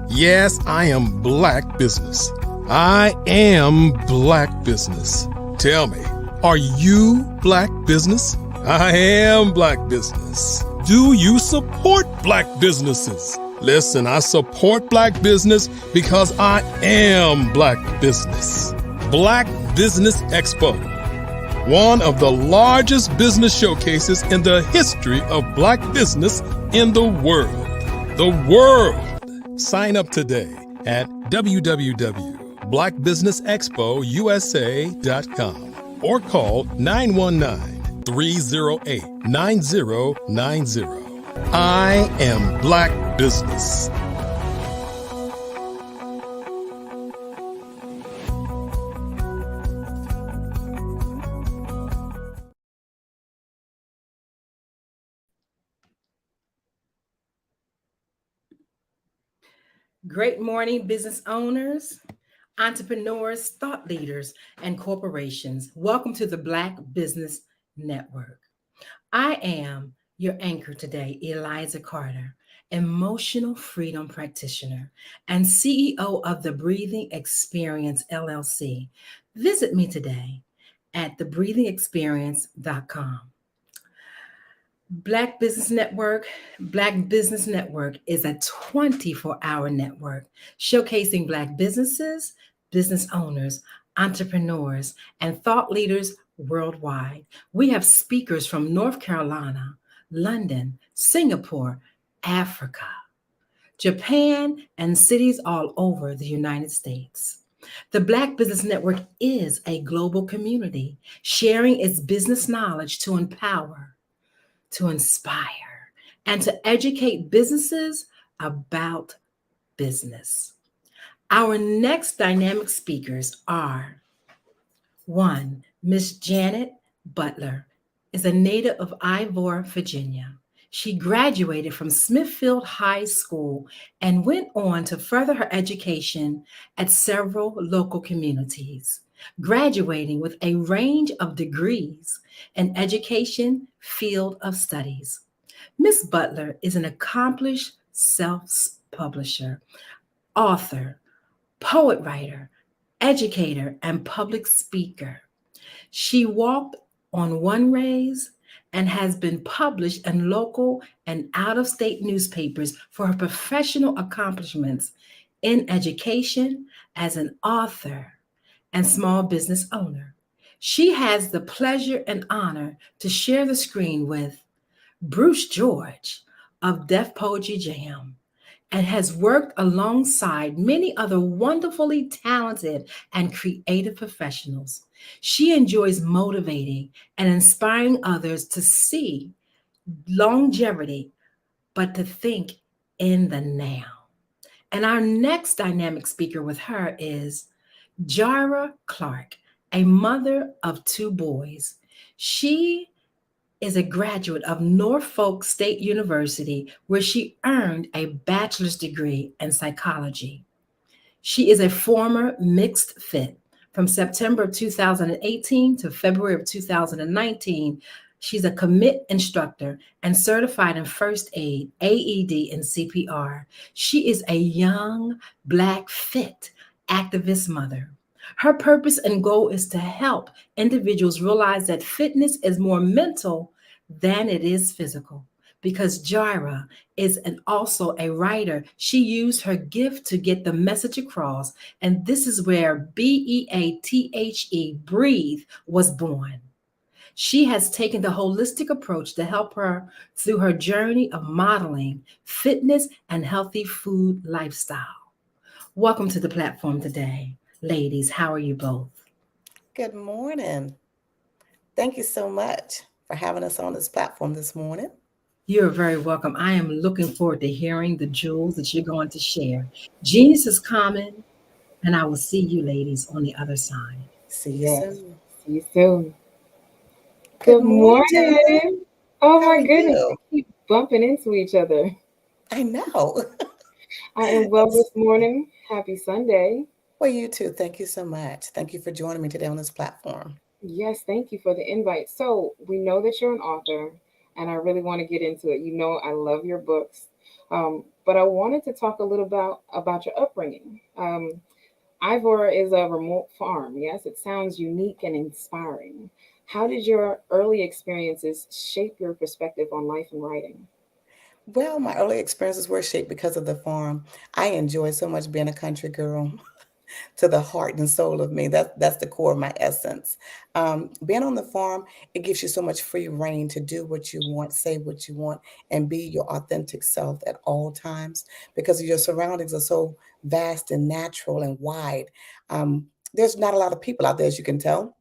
Yes, I am Black business. I am Black business. Tell me, are you Black business? I am Black business. Do you support Black businesses? Listen, I support Black business because I am Black business. Black Business Expo, one of the largest business showcases in the history of Black business in the world. The world! Sign up today at www.blackbusinessexpousa.com or call 919-308-9090. I am Black business. Great morning, business owners, entrepreneurs, thought leaders, and corporations. Welcome to the Black Business Network. I am your anchor today, Eliza Carter, emotional freedom practitioner and CEO of the Breathing Experience, LLC. Visit me today at thebreathingexperience.com. Black Business Network is a 24-hour network showcasing Black businesses, business owners, entrepreneurs, and thought leaders worldwide. We have speakers from North Carolina, London, Singapore, Africa, Japan, and cities all over the United States. The Black Business Network is a global community sharing its business knowledge to empower, to inspire, and to educate businesses about business. Our next dynamic speakers are: one, Miss Janet Butler is a native of Ivor, Virginia. She graduated from Smithfield High School and went on to further her education at several local communities, graduating with a range of degrees in education field of studies. Ms. Butler is an accomplished self-publisher, author, poet writer, educator, and public speaker. She walked on one raise and has been published in local and out-of-state newspapers for her professional accomplishments in education as an author and small business owner. She has the pleasure and honor to share the screen with Bruce George of Def Poetry Jam, and has worked alongside many other wonderfully talented and creative professionals. She enjoys motivating and inspiring others to see longevity, but to think in the now. And our next dynamic speaker with her is Jara Clark, a mother of 2 boys. She is a graduate of Norfolk State University, where she earned a bachelor's degree in psychology. She is a former mixed fit. From September of 2018 to February of 2019, she's a commit instructor and certified in first aid, AED, and CPR. She is a young, Black fit activist mother. Her purpose and goal is to help individuals realize that fitness is more mental than it is physical. Because Jara is also a writer, she used her gift to get the message across. And this is where BEATHE, Breathe, was born. She has taken the holistic approach to help her through her journey of modeling fitness and healthy food lifestyle. Welcome to the platform today. Ladies, how are you both? Good morning. Thank you so much for having us on this platform this morning. You're very welcome. I am looking forward to hearing the jewels that you're going to share. Genius is common, and I will see you ladies on the other side. See you soon. See you soon. Good morning. Oh How my are goodness, you? we keep bumping into each other. I know. I am well this morning. Happy Sunday. Well, you too. Thank you so much. Thank you for joining me today on this platform. Yes, thank you for the invite. So we know that you're an author, and I really want to get into it. You know, I love your books, but I wanted to talk a little about your upbringing. Ivor is a remote farm. Yes, it sounds unique and inspiring. How did your early experiences shape your perspective on life and writing? Well, my early experiences were shaped because of the farm. I enjoy so much being a country girl to the heart and soul of me. That's the core of my essence. Being on the farm, it gives you so much free reign to do what you want, say what you want, and be your authentic self at all times because your surroundings are so vast and natural and wide. There's not a lot of people out there, as you can tell.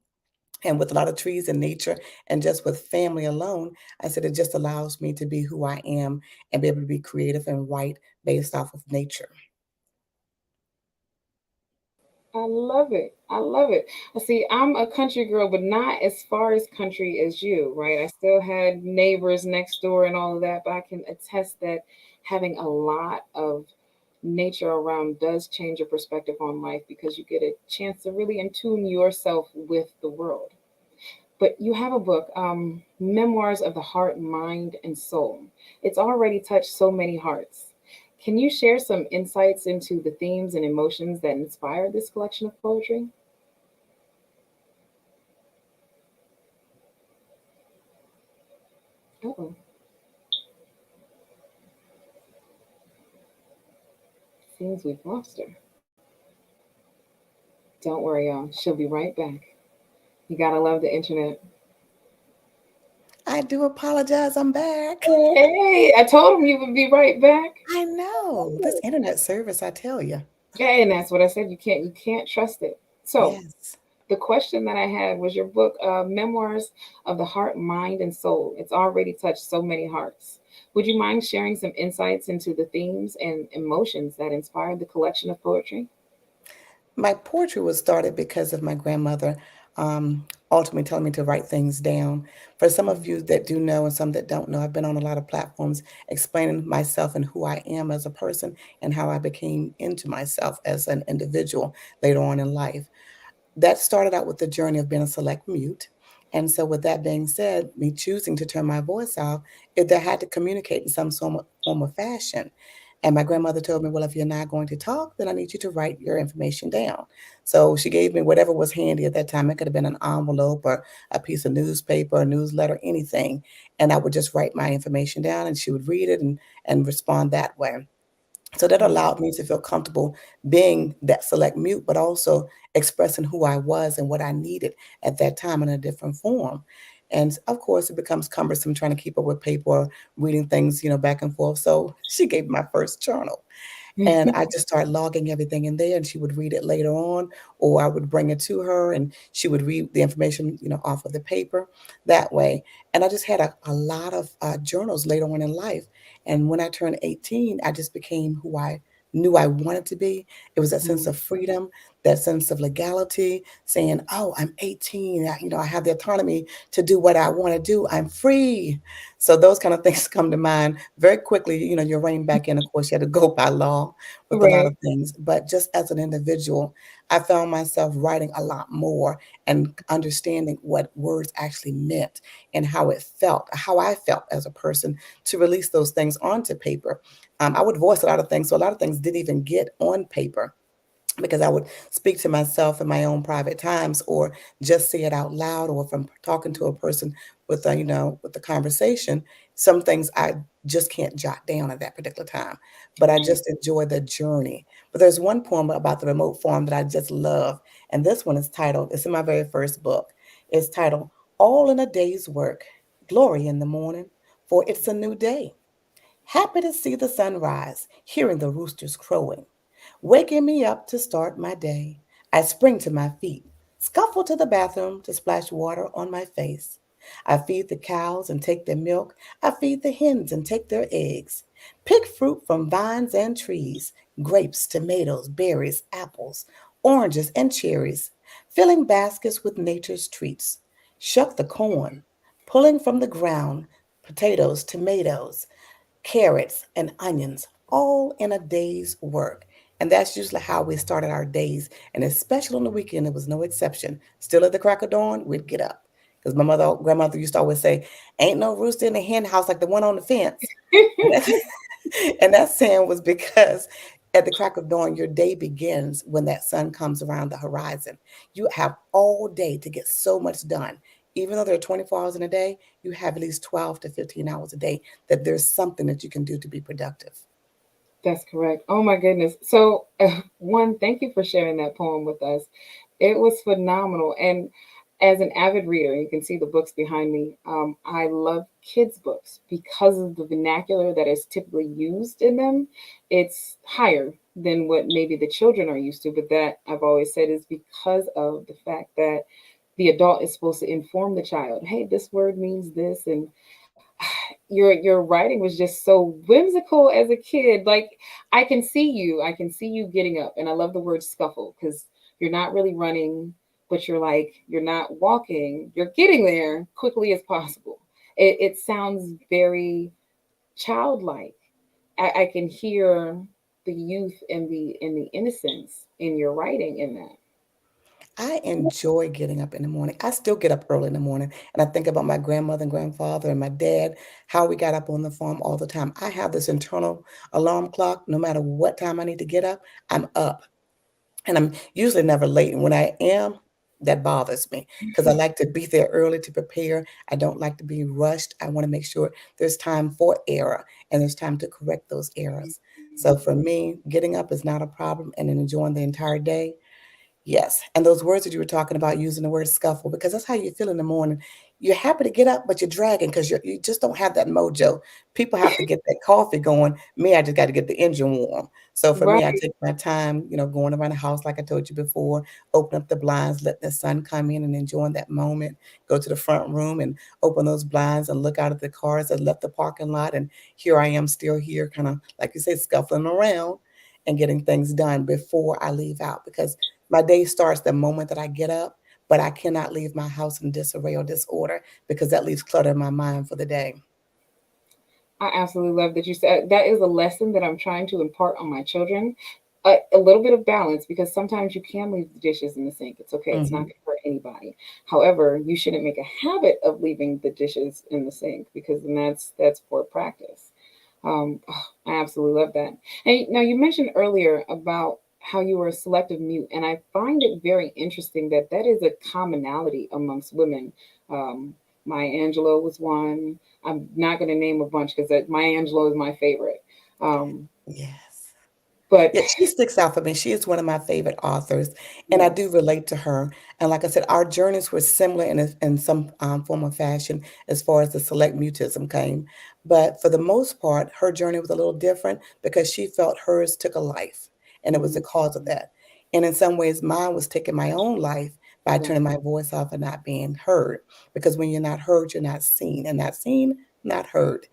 And with a lot of trees and nature and just with family alone, I said it just allows me to be who I am and be able to be creative and write based off of nature. I love it. I love it. See, I'm a country girl, but not as far as country as you, right? I still had neighbors next door and all of that, but I can attest that having a lot of nature around does change your perspective on life because you get a chance to really attune yourself with the world. But you have a book, Memoirs of the Heart, Mind, and Soul. It's already touched so many hearts. Can you share some insights into the themes and emotions that inspired this collection of poetry? Uh-oh. Seems we've lost her. Don't worry, y'all. She'll be right back. You gotta love the internet. I do apologize. I'm back. Hey, I told him you would be right back. I know. This internet service, I tell you. Yeah, and that's what I said. You can't trust it. So Yes. the question that I had was your book, Memoirs of the Heart, Mind, and Soul. It's already touched so many hearts. Would you mind sharing some insights into the themes and emotions that inspired the collection of poetry? My poetry was started because of my grandmother ultimately telling me to write things down. For some of you that do know and some that don't know, I've been on a lot of platforms explaining myself and who I am as a person and how I became into myself as an individual later on in life. That started out with the journey of being a select mute. And so, with that being said, me choosing to turn my voice off, if I had to communicate in some form of fashion. And my grandmother told me, well, if you're not going to talk, then I need you to write your information down. So she gave me whatever was handy at that time. It could have been an envelope or a piece of newspaper, a newsletter, anything. And I would just write my information down and she would read it and respond that way. So that allowed me to feel comfortable being that select mute, but also expressing who I was and what I needed at that time in a different form. And of course, it becomes cumbersome trying to keep up with paper or reading things, back and forth. So she gave me my first journal. And I just started logging everything in there, and she would read it later on, or I would bring it to her and she would read the information, off of the paper that way. And I just had a lot of journals later on in life. And when I turned 18, I just became who I knew I wanted to be. It was that sense of freedom, that sense of legality, saying, oh, I'm 18, I have the autonomy to do what I want to do. I'm free. So those kind of things come to mind very quickly. You're reining back in. Of course, you had to go by law with a lot Right. of things. But just as an individual, I found myself writing a lot more and understanding what words actually meant and how it felt, how I felt as a person to release those things onto paper. I would voice a lot of things. So a lot of things didn't even get on paper because I would speak to myself in my own private times or just say it out loud, or if I'm talking to a person with with the conversation, some things I just can't jot down at that particular time, but I Right. just enjoy the journey. But there's one poem about the remote farm that I just love, and this one is titled, it's in my very first book, it's titled, All in a Day's Work, Glory in the Morning, for it's a new day. Happy to see the sunrise, hearing the roosters crowing, waking me up to start my day. I spring to my feet, scuffle to the bathroom to splash water on my face. I feed the cows and take their milk. I feed the hens and take their eggs. Pick fruit from vines and trees, grapes, tomatoes, berries, apples, oranges, and cherries, filling baskets with nature's treats. Shuck the corn, pulling from the ground potatoes, tomatoes, carrots, and onions, all in a day's work. And that's usually how we started our days. And especially on the weekend, it was no exception. Still at the crack of dawn, we'd get up. Because grandmother used to always say, ain't no rooster in the hen house like the one on the fence. And and that saying was because at the crack of dawn, your day begins when that sun comes around the horizon. You have all day to get so much done. Even though there are 24 hours in a day, you have at least 12 to 15 hours a day that there's something that you can do to be productive. That's correct. Oh my goodness. So, one, thank you for sharing that poem with us. It was phenomenal. And as an avid reader, you can see the books behind me. I love kids' books because of the vernacular that is typically used in them. It's higher than what maybe the children are used to, but that I've always said is because of the fact that the adult is supposed to inform the child, hey, this word means this, and your writing was just so whimsical as a kid. Like I can see you getting up, and I love the word scuffle because you're not really running, but you're not walking, you're getting there quickly as possible. It sounds very childlike. I can hear the youth and the innocence in your writing in that. I enjoy getting up in the morning. I still get up early in the morning and I think about my grandmother and grandfather and my dad, how we got up on the farm all the time. I have this internal alarm clock. No matter what time I need to get up, I'm up. And I'm usually never late. And when I am, that bothers me because I like to be there early to prepare. I don't like to be rushed. I want to make sure there's time for error and there's time to correct those errors. So for me, getting up is not a problem and then enjoying the entire day. Yes, and those words that you were talking about, using the word scuffle, because that's how you feel in the morning. You're happy to get up, but you're dragging because you just don't have that mojo. People have to get that coffee going. Me, I just got to get the engine warm. So for me, I Right. take my time, going around the house like I told you before, open up the blinds, let the sun come in and enjoying that moment. Go to the front room and open those blinds and look out at the cars that left the parking lot. And here I am still here, kind of like you say, scuffling around and getting things done before I leave out because my day starts the moment that I get up, but I cannot leave my house in disarray or disorder because that leaves clutter in my mind for the day. I absolutely love that you said that is a lesson that I'm trying to impart on my children. A little bit of balance because sometimes you can leave the dishes in the sink. It's okay. It's not going Mhm. to hurt anybody. However, you shouldn't make a habit of leaving the dishes in the sink because then that's poor practice. I absolutely love that. And now you mentioned earlier about how you were a selective mute, and I find it very interesting that that is a commonality amongst women. Um, Maya Angelou was one. I'm not going to name a bunch because Maya Angelou is my favorite. Um, Yes. But Yeah, she sticks out for me. She is one of my favorite authors, and I do relate to her. And like I said, our journeys were similar in some form or fashion as far as the select mutism came. But for the most part, her journey was a little different because she felt hers took a life, and it was the cause of that. And in some ways, mine was taking my own life by turning my voice off and not being heard. Because when you're not heard, you're not seen, and not seen, not heard.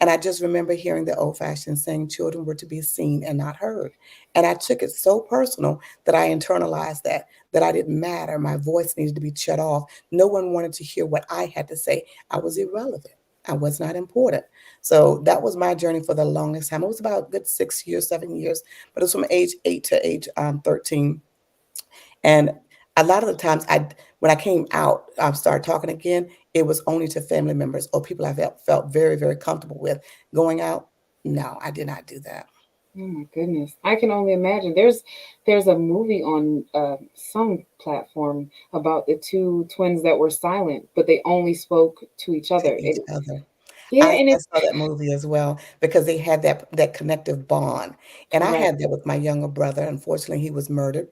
And I just remember hearing the old fashioned saying children were to be seen and not heard. And I took it so personal that I internalized that I didn't matter. My voice needed to be shut off. No one wanted to hear what I had to say. I was irrelevant. I was not important. So that was my journey for the longest time. It was about a good 6 years, 7 years, but it was from age 8 to age 13. And a lot of the times when I came out, I started talking again, it was only to family members or people I felt very, very comfortable with. Going out, no, I did not do that. oh my goodness, I can only imagine. There's a movie on some platform about the two twins that were silent, but they only spoke to each To other. each other. Yeah, and I it's saw that movie as well because they had that connective bond. And I correct. had that with my younger brother. Unfortunately, he was murdered.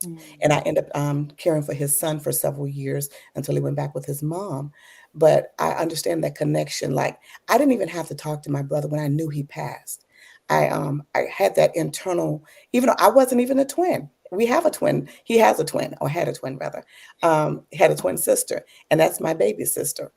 And I Mm. ended up caring for his son for several years until he went back with his mom. But I understand that connection. Like I didn't even have to talk to my brother when I knew he passed. I had that internal, even though I wasn't even a twin. We have a twin. He has a twin, or had a twin rather. He had a twin sister, and that's my baby sister.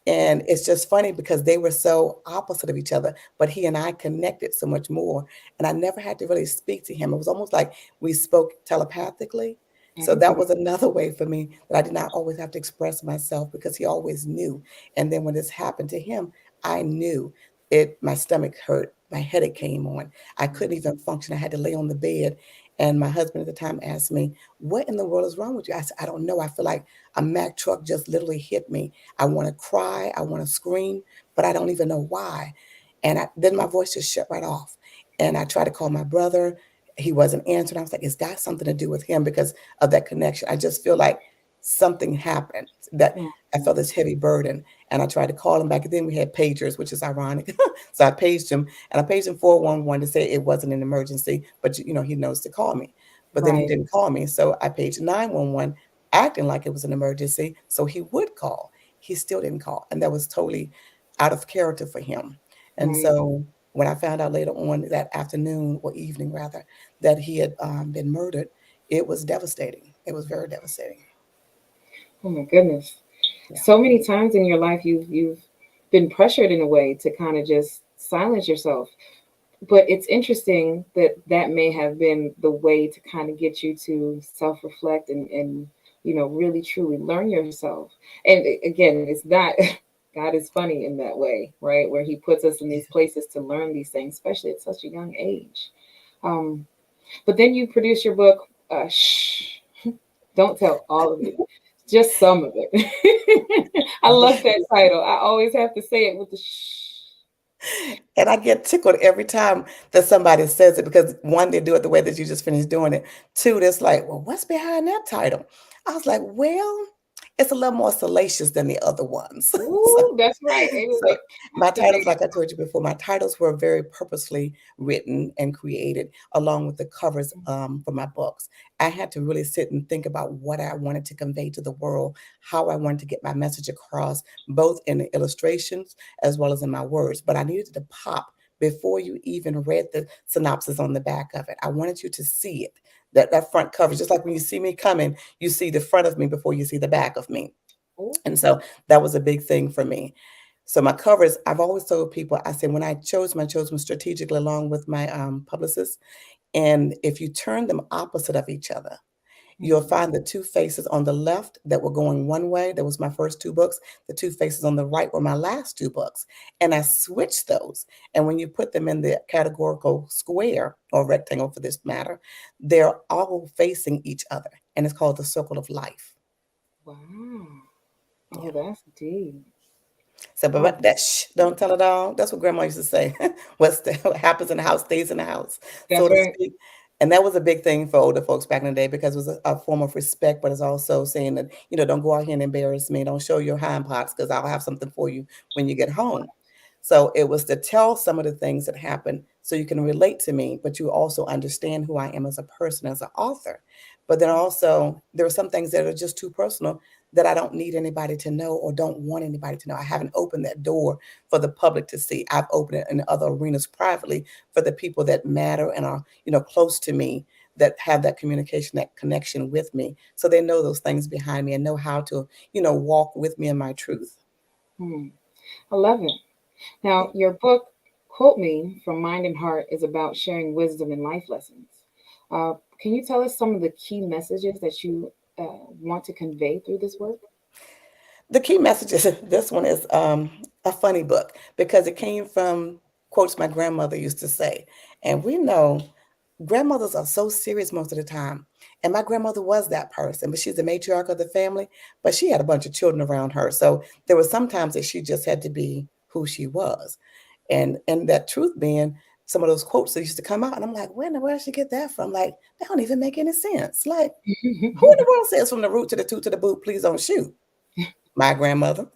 And it's just funny because they were so opposite of each other, but he and I connected so much more. And I never had to really speak to him. It was almost like we spoke telepathically. So that Everybody. was another way for me that I did not always have to express myself because he always knew. And then when this happened to him, I knew it. My stomach hurt. My headache came on. I couldn't even function. I had to lay on the bed. And my husband at the time asked me, "What in the world is wrong with you?" I said, "I don't know. I feel like a Mack truck just literally hit me. I want to cry. I want to scream, but I don't even know why." And then my voice just shut right off. And I tried to call my brother. He wasn't answering. I was like, "It's got something to do with him because of that connection." I just feel like something happened that I felt this heavy burden. And I tried to call him back. And then we had pagers, which is ironic. So I paged him, and I paged him 411 to say it wasn't an emergency, but he knows to call me. But then he Right. didn't call me. So I paged 911 acting like it was an emergency so he would call. He still didn't call. And that was totally out of character for him. And Right. so when I found out later on that afternoon or evening rather, that he had been murdered, it was devastating. It was very devastating. Oh my goodness. Yeah. So many times in your life you've been pressured in a way to kind of just silence yourself. But it's interesting that that may have been the way to kind of get you to self-reflect and really truly learn yourself. And again, it's not God is funny in that way, right? Where he puts us in these places to learn these things, especially at such a young age. Um, but then you produce your book, Shh, don't tell all of it, just some of it. I love that title. I always have to say it with the shh. And I get tickled every time that somebody says it because one, they do it the way that you just finished doing it. Two, that's like, well, what's behind that title? I was like, well, it's a little more salacious than the other ones. so, Ooh, that's right. It was so like my titles, captivating. like I told you before, my titles were very purposely written and created along with the covers for my books. I had to really sit and think about what I wanted to convey to the world, how I wanted to get my message across, both in the illustrations as well as in my words. But I needed it to pop before you even read the synopsis on the back of it. I wanted you to see it. That front cover, just like when you see me coming, you see the front of me before you see the back of me. Ooh. And so that was a big thing for me. So my covers, I've always told people, I said, when I chose them strategically along with my publicist. And if you turn them opposite of each other, you'll find the two faces on the left that were going one way. That was my first two books. The two faces on the right were my last two books. And I switched those. And when you put them in the categorical square or rectangle for this matter, they're all facing each other. And it's called the circle of life. Wow. Oh, that's deep. So, Oh, but that don't tell it all. That's what grandma used to say. What happens in the house stays in the house, so that's to right. speak. And that was a big thing for older folks back in the day because it was a form of respect, but it's also saying that, don't go out here and embarrass me. Don't show your hind parts because I'll have something for you when you get home. So it was to tell some of the things that happened so you can relate to me, but you also understand who I am as a person, as an author. But then also, there are some things that are just too personal that I don't need anybody to know or don't want anybody to know. I haven't opened that door for the public to see. I've opened it in other arenas privately for the people that matter and are, close to me, that have that communication, that connection with me. So they know those things behind me and know how to, walk with me in my truth. I love it. Now, your book, Quote Me from Mind and Heart, is about sharing wisdom and life lessons. Can you tell us some of the key messages that you want to convey through this work? The key message is this one is a funny book because it came from quotes my grandmother used to say. And we know grandmothers are so serious most of the time. And my grandmother was that person, but she's the matriarch of the family, but she had a bunch of children around her. So there were some times that she just had to be who she was. And that truth being some of those quotes that used to come out, and I'm like, where in the world did she get that from? Like, they don't even make any sense. Like, who in the world says from the root to the toot to the boot, please don't shoot? My grandmother.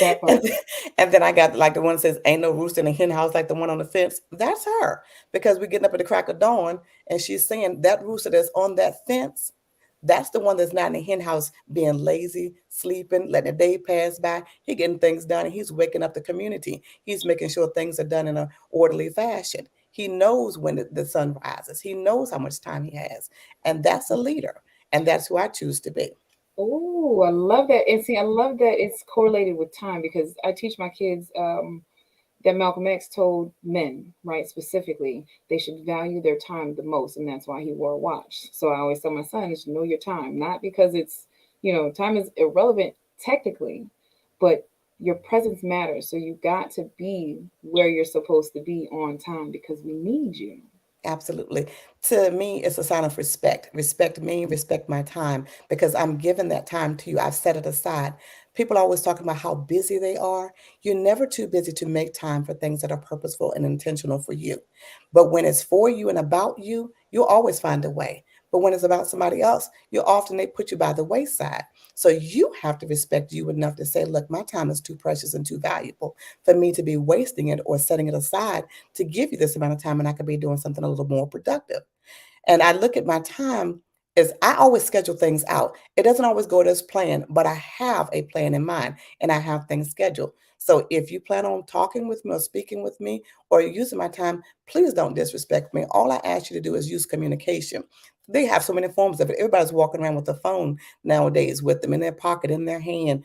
and, then, and then I got like the one that says, ain't no rooster in a hen house like the one on the fence. That's her. Because we're getting up at the crack of dawn and she's saying that rooster that's on that fence, that's the one that's not in the hen house being lazy, sleeping, letting the day pass by. He's getting things done and he's waking up the community. He's making sure things are done in an orderly fashion. He knows when the sun rises. He knows how much time he has. And that's a leader. And that's who I choose to be. Oh, I love that. And see, I love that it's correlated with time because I teach my kids that Malcolm X told men, right, specifically, they should value their time the most. And that's why he wore a watch. So I always tell my son, is know your time, not because it's, time is irrelevant technically, but your presence matters. So you got to be where you're supposed to be on time because we need you. Absolutely. To me, it's a sign of respect. Respect me, respect my time, because I'm giving that time to you. I've set it aside. People are always talking about how busy they are. You're never too busy to make time for things that are purposeful and intentional for you. But when it's for you and about you, you'll always find a way. But when it's about somebody else, they put you by the wayside. So you have to respect you enough to say, look, my time is too precious and too valuable for me to be wasting it or setting it aside to give you this amount of time and I could be doing something a little more productive. And I look at my time as I always schedule things out. It doesn't always go as planned, but I have a plan in mind and I have things scheduled. So if you plan on talking with me or speaking with me or using my time, please don't disrespect me. All I ask you to do is use communication. They have so many forms of it. Everybody's walking around with a phone nowadays with them in their pocket, in their hand,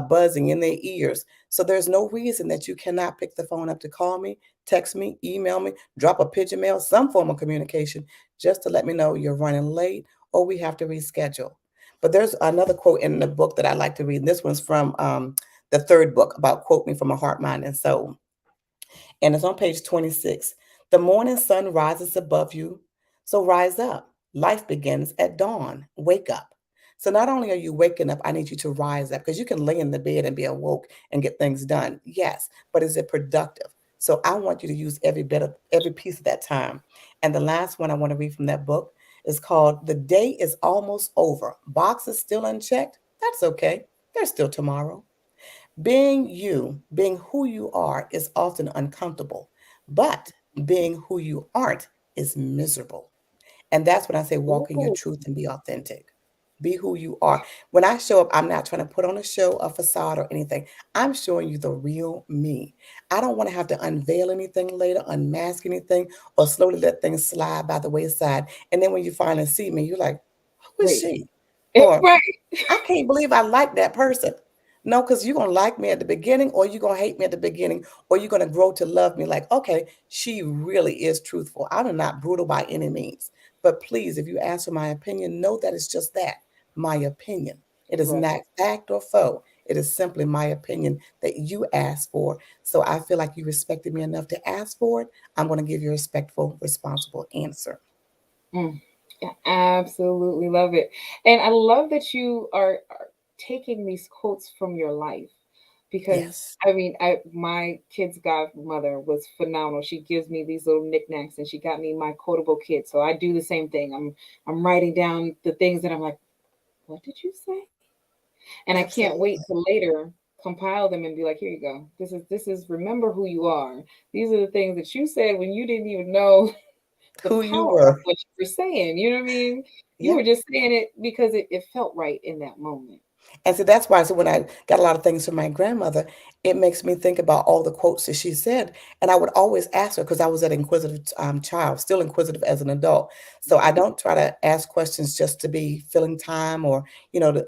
buzzing in their ears. So there's no reason that you cannot pick the phone up to call me, text me, email me, drop a pigeon mail, some form of communication, just to let me know you're running late or we have to reschedule. But there's another quote in the book that I like to read. And this one's from the third book about Quote Me from a Heart, Mind, and Soul. And it's on page 26. The morning sun rises above you, so rise up. Life begins at dawn. Wake up. So not only are you waking up, I need you to rise up because you can lay in the bed and be awoke and get things done. Yes, but is it productive? So I want you to use every piece of that time. And the last one I want to read from that book is called The Day is Almost Over. Boxes still unchecked? That's okay. There's still tomorrow. Being you, being who you are, is often uncomfortable, but being who you aren't is miserable. And that's when I say walk in your truth and be authentic. Be who you are. When I show up, I'm not trying to put on a show, a facade, or anything. I'm showing you the real me. I don't want to have to unveil anything later, unmask anything, or slowly let things slide by the wayside. And then when you finally see me, you're like, who is she? Or I can't believe I like that person. No, because you're going to like me at the beginning, or you're going to hate me at the beginning, or you're going to grow to love me like, okay, she really is truthful. I'm not brutal by any means. But please, if you ask for my opinion, know that it's just that, my opinion. It is not fact or foe. It is simply my opinion that you asked for. So I feel like you respected me enough to ask for it. I'm going to give you a respectful, responsible answer. I absolutely love it. And I love that you are taking these quotes from your life because I mean, my kid's godmother was phenomenal. She gives me these little knickknacks and she got me my quotable kit. So I do the same thing. I'm writing down the things that I'm like, what did you say? And I can't wait to later compile them and be like, here you go. This is remember who you are. These are the things that you said when you didn't even know the Who you power of were. what you were saying. You know what I mean? You Yeah. were just saying it because it felt right in that moment. And so that's why, so when I got a lot of things from my grandmother, it makes me think about all the quotes that she said. And I would always ask her because I was an inquisitive child, still inquisitive as an adult. So I don't try to ask questions just to be filling time or,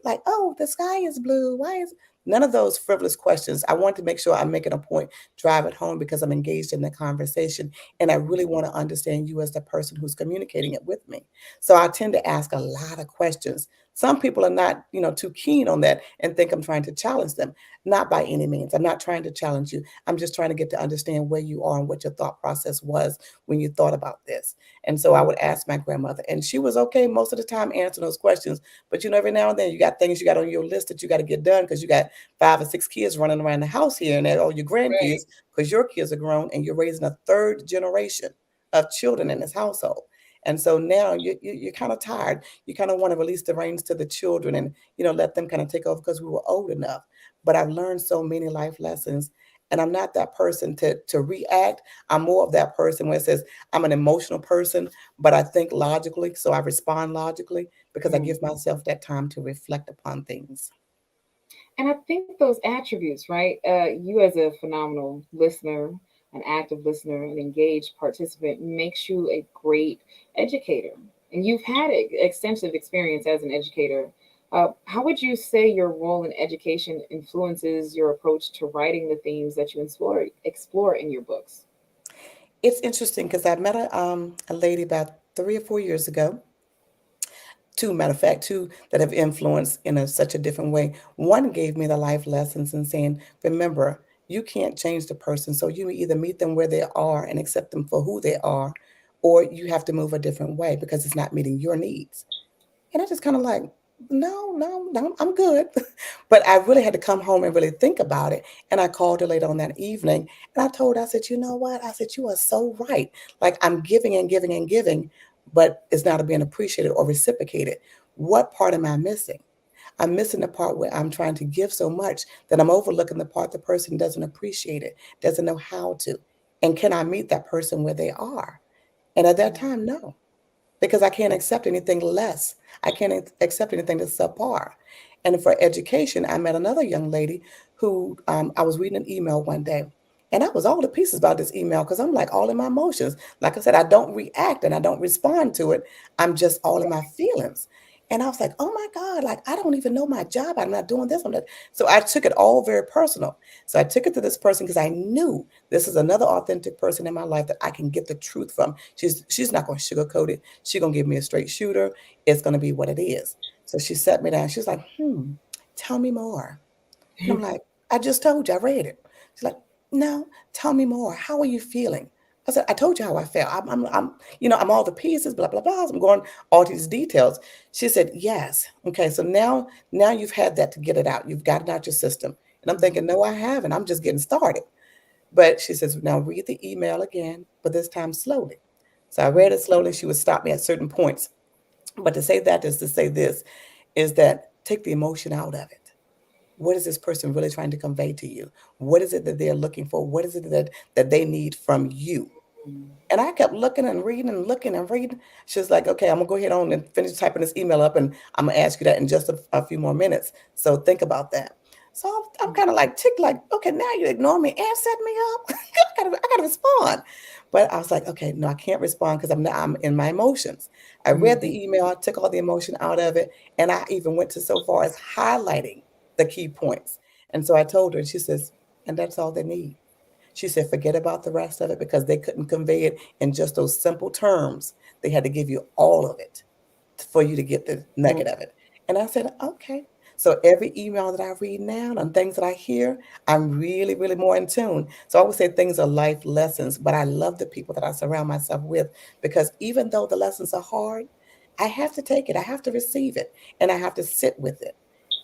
like, oh, the sky is blue. Why is none of those frivolous questions? I want to make sure I'm making a point, drive it home because I'm engaged in the conversation. And I really want to understand you as the person who's communicating it with me. So I tend to ask a lot of questions. Some people are not, too keen on that and think I'm trying to challenge them. Not by any means. I'm not trying to challenge you. I'm just trying to get to understand where you are and what your thought process was when you thought about this. And so I would ask my grandmother, and she was okay most of the time answering those questions. But every now and then you got things you got on your list that you got to get done because you got 5 or 6 kids running around the house here and there, or your Right. grandkids, because your kids are grown and you're raising a third generation of children in this household. And so now you're kind of tired. You kind of want to release the reins to the children and, let them kind of take over because we were old enough. But I've learned so many life lessons. And I'm not that person to react. I'm more of that person where it says I'm an emotional person, but I think logically. So I respond logically because I give myself that time to reflect upon things. And I think those attributes, right? You as a phenomenal listener, an active listener, an engaged participant makes you a great educator. And you've had extensive experience as an educator. How would you say your role in education influences your approach to writing the themes that you explore in your books? It's interesting because I met a lady about 3 or 4 years ago. Two, matter of fact, two that have influenced in such a different way. One gave me the life lessons and saying, remember, you can't change the person. So you either meet them where they are and accept them for who they are, or you have to move a different way because it's not meeting your needs. And I just kind of like, no, no, no, I'm good. But I really had to come home and really think about it. And I called her later on that evening and I told her, I said, you know what? I said, you are so right. Like I'm giving and giving and giving, but it's not being appreciated or reciprocated. What part am I missing? I'm missing the part where I'm trying to give so much that I'm overlooking the part the person doesn't appreciate it, doesn't know how to. And can I meet that person where they are? And at that time, no, because I can't accept anything less. I can't accept anything that's subpar. And for education, I met another young lady who I was reading an email one day. And I was all to pieces about this email because I'm like all in my emotions. Like I said, I don't react and I don't respond to it. I'm just all in my feelings. And I was like, oh my God, like I don't even know my job. I'm not doing this. I'm not. So I took it all very personal. So I took it to this person because I knew this is another authentic person in my life that I can get the truth from. She's not going to sugarcoat it. She's going to give me a straight shooter. It's going to be what it is. So she sat me down. She's like, tell me more. And I'm like, I just told you, I read it. She's like, no, tell me more. How are you feeling? I said, I told you how I felt. I'm all the pieces, blah, blah, blah. I'm going all these details. She said, yes. Okay. So now you've had that to get it out. You've got it out your system. And I'm thinking, no, I haven't. I'm just getting started. But she says, now read the email again, but this time slowly. So I read it slowly. She would stop me at certain points. But to say that is to say this, is that take the emotion out of it. What is this person really trying to convey to you? What is it that they're looking for? What is it that they need from you? And I kept looking and reading and looking and reading. She was like, okay, I'm gonna go ahead on and finish typing this email up and I'm gonna ask you that in just a few more minutes. So think about that. So I'm kind of like ticked, like, okay, now you ignore me and set me up. I gotta respond. But I was like, okay, no, I can't respond because I'm in my emotions. I read the email, I took all the emotion out of it, and I even went to so far as highlighting the key points. And so I told her, and she says, and that's all they need. She said, forget about the rest of it because they couldn't convey it in just those simple terms. They had to give you all of it for you to get the nugget of it. And I said, okay. So every email that I read now and things that I hear, I'm really, really more in tune. So I would say things are life lessons, but I love the people that I surround myself with because even though the lessons are hard, I have to take it. I have to receive it and I have to sit with it.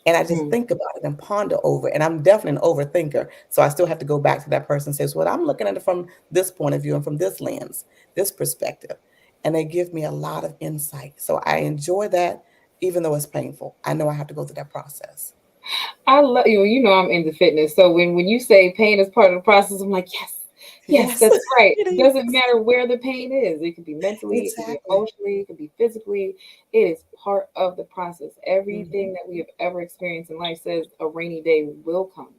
And I just think about it and ponder over it. And I'm definitely an overthinker. So I still have to go back to that person and say, well, I'm looking at it from this point of view and from this lens, this perspective. And they give me a lot of insight. So I enjoy that, even though it's painful. I know I have to go through that process. I love you. You know I'm into fitness. So when you say pain is part of the process, I'm like, yes, yes, Yes, that's right. it It is. doesn't matter where the pain is. It could be mentally, it could be Exactly. emotionally, it could be physically. It is part of the process. Mhm. Everything that we have ever experienced in life says a rainy day will come.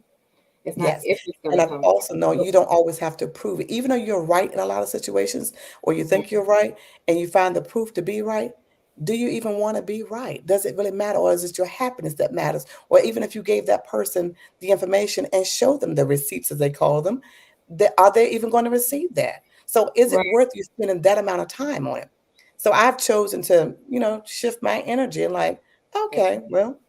It's not Yes. if it's going And to I've come. also known Will you don't always have to prove it. Even though you're right in a lot of situations, or you come. think you're right, and you find the proof to be right, do you even want to be right? Does it really matter? Or is it your happiness that matters? Or even if you gave that person the information and showed them the receipts, as they call them, are they even going to receive that? So is it Right. worth you spending that amount of time on it? So I've chosen to, shift my energy and like, Yes. okay, well,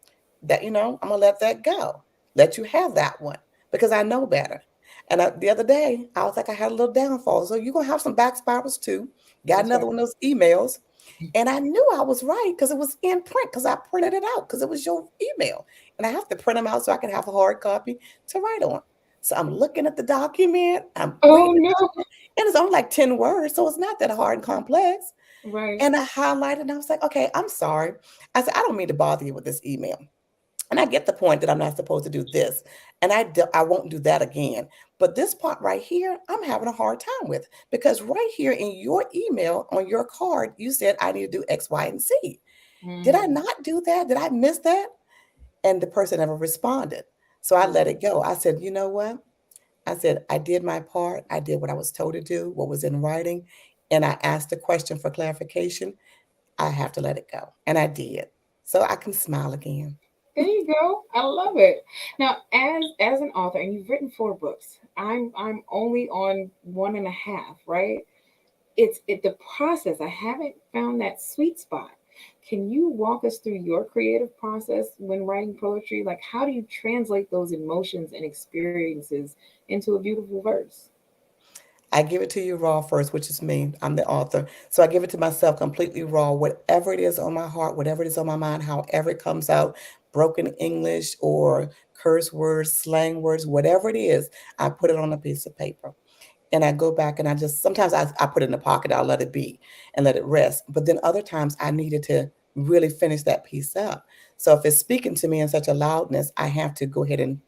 I'm gonna let that go. Let you have that one because I know better. And the other day, I was like, I had a little downfall. So you're going to have some back spirals too. Got That's right. another one of those emails. And I knew I was right because it was in print because I printed it out because it was your email. And I have to print them out so I can have a hard copy to write on. So I'm looking at the document, I'm Oh reading no. it, and it's only like 10 words. So it's not that hard and complex. Right. And I highlighted and I was like, okay, I'm sorry. I said, I don't mean to bother you with this email. And I get the point that I'm not supposed to do this, and I won't do that again. But this part right here, I'm having a hard time with because right here in your email on your card, you said I need to do X, Y, and Z. Did I Mm. not do that? Did I miss that? And the person never responded. So I let Right. it go. I said, you know what? I said, I did my part. I did what I was told to do, what was in writing. And I asked the question for clarification. I have to let it go. And I did. So I can smile again. There you go. I love it. Now, as an author, and you've written 4 books. I'm only on one and a half, right? It's the process. I haven't found that sweet spot. Can you walk us through your creative process when writing poetry? Like, how do you translate those emotions and experiences into a beautiful verse? I give it to you raw first, which is me. I'm the author. So I give it to myself completely raw, whatever it is on my heart, whatever it is on my mind, however it comes out, broken English or curse words, slang words, whatever it is, I put it on a piece of paper and I go back and I just sometimes I put it in the pocket, I'll let it be and let it rest. But then other times I needed to really finish that piece up. So if it's speaking to me in such a loudness, I have to go ahead and,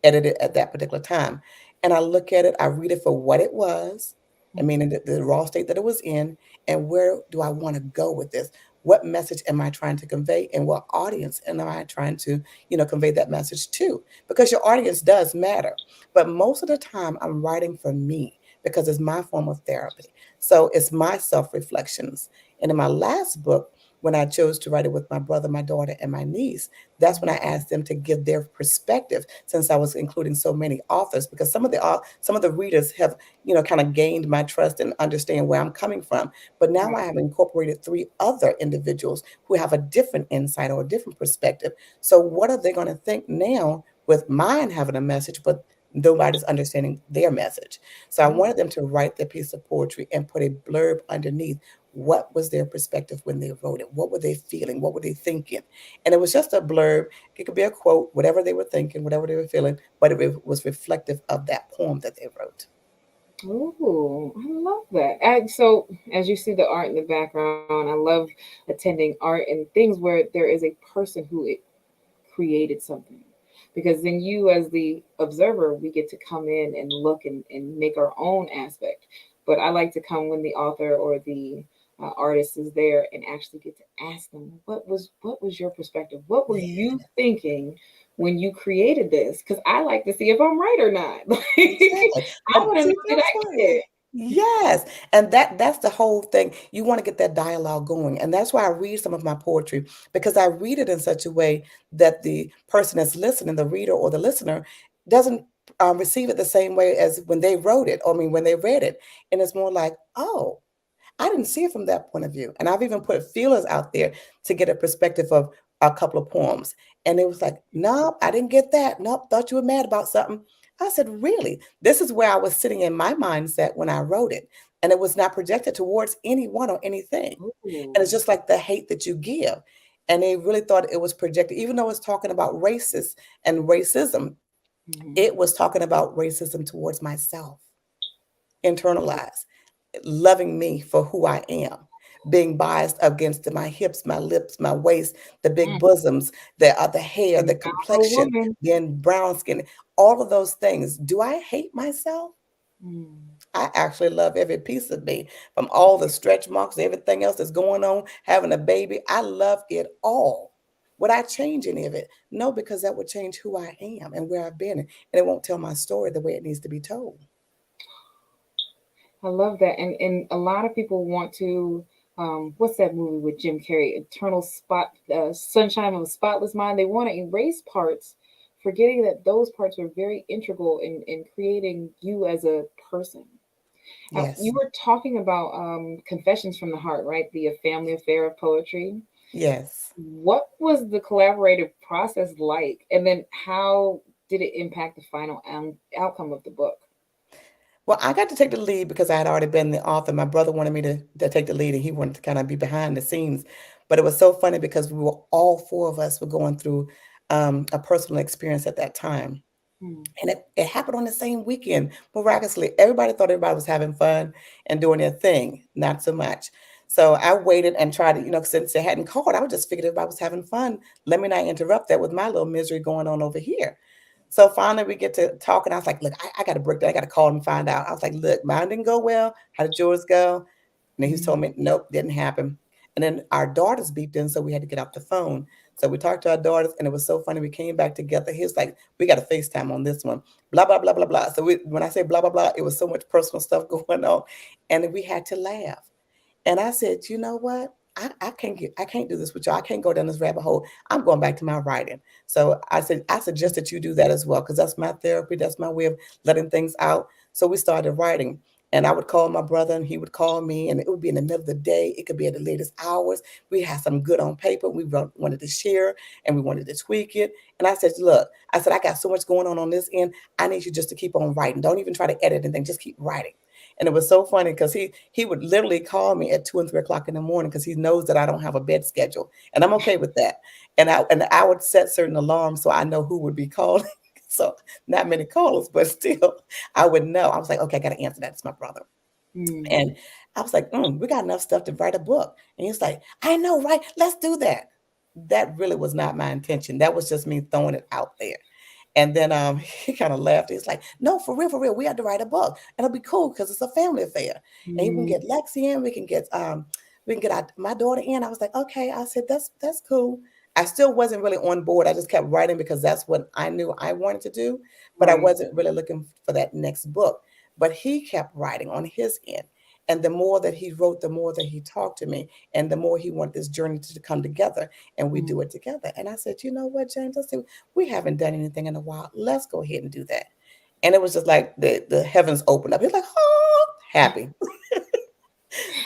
edit it at that particular time. And I look at it, I read it for what it was, I mean, in the raw state that it was in, and where do I want to go with this? What message am I trying to convey, and what audience am I trying to, convey that message to? Because your audience does matter. But most of the time, I'm writing for me because it's my form of therapy. So it's my self reflections. And in my last book, when I chose to write it with my brother, my daughter, and my niece, that's when I asked them to give their perspective. Since I was including so many authors, because some of the readers have kind of gained my trust and understand where I'm coming from. But now Right. I have incorporated 3 other individuals who have a different insight or a different perspective. So what are they going to think now with mine having a message, but nobody's understanding their message? So I Oh. wanted them to write their piece of poetry and put a blurb underneath. What was their perspective when they wrote it? What were they feeling? What were they thinking? And it was just a blurb. It could be a quote, whatever they were thinking, whatever they were feeling, but was reflective of that poem that they wrote. Oh, I love that. So, as you see the art in the background, I love attending art and things where there is a person who created something. Because then you, as the observer, we get to come in and look and make our own aspect. But I like to come when the author or the artist is there and actually get to ask them, what was your perspective? What were you thinking when you created this? Because I like to see if I'm right or not. Exactly. I And want to know, see, did that's I right. get it? Yes. And that's the whole thing. You want to get that dialogue going. And that's why I read some of my poetry because I read it in such a way that the person that's listening, the reader or the listener, doesn't receive it the same way as when they wrote it, or I mean, when they read it. And it's more like, oh, I didn't see it from that point of view. And I've even put feelers out there to get a perspective of a couple of poems. And it was like, nope, I didn't get that. Nope, thought you were mad about something. I said, really? This is where I was sitting in my mindset when I wrote it. And it was not projected towards anyone or anything. And it's Ooh. just like the hate that you give. And they really thought it was projected, even though it's talking about racist and racism, Mhm. it was talking about racism towards myself, internalized, loving me for who I am. being biased against my hips, my lips, my waist, the big bosoms, the hair, the Powerful complexion, woman. being brown skin, all of those things. Do I hate myself? I actually love every piece of me, from all the stretch marks, everything else that's going on, having a baby. I love it all. Would I change any of it? No, because that would change who I am and where I've been, and it won't tell my story the way it needs to be told. I love that. And a lot of people want to what's that movie with Jim Carrey? Eternal Spot Sunshine of a Spotless Mind. They want to erase parts, forgetting that those parts were very integral in creating you as a person. Now, Yes. you were talking about Confessions from the Heart, right? The family affair of poetry. Yes. What was the collaborative process like? And then how did it impact the final outcome of the book? Well, I got to take the lead because I had already been the author. My brother wanted me to take the lead, and he wanted to kind of be behind the scenes. But it was so funny because we were all four of us were going through a personal experience at that time. And it happened on the same weekend, miraculously. Everybody thought everybody was having fun and doing their thing. Not so much. So I waited and tried to, since they hadn't called, I was just figured everybody was having fun. Let me not interrupt that with my little misery going on over here. So finally we get to talking. I was like, look, I got to break that. I got to call and find out. I was like, look, mine didn't go well. How did yours go? And then he told me, nope, didn't happen. And then our daughters beeped in, so we had to get off the phone. So we talked to our daughters, and it was so funny. We came back together. He was like, we got a FaceTime on this one, blah, blah, blah, blah, blah. So when I say blah, blah, blah, it was so much personal stuff going on. And we had to laugh. And I said, you know what? I can't do this with y'all. I can't go down this rabbit hole. I'm going back to my writing. So I said, I suggest that you do that as well, because that's my therapy. That's my way of letting things out. So we started writing. And I would call my brother and he would call me, and it would be in the middle of the day. It could be at the latest hours. We had some good on paper. We wanted to share and we wanted to tweak it. And I said, look, I got so much going on this end. I need you just to keep on writing. Don't even try to edit anything. Just keep writing. And it was so funny because he would literally call me at 2 and 3 o'clock in the morning because he knows that I don't have a bed schedule. And I'm okay with that. And I would set certain alarms so I know who would be calling. So not many callers, but still I would know. I was like, okay, I got to answer that. It's my brother. And I was like, we got enough stuff to write a book. And he's like, I know, right? Let's do that. That really was not my intention. That was just me throwing it out there. And then he kind of laughed. He's like, no, for real, we had to write a book. It'll be cool because it's a family affair. And we can get Lexi in, we can get my daughter in. I was like, okay. I said, that's cool. I still wasn't really on board. I just kept writing because that's what I knew I wanted to do. But I wasn't really looking for that next book. But he kept writing on his end. And the more that he wrote, the more that he talked to me, and the more he wanted this journey to come together, and we do it together. And I said, you know what, James? I said, we haven't done anything in a while. Let's go ahead and do that. And it was just like the heavens opened up. He's like, oh, happy.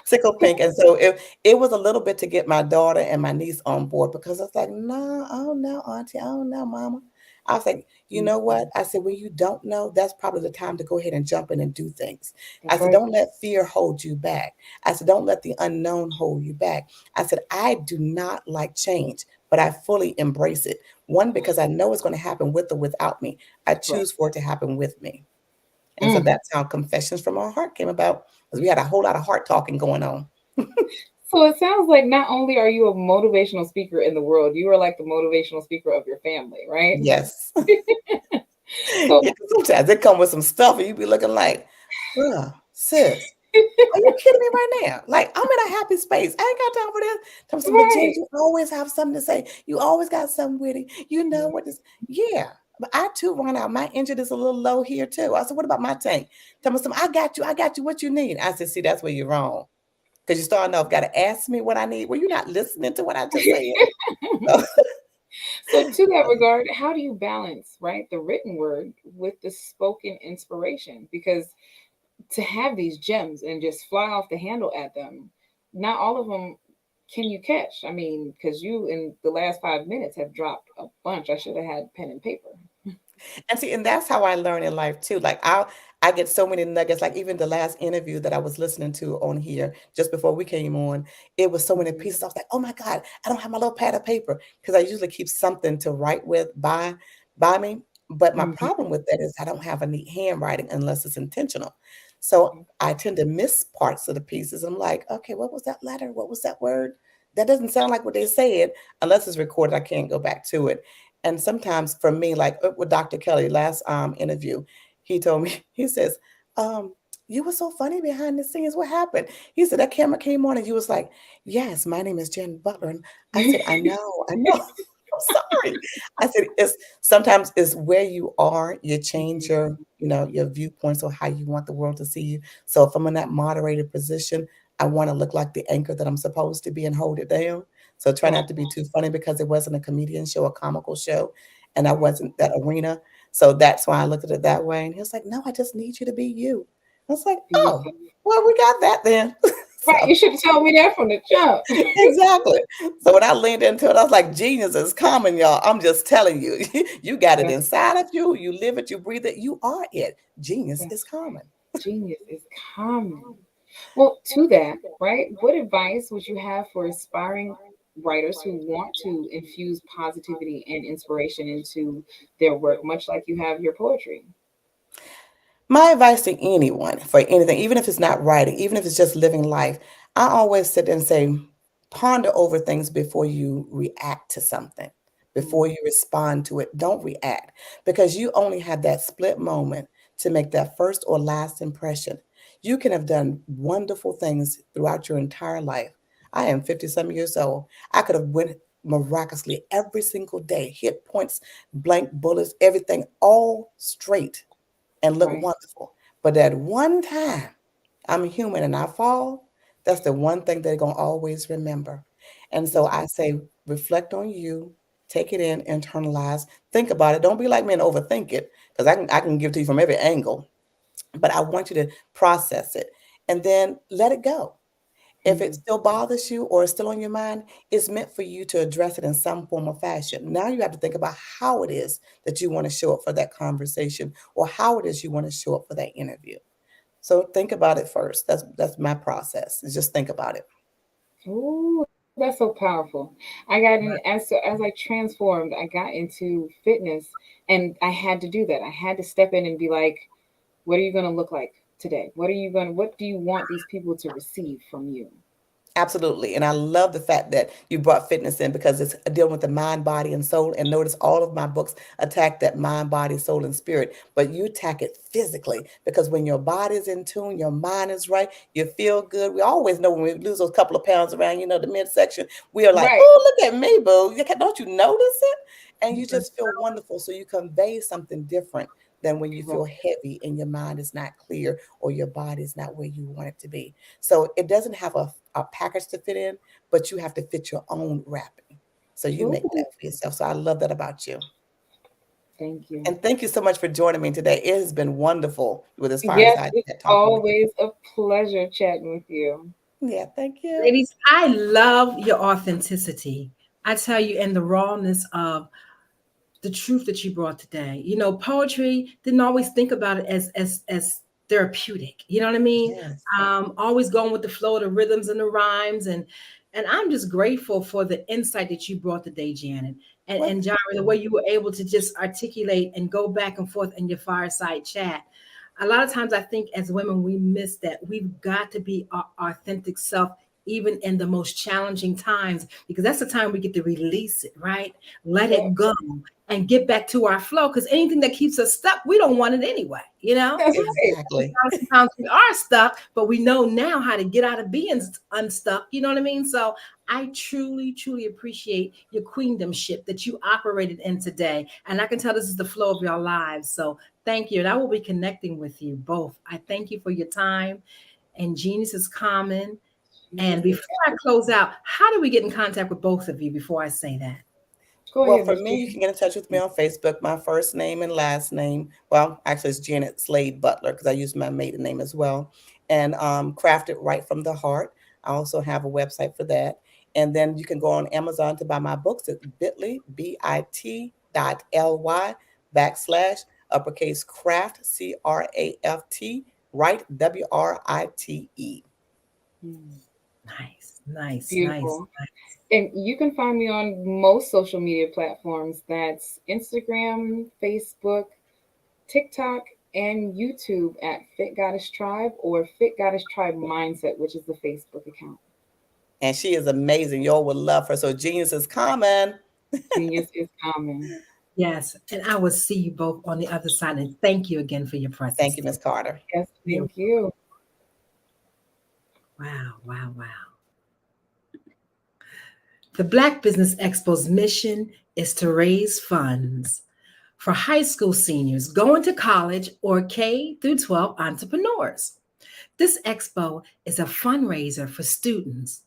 Tickle pink. And so it was a little bit to get my daughter and my niece on board, because I was like, no, I don't know, Auntie. I don't know, Mama. I was like, you know what? I said, when you don't know, that's probably the time to go ahead and jump in and do things. I said, don't let fear hold you back. I said, don't let the unknown hold you back. I said, I do not like change, but I fully embrace it. One, because I know it's going to happen with or without me. I choose for it to happen with me. And so that's how Confessions from Our Heart came about, because we had a whole lot of heart talking going on. So it sounds like not only are you a motivational speaker in the world, you are like the motivational speaker of your family, right? Yes. So yeah, sometimes they come with some stuff and you be looking like, sis, are you kidding me right now? Like, I'm in a happy space. I ain't got time for this. But James, you always have something to say. You always got something witty. You know what this? Yeah. But I too run out. My engine is a little low here too. I said, what about my tank? Tell me something. I got you. What you need? I said, see, that's where you're wrong. Because you starting off, got to ask me what I need. Well, you're not listening to what I just said. So to that regard, how do you balance, right, the written word with the spoken inspiration? Because to have these gems and just fly off the handle at them, not all of them can you catch. I mean, because you in the last 5 minutes have dropped a bunch. I should have had pen and paper. And see, and that's how I learn in life too. Like I get so many nuggets. Like even the last interview that I was listening to on here just before we came on, it was so many pieces. I was like, oh my God, I don't have my little pad of paper, because I usually keep something to write with by me. But my problem with that is I don't have a neat handwriting unless it's intentional. So I tend to miss parts of the pieces. I'm like, okay, what was that letter? What was that word? That doesn't sound like what they said. Unless it's recorded, I can't go back to it. And sometimes for me, like with Dr. Kelly last interview, he told me, he says, um, you were so funny behind the scenes. What happened? He said, that camera came on and you was like, yes, my name is Jen Butler. And I said, I know, I know. I'm sorry. I said, it's sometimes it's where you are, you change your, your viewpoints or how you want the world to see you. So if I'm in that moderator position, I want to look like the anchor that I'm supposed to be and hold it down. So try not to be too funny because it wasn't a comedian show, a comical show, and I wasn't that arena. So that's why I looked at it that way. And he was like, no, I just need you to be you. I was like, oh, well, we got that then. Right, you should have told me that from the jump. Exactly. So when I leaned into it, I was like, genius is common, y'all. I'm just telling you, you got it inside of you. You live it, you breathe it. You are it. Genius is common. Genius is common. Well, to that, right? What advice would you have for aspiring writers who want to infuse positivity and inspiration into their work, much like you have your poetry? My advice to anyone for anything, even if it's not writing, even if it's just living life, I always sit and say, ponder over things before you react to something, before you respond to it. Don't react because you only have that split moment to make that first or last impression. You can have done wonderful things throughout your entire life. I am 50 some years old. I could have went miraculously every single day, hit points, blank bullets, everything all straight and look wonderful. But that one time I'm human and I fall, that's the one thing they're going to always remember. And so I say, reflect on you, take it in, internalize, think about it. Don't be like me and overthink it because I can give it to you from every angle, but I want you to process it and then let it go. If it still bothers you or is still on your mind, it's meant for you to address it in some form or fashion. Now you have to think about how it is that you want to show up for that conversation or how it is you want to show up for that interview. So think about it first. That's my process. Is just think about it. Ooh, that's so powerful. I got in as I transformed, I got into fitness and I had to do that. I had to step in and be like, what are you going to look like today? What do you want these people to receive from you? Absolutely. And I love the fact that you brought fitness in because it's dealing with the mind, body, and soul. And notice all of my books attack that mind, body, soul, and spirit, but you attack it physically because when your body's in tune, your mind is right, you feel good. We always know when we lose those couple of pounds around, the midsection, we are like, Right. oh, look at me, boo. Don't you notice it? And you just feel wonderful. So you convey something different than when you feel heavy and your mind is not clear or your body is not where you want it to be. So it doesn't have a package to fit in, but you have to fit your own wrapping. So you make that for yourself. So I love that about you. Thank you. And thank you so much for joining me today. It has been wonderful with as far as Yes, I it's talking with always a pleasure chatting with you. you. Yeah, thank you. Ladies, I love your authenticity. I tell you, and the rawness of the truth that you brought today. Poetry didn't always think about it as therapeutic. You know what I mean? Yes. Always going with the flow of the rhythms and the rhymes, and I'm just grateful for the insight that you brought today, Janet. And Jara, the way you were able to just articulate and go back and forth in your fireside chat. A lot of times I think as women, we miss that. We've got to be our authentic self, even in the most challenging times, because that's the time we get to release it, right? Let it go and get back to our flow. Because anything that keeps us stuck, we don't want it anyway, That's exactly. Sometimes we are stuck, but we know now how to get out of being unstuck. You know what I mean? So I truly, truly appreciate your queendomship that you operated in today. And I can tell this is the flow of your lives. So thank you. And I will be connecting with you both. I thank you for your time. And genius is common. And before I close out, how do we get in contact with both of you before I say that? Well, for me, you can get in touch with me on Facebook, my first name and last name. Well, actually, it's Janet Slade Butler because I use my maiden name as well. And Crafted Right from the Heart. I also have a website for that. And then you can go on Amazon to buy my books at bit.ly, bit.ly / craft, CRAFT, right, WRITE. Nice. Beautiful. And you can find me on most social media platforms. That's Instagram, Facebook, TikTok, and YouTube at Fit Goddess Tribe or Fit Goddess Tribe Mindset, which is the Facebook account. And she is amazing. Y'all would love her. So genius is coming. Genius is coming. Yes, and I will see you both on the other side. And thank you again for your presence. Thank you, Ms. Carter. Yes, thank you. Wow, wow, wow. The Black Business Expo's mission is to raise funds for high school seniors going to college or K through 12 entrepreneurs. This expo is a fundraiser for students.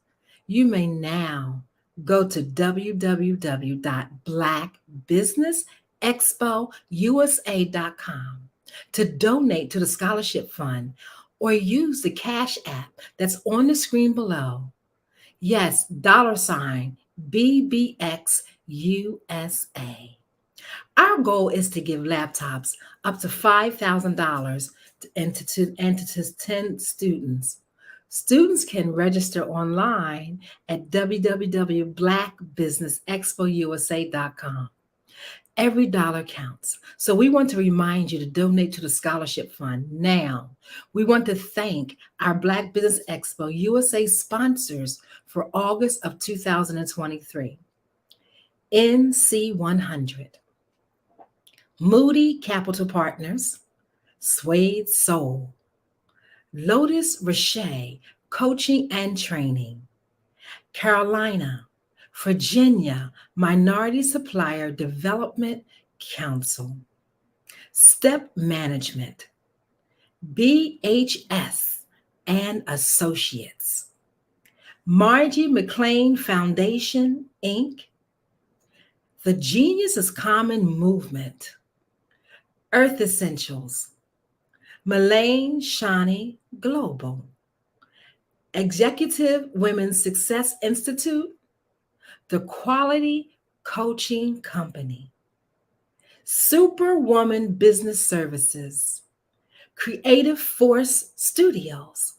You may now go to www.blackbusinessexpousa.com to donate to the scholarship fund or use the Cash App that's on the screen below. Yes, $BBXUSA. Our goal is to give laptops up to $5,000 and to 10 students. Students can register online at www.blackbusinessexpousa.com. Every dollar counts. So we want to remind you to donate to the scholarship fund now. We want to thank our Black Business Expo USA sponsors for August of 2023. NC100, Moody Capital Partners, Suede Soul, Lotus Roche Coaching and Training, Carolina, Virginia Minority Supplier Development Council, Step Management, BHS and Associates, Margie McLean Foundation, Inc., The Genius is Common Movement, Earth Essentials, Melaine Shani Global, Executive Women's Success Institute, The Quality Coaching Company, Superwoman Business Services, Creative Force Studios,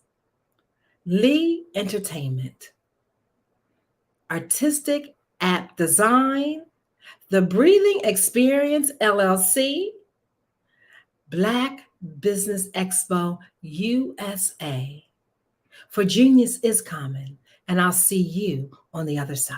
Lee Entertainment, Artistic App Design, The Breathing Experience LLC, Black Business Expo USA. For Genius is Common, and I'll see you on the other side.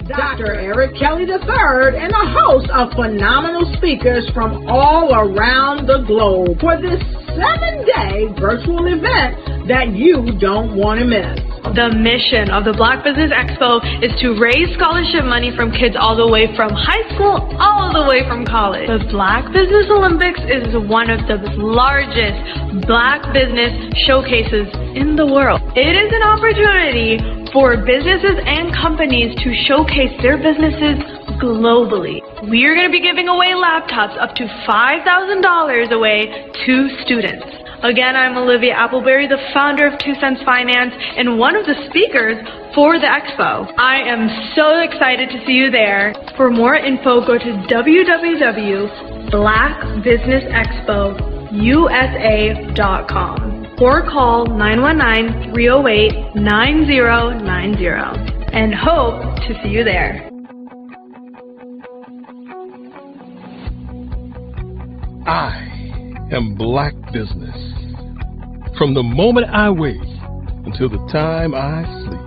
Dr. Eric Kelly III and a host of phenomenal speakers from all around the globe for this 7-day virtual event that you don't want to miss. The mission of the Black Business Expo is to raise scholarship money from kids all the way from high school, all the way from college. The Black Business Olympics is one of the largest Black business showcases in the world. It is an opportunity for businesses and companies to showcase their businesses globally. We are going to be giving away laptops up to $5,000 away to students. Again, I'm Olivia Appleberry, the founder of 2 Cents Finance and one of the speakers for the expo. I am so excited to see you there. For more info, go to www.blackbusinessexpousa.com or call 919-308-9090 and hope to see you there. I am Black business. From the moment I wake until the time I sleep.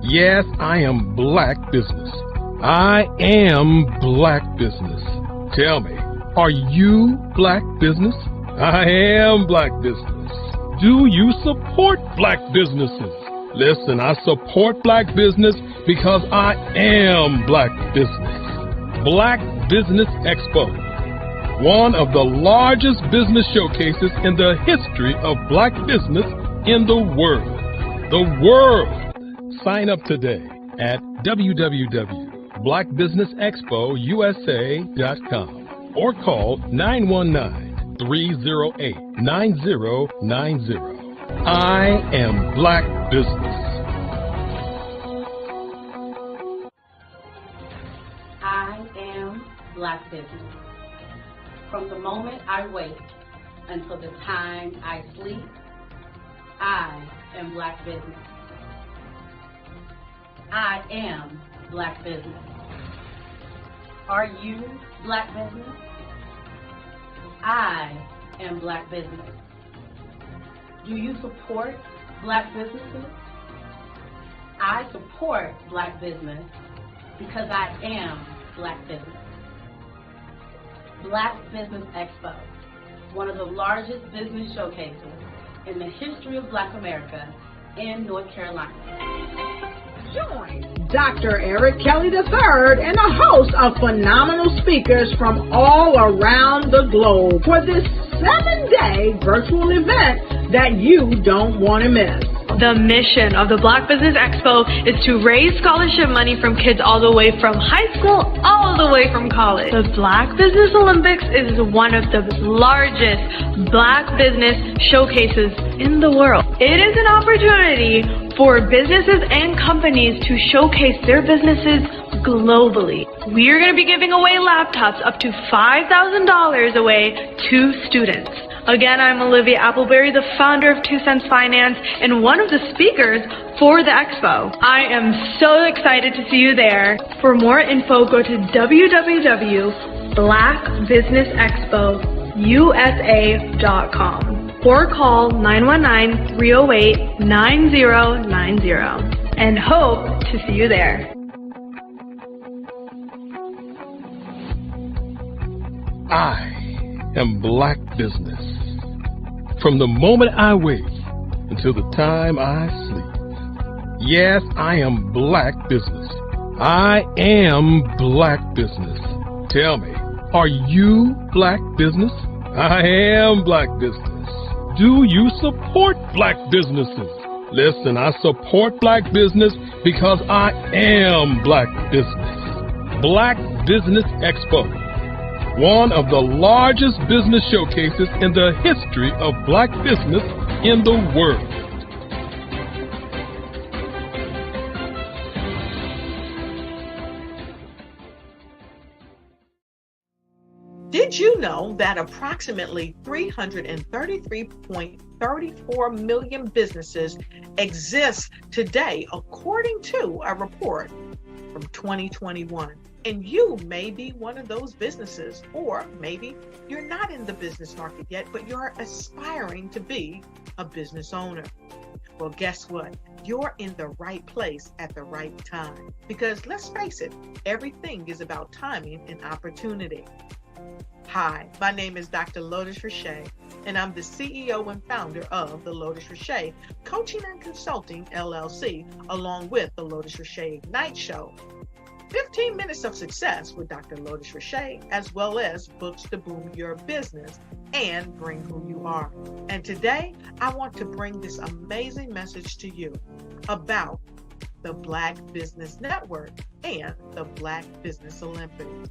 Yes, I am Black business. I am Black business. Tell me, are you Black business? I am Black business. Do you support black businesses? Listen, I support black business because I am black business. Black Business Expo, one of the largest business showcases in the history of black business in the world. The world! Sign up today at www.blackbusinessexpousa.com or call 919-308-9090. I am black business. I am black business. From the moment I wake until the time I sleep, I am black business. I am black business. Are you black business? I am black business. Do you support black businesses? I support black business because I am black business. Black Business Expo, one of the largest business showcases in the history of Black America in North Carolina. Join Dr. Eric Kelly III and a host of phenomenal speakers from all around the globe for this 7-day virtual event that you don't want to miss. The mission of the Black Business Expo is to raise scholarship money from kids all the way from high school, all the way from college. The Black Business Olympics is one of the largest black business showcases in the world. It is an opportunity for businesses and companies to showcase their businesses globally. We are going to be giving away laptops up to $5,000 away to students. Again, I'm Olivia Appleberry, the founder of 2 Cents Finance and one of the speakers for the expo. I am so excited to see you there. For more info, go to www.blackbusinessexpousa.com or call 919-308-9090 and hope to see you there. I am black business. From the moment I wake until the time I sleep. Yes, I am black business. I am black business. Tell me, are you black business? I am black business. Do you support black businesses? Listen, I support black business because I am black business. Black Business Expo, one of the largest business showcases in the history of black business in the world. Did you know that approximately 333.34 million businesses exist today, according to a report from 2021? And you may be one of those businesses, or maybe you're not in the business market yet, but you're aspiring to be a business owner. Well, guess what? You're in the right place at the right time. Because let's face it, everything is about timing and opportunity. Hi, my name is Dr. Lotus Richey, and I'm the CEO and founder of the Lotus Richey Coaching and Consulting LLC, along with the Lotus Richey Ignite Show. 15 minutes of success with Dr. Lotus Richey, as well as books to boom your business and bring who you are. And today, I want to bring this amazing message to you about the Black Business Network and the Black Business Olympics.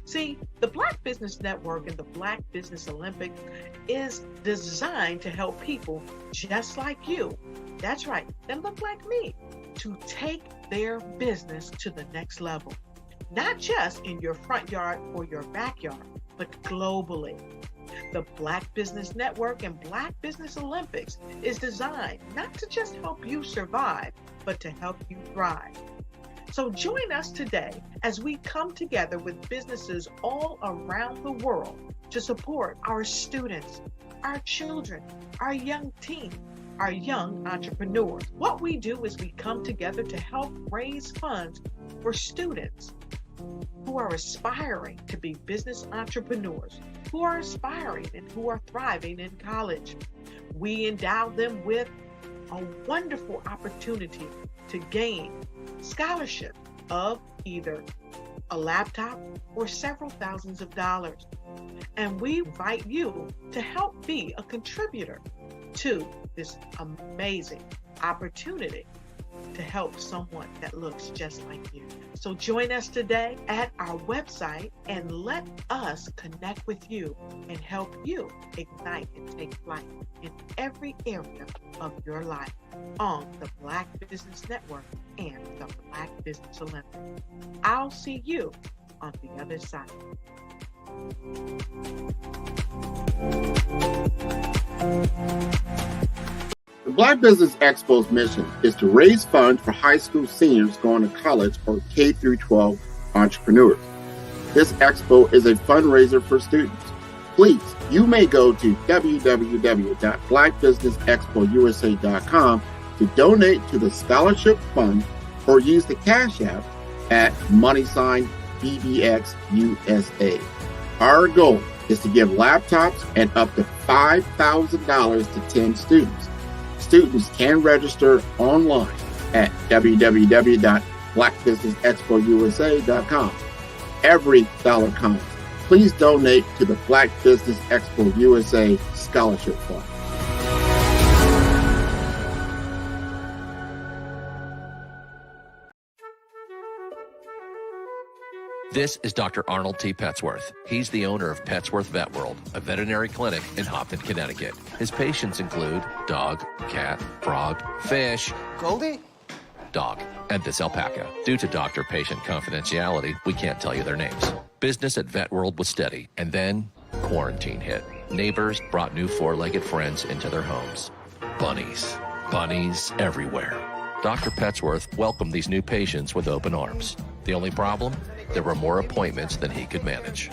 See, the Black Business Network and the Black Business Olympics is designed to help people just like you, that's right, that look like me, to take their business to the next level. Not just in your front yard or your backyard, but globally. The Black Business Network and Black Business Olympics is designed not to just help you survive, but to help you thrive. So join us today as we come together with businesses all around the world to support our students, our children, our young teens, our young entrepreneurs. What we do is we come together to help raise funds for students who are aspiring to be business entrepreneurs, who are aspiring and who are thriving in college. we endow them with a wonderful opportunity to gain scholarship of either a laptop or several thousands of dollars. And we invite you to help be a contributor to this amazing opportunity to help someone that looks just like you. So join us today at our website and let us connect with you and help you ignite and take flight in every area of your life on the Black Business Network and the Black Business Olympics. I'll see you on the other side. The Black Business Expo's mission is to raise funds for high school seniors going to college or K through 12 entrepreneurs. This expo is a fundraiser for students. Please, you may go to www.blackbusinessexpousa.com to donate to the scholarship fund or use the Cash App at $BBXUSA. Our goal is to give laptops and up to $5,000 to 10 students. Students can register online at www.blackbusinessexpousa.com. Every dollar counts. Please donate to the Black Business Expo USA Scholarship Fund. This is Dr. Arnold T. Petsworth. He's the owner of Petsworth Vet World, a veterinary clinic in Hopton, Connecticut. His patients include dog, cat, frog, fish, Goldie, dog, and this alpaca. Due to doctor-patient confidentiality, we can't tell you their names. Business at Vet World was steady, and then quarantine hit. Neighbors brought new four-legged friends into their homes. Bunnies. Bunnies everywhere. Dr. Petsworth welcomed these new patients with open arms. The only problem? There were more appointments than he could manage.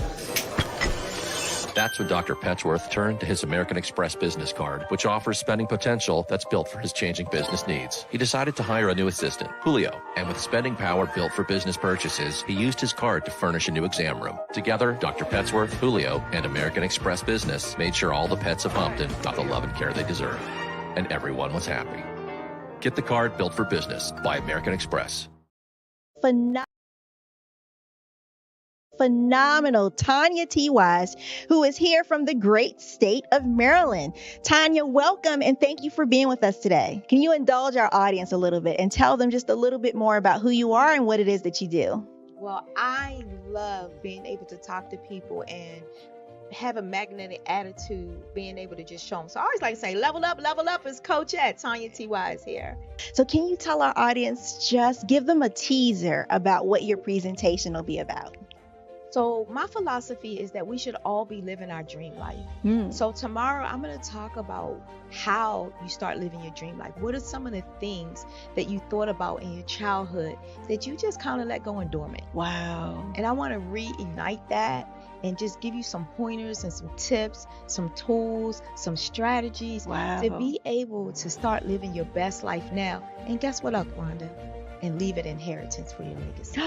That's when Dr. Petsworth turned to his American Express business card, which offers spending potential that's built for his changing business needs. He decided to hire a new assistant, Julio, and with spending power built for business purchases, he used his card to furnish a new exam room. Together, Dr. Petsworth, Julio, and American Express Business made sure all the pets of Hopton got the love and care they deserve. And everyone was happy. Get the card built for business by American Express. Phenomenal Tanya T. Wise, who is here from the great state of Maryland. Tanya, welcome and thank you for being with us today. Can you indulge our audience a little bit and tell them just a little bit more about who you are and what it is that you do? Well, I love being able to talk to people and have a magnetic attitude, being able to just show them. So I always like to say, level up is Coach at Tanya T. Wise here. So can you tell our audience, just give them a teaser about what your presentation will be about? So my philosophy is that we should all be living our dream life. So tomorrow I'm going to talk about how you start living your dream life. What are some of the things that you thought about in your childhood that you just kind of let go and dormant? Wow. And I want to reignite that and just give you some pointers and some tips, some tools, some strategies to be able to start living your best life now. And guess what, Wanda? And leave an inheritance for your legacy.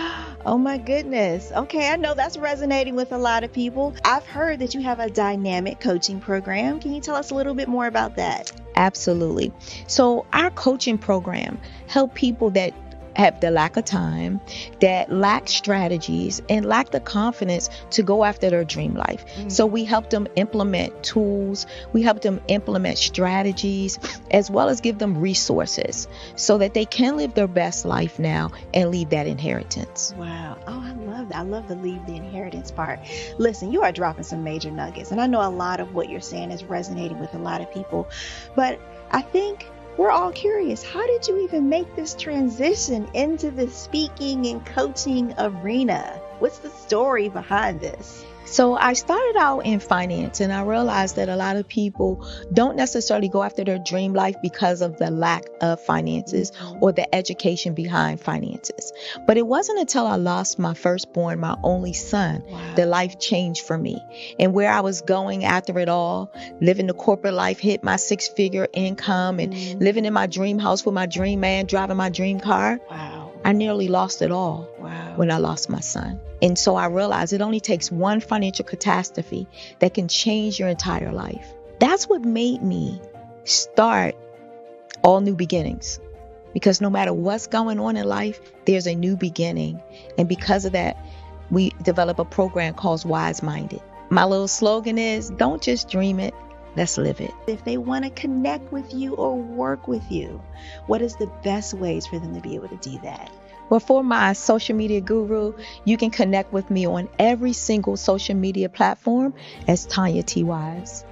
Oh my goodness. Okay, I know that's resonating with a lot of people. I've heard that you have a dynamic coaching program. Can you tell us a little bit more about that? Absolutely. So our coaching program help people that have the lack of time, that lack strategies, and lack the confidence to go after their dream life. So we help them implement tools, we help them implement strategies, as well as give them resources so that they can live their best life now and leave that inheritance. Wow. Oh, I love that. I love the leave the inheritance part. Listen, you are dropping some major nuggets, and I know a lot of what you're saying is resonating with a lot of people, but I think we're all curious. How did you even make this transition into the speaking and coaching arena? What's the story behind this? So I started out in finance, and I realized that a lot of people don't necessarily go after their dream life because of the lack of finances or the education behind finances. But it wasn't until I lost my firstborn, my only son, that life changed for me. And where I was going after it all, living the corporate life, hit my 6-figure income and living in my dream house with my dream man, driving my dream car. I nearly lost it all when I lost my son. And so I realized it only takes one financial catastrophe that can change your entire life. That's what made me start all new beginnings. Because no matter what's going on in life, there's a new beginning. And because of that, we develop a program called Wise Minded. My little slogan is, don't just dream it, let's live it. If they want to connect with you or work with you, what is the best ways for them to be able to do that? Well, for my social media guru, you can connect with me on every single social media platform as Tanya T. Wise.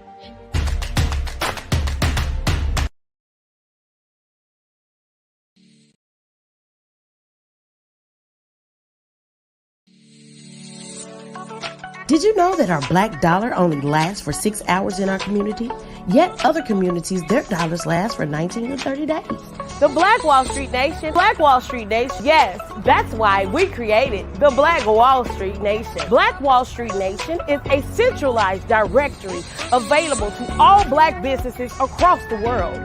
Did you know that our black dollar only lasts for 6 hours in our community? Yet other communities, their dollars last for 19 to 30 days. The Black Wall Street Nation. Black Wall Street Nation. Yes, that's why we created the Black Wall Street Nation. Black Wall Street Nation is a centralized directory available to all black businesses across the world.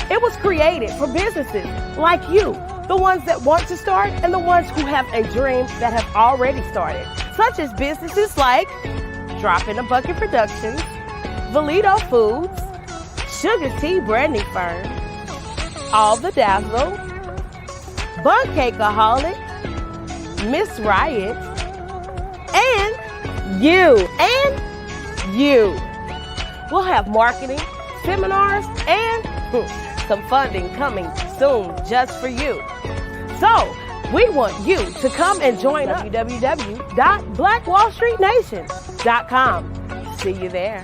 It was created for businesses like you, the ones that want to start and the ones who have a dream that have already started, such as businesses like Drop in a Bucket Productions, Valito Foods, Sugar Tea Branding Firm, All the Dazzle, Bun Cakeaholic, Miss Riot, and you. We'll have marketing, seminars, and some funding coming soon just for you. So, we want you to come and join www.blackwallstreetnation.com. See you there.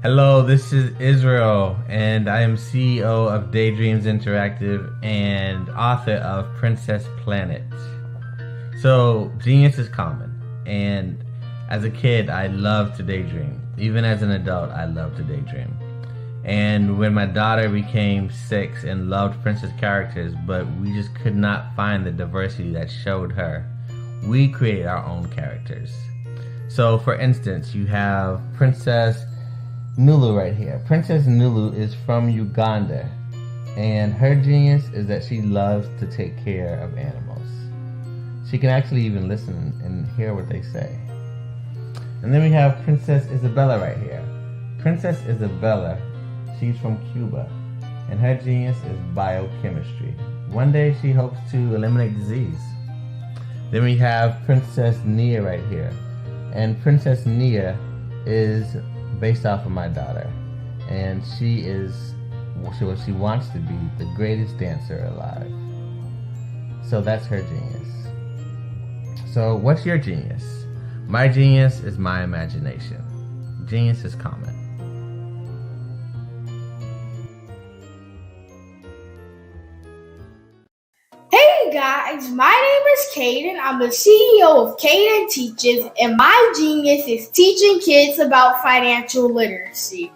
Hello, this is Israel, and I am CEO of Daydreams Interactive and author of Princess Planet. So, genius is common, and as a kid, I loved to daydream. Even as an adult, I loved to daydream. And when my daughter became 6 and loved princess characters, but we just could not find the diversity that showed her, we created our own characters. So, for instance, you have Princess Nulu right here. Princess Nulu is from Uganda, and her genius is that she loves to take care of animals. She can actually even listen and hear what they say. And then we have Princess Isabella right here. Princess Isabella, she's from Cuba, and her genius is biochemistry. One day she hopes to eliminate disease. Then we have Princess Nia right here, and Princess Nia is based off of my daughter, and she is what she wants to be, the greatest dancer alive. So that's her genius. So what's your genius? My genius is my imagination. Genius is common. Hey guys, my name is Caden. I'm the CEO of Caden Teaches, and my genius is teaching kids about financial literacy.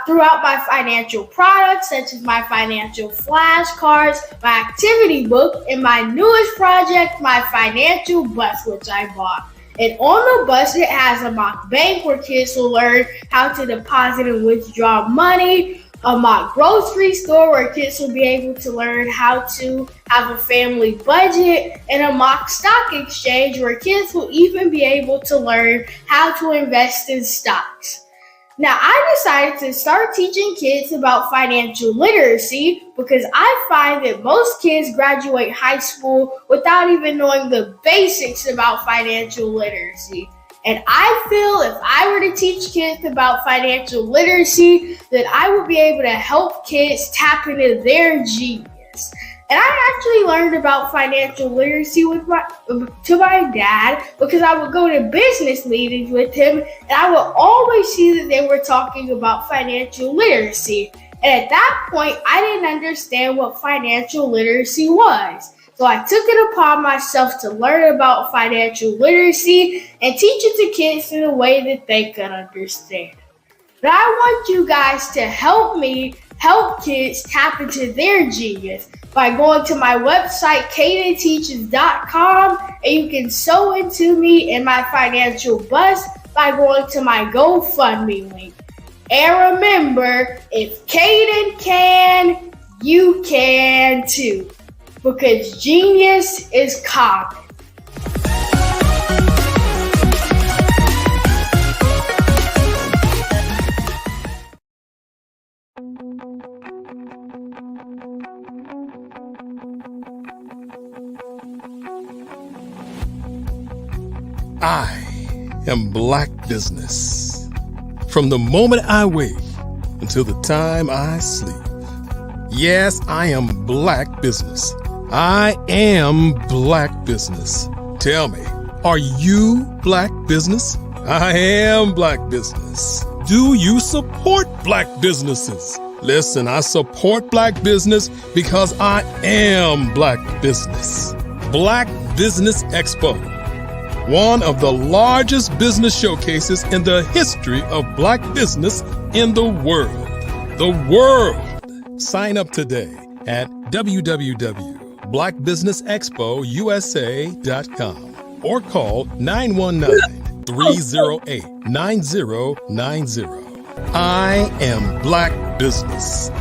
Throughout my financial products, such as my financial flashcards, my activity book, and my newest project, my financial bus, which I bought. And on the bus, it has a mock bank where kids will learn how to deposit and withdraw money, a mock grocery store where kids will be able to learn how to have a family budget, and a mock stock exchange where kids will even be able to learn how to invest in stocks. Now, I decided to start teaching kids about financial literacy because I find that most kids graduate high school without even knowing the basics about financial literacy. And I feel if I were to teach kids about financial literacy, that I would be able to help kids tap into their genius. And I actually learned about financial literacy to my dad because I would go to business meetings with him, and I would always see that they were talking about financial literacy. And at that point, I didn't understand what financial literacy was. So I took it upon myself to learn about financial literacy and teach it to kids in a way that they could understand. But I want you guys to help me help kids tap into their genius by going to my website, cadenteaches.com, and you can sew into me in my financial bus by going to my GoFundMe link. And remember, if Caden can, you can too. Because genius is common. I am Black business. From the moment I wake until the time I sleep. Yes, I am Black business. I am Black business. Tell me, are you Black business? I am Black business. Do you support Black businesses? Listen, I support Black business because I am Black business. Black Business Expo, one of the largest business showcases in the history of Black business in the world. The world! Sign up today at www.blackbusinessexpousa.com or call 919-308-9090. I am Black business.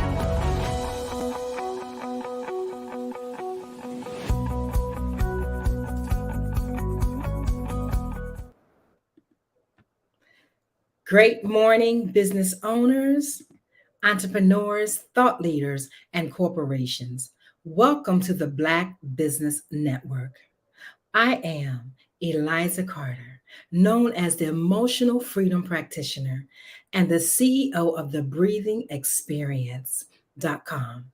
Great morning, business owners, entrepreneurs, thought leaders, and corporations. Welcome to the Black Business Network. I am Eliza Carter, known as the Emotional Freedom Practitioner and the CEO of the Breathing Experience.com.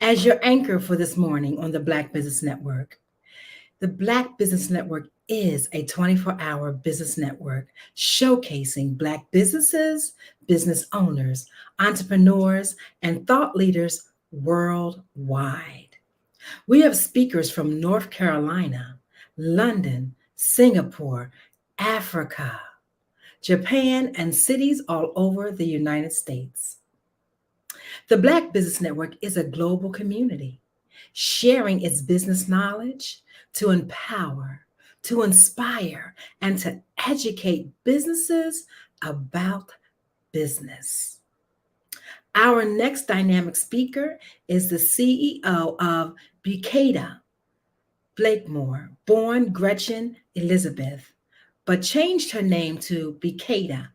As your anchor for this morning on the Black Business Network, the Black Business Network is a 24-hour business network showcasing Black businesses, business owners, entrepreneurs, and thought leaders worldwide. We have speakers from North Carolina, London, Singapore, Africa, Japan, and cities all over the United States. The Black Business Network is a global community, sharing its business knowledge to empower, to inspire, and to educate businesses about business. Our next dynamic speaker is the CEO of Bucata Blakemore, born Gretchen Elizabeth, but changed her name to Bucata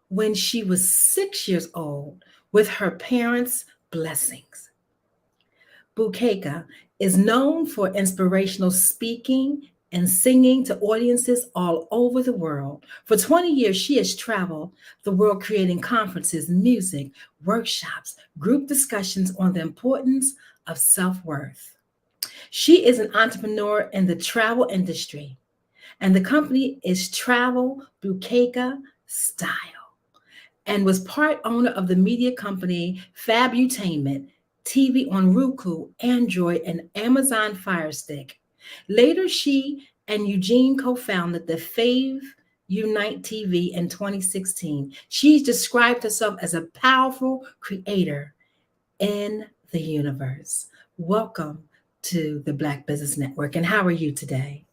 when she was 6 years old with her parents' blessings. Bucata is known for inspirational speaking and singing to audiences all over the world. For 20 years, she has traveled the world creating conferences, music, workshops, group discussions on the importance of self-worth. She is an entrepreneur in the travel industry, and the company is Travel Bucata Style, and was part owner of the media company Fabutainment, TV on Roku, Android, and Amazon Fire Stick. Later, she and Eugene co-founded the Fave Unite TV in 2016. She described herself as a powerful creator in the universe. Welcome to the Black Business Network. And how are you today?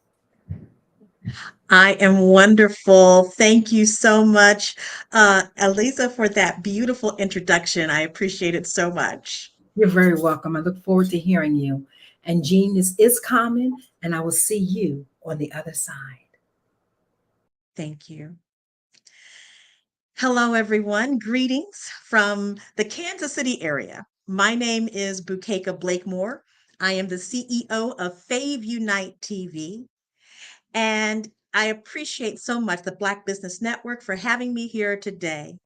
I am wonderful. Thank you so much, Eliza, for that beautiful introduction. I appreciate it so much. You're very welcome. I look forward to hearing you. And genius is common, and I will see you on the other side. Thank you. Hello, everyone. Greetings from the Kansas City area. My name is Bucata Blakemore. I am the CEO of Fave Unite TV. And I appreciate so much the Black Business Network for having me here today.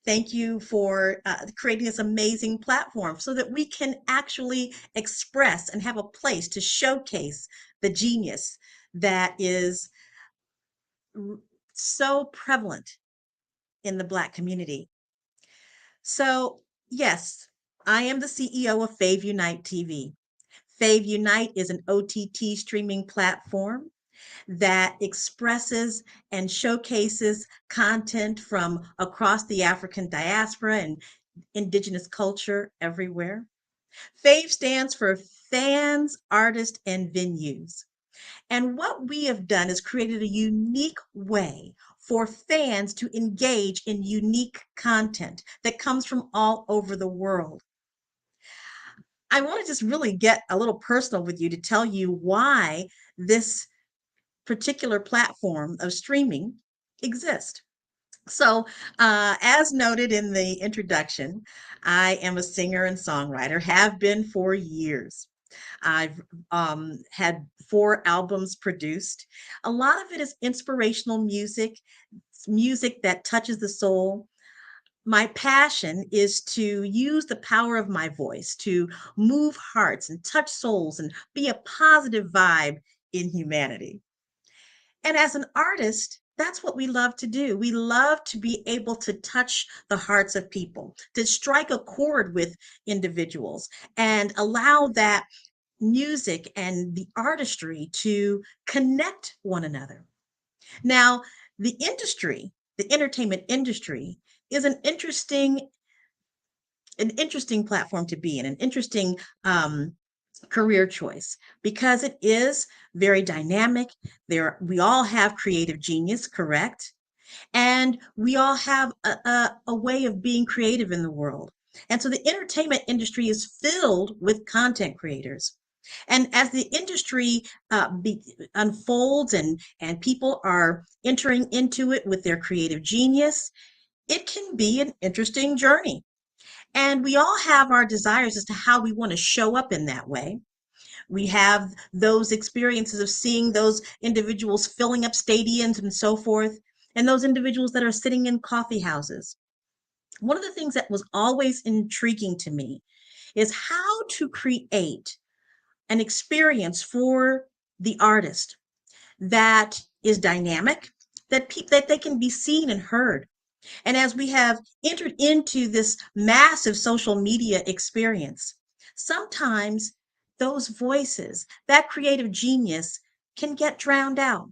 Thank you for creating this amazing platform so that we can actually express and have a place to showcase the genius that is so prevalent in the Black community. So yes, I am the CEO of Fave Unite TV. Fave Unite is an OTT streaming platform that expresses and showcases content from across the African diaspora and indigenous culture everywhere. Fave stands for fans, artists, and venues. And what we have done is created a unique way for fans to engage in unique content that comes from all over the world. I want to just really get a little personal with you to tell you why this particular platform of streaming exists. So, as noted in the introduction, I am a singer and songwriter, have been for years. I've had 4 albums produced. A lot of it is inspirational music, music that touches the soul. My passion is to use the power of my voice to move hearts and touch souls and be a positive vibe in humanity. And as an artist, that's what we love to do. We love to be able to touch the hearts of people, to strike a chord with individuals and allow that music and the artistry to connect one another. Now, the industry, the entertainment industry, is an interesting platform to be in, an interesting career choice because it is very dynamic. We all have creative genius, correct? And we all have a way of being creative in the world. And so the entertainment industry is filled with content creators. And as the industry unfolds and people are entering into it with their creative genius, it can be an interesting journey. And we all have our desires as to how we want to show up in that way. We have those experiences of seeing those individuals filling up stadiums and so forth, and those individuals that are sitting in coffee houses. One of the things that was always intriguing to me is how to create an experience for the artist that is dynamic, that they can be seen and heard. And as we have entered into this massive social media experience, sometimes those voices, that creative genius can get drowned out.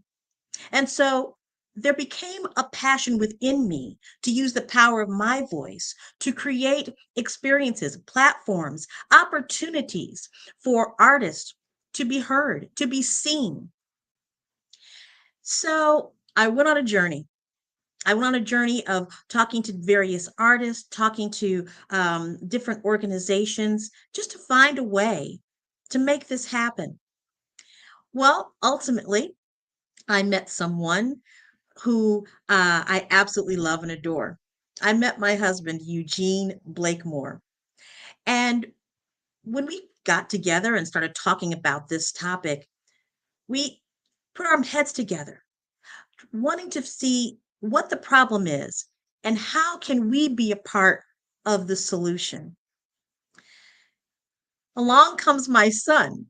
And so there became a passion within me to use the power of my voice to create experiences, platforms, opportunities for artists to be heard, to be seen. So I went on a journey. I went on a journey of talking to various artists, talking to different organizations, just to find a way to make this happen. Well, ultimately, I met someone who I absolutely love and adore. I met my husband, Eugene Blakemore. And when we got together and started talking about this topic, we put our heads together, wanting to see what the problem is and how can we be a part of the solution. Along comes my son,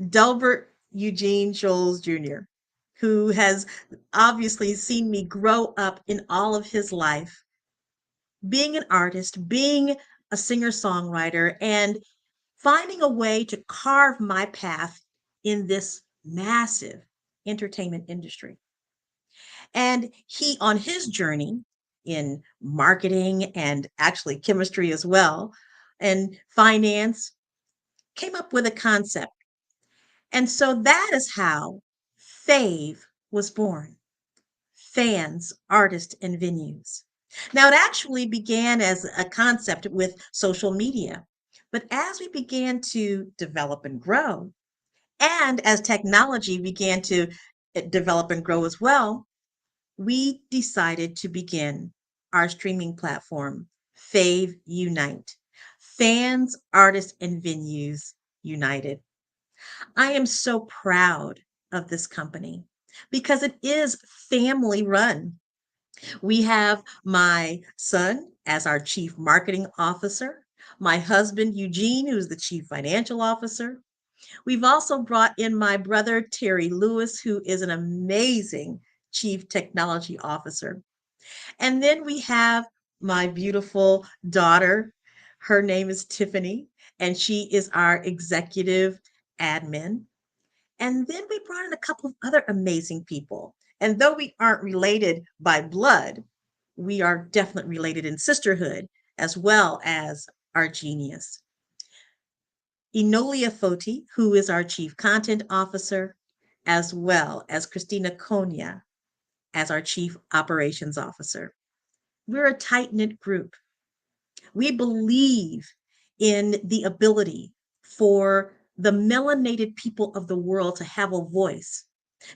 Delbert Eugene Scholes Jr., who has obviously seen me grow up in all of his life, being an artist, being a singer-songwriter, and finding a way to carve my path in this massive entertainment industry. And he, on his journey in marketing and actually chemistry as well, and finance, came up with a concept. And so that is how FAVE was born. Fans, Artists, and Venues. Now, it actually began as a concept with social media. But as we began to develop and grow, and as technology began to develop and grow as well, we decided to begin our streaming platform, Fave Unite. Fans, Artists, and Venues United. I am so proud of this company because it is family run. We have my son as our chief marketing officer, my husband, Eugene, who's the chief financial officer. We've also brought in my brother, Terry Lewis, who is an amazing chief technology officer. And then we have my beautiful daughter. Her name is Tiffany, and she is our executive admin. And then we brought in a couple of other amazing people. And though we aren't related by blood, we are definitely related in sisterhood as well as our genius. Enolia Foti, who is our chief content officer, as well as Christina Konya as our chief operations officer. We're a tight-knit group. We believe in the ability for the melanated people of the world to have a voice.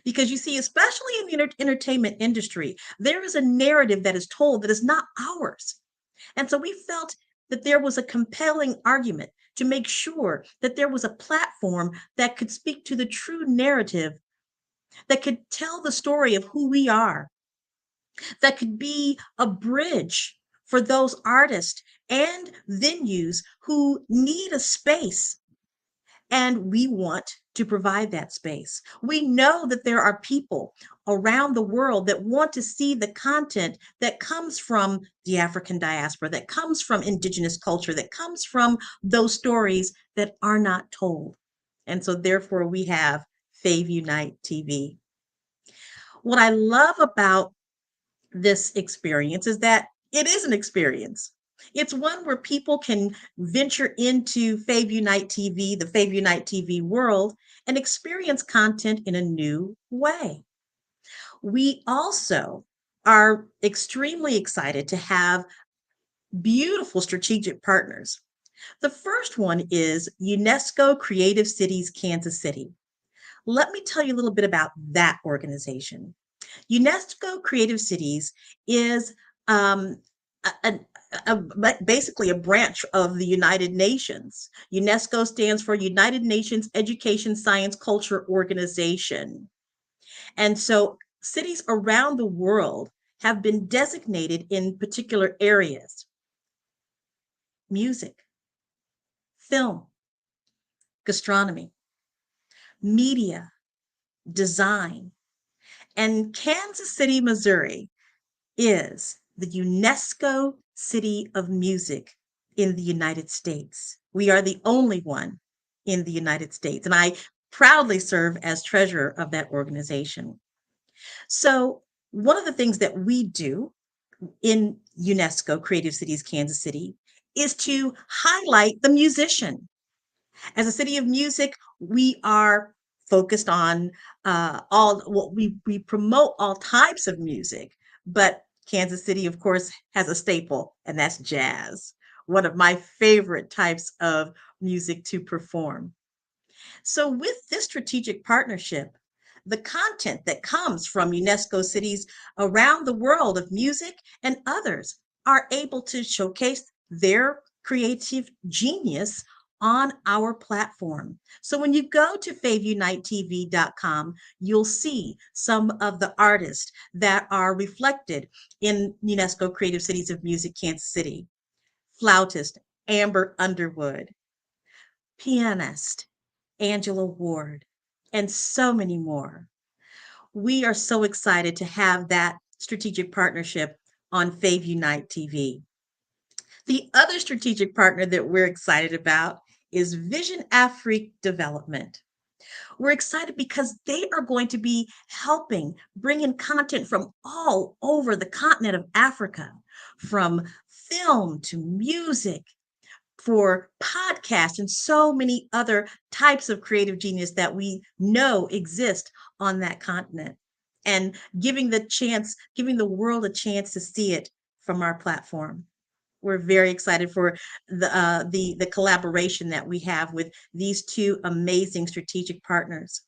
Because you see, especially in the entertainment industry, there is a narrative that is told that is not ours. And so we felt that there was a compelling argument to make sure that there was a platform that could speak to the true narrative, that could tell the story of who we are, that could be a bridge for those artists and venues who need a space. And we want to provide that space. We know that there are people around the world that want to see the content that comes from the African diaspora, that comes from indigenous culture, that comes from those stories that are not told. And so therefore we have Fave Unite TV. What I love about this experience is that it is an experience. It's one where people can venture into Fave Unite TV, the Fave Unite TV world, and experience content in a new way. We also are extremely excited to have beautiful strategic partners. The first one is UNESCO Creative Cities Kansas City. Let me tell you a little bit about that organization. UNESCO Creative Cities is basically a branch of the United Nations. UNESCO stands for United Nations Education, Science, Culture Organization. And so cities around the world have been designated in particular areas: music, film, gastronomy, media, design. And Kansas City, Missouri is the UNESCO City of Music in the United States. We are the only one in the United States, and I proudly serve as treasurer of that organization. So one of the things that we do in UNESCO Creative Cities Kansas City is to highlight the musician. As a city of music, we are focused on we promote all types of music, but Kansas City, of course, has a staple, and that's jazz, one of my favorite types of music to perform. So with this strategic partnership, the content that comes from UNESCO cities around the world of music and others are able to showcase their creative genius on our platform. So when you go to faveunitetv.com, you'll see some of the artists that are reflected in UNESCO Creative Cities of Music Kansas City. Flautist Amber Underwood, pianist Angela Ward, and so many more. We are so excited to have that strategic partnership on Fave Unite TV. The other strategic partner that we're excited about is Vision Afrique Development. We're excited because they are going to be helping bring in content from all over the continent of Africa, from film to music, for podcasts, and so many other types of creative genius that we know exist on that continent, and giving the world a chance to see it from our platform. We're very excited for the collaboration that we have with these two amazing strategic partners.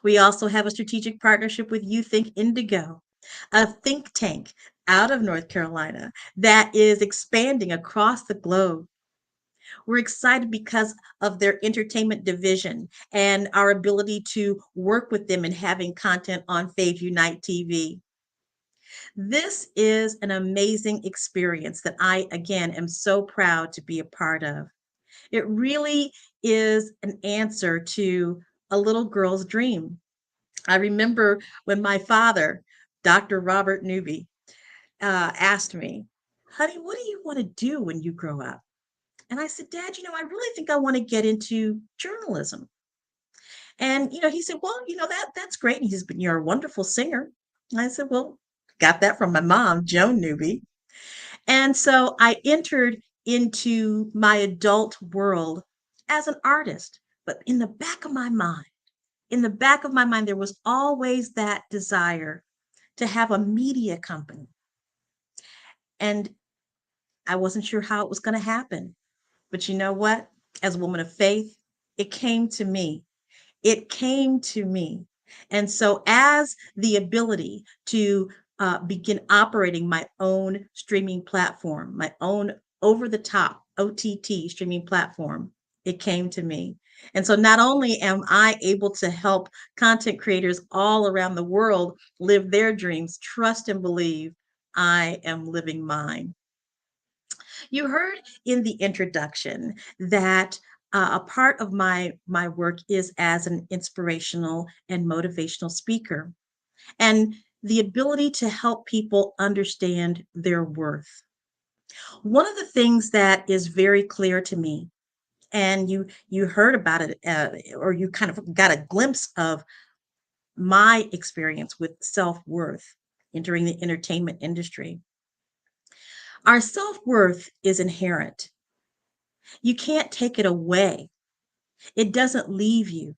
We also have a strategic partnership with You Think Indigo, a think tank out of North Carolina that is expanding across the globe. We're excited because of their entertainment division and our ability to work with them in having content on Fave Unite TV. This is an amazing experience that I, again, am so proud to be a part of. It really is an answer to a little girl's dream. I remember when my father, Dr. Robert Newby, asked me, "Honey, what do you want to do when you grow up?" And I said, "Dad, I really think I want to get into journalism." And, he said, "Well, that's great." And he says, "But you're a wonderful singer." And I said, "Well, got that from my mom, Joan Newby." And so I entered into my adult world as an artist. But in the back of my mind, there was always that desire to have a media company. And I wasn't sure how it was going to happen. But you know what? as a woman of faith, it came to me. It came to me. And so, as the ability to begin operating my own streaming platform, my own over the top OTT streaming platform, it came to me. And so, not only am I able to help content creators all around the world live their dreams, trust and believe, I am living mine. You heard in the introduction that a part of my work is as an inspirational and motivational speaker, and the ability to help people understand their worth. One of the things that is very clear to me, and you heard about it, or you kind of got a glimpse of my experience with self-worth entering the entertainment industry. Our self-worth is inherent. You can't take it away. It doesn't leave you,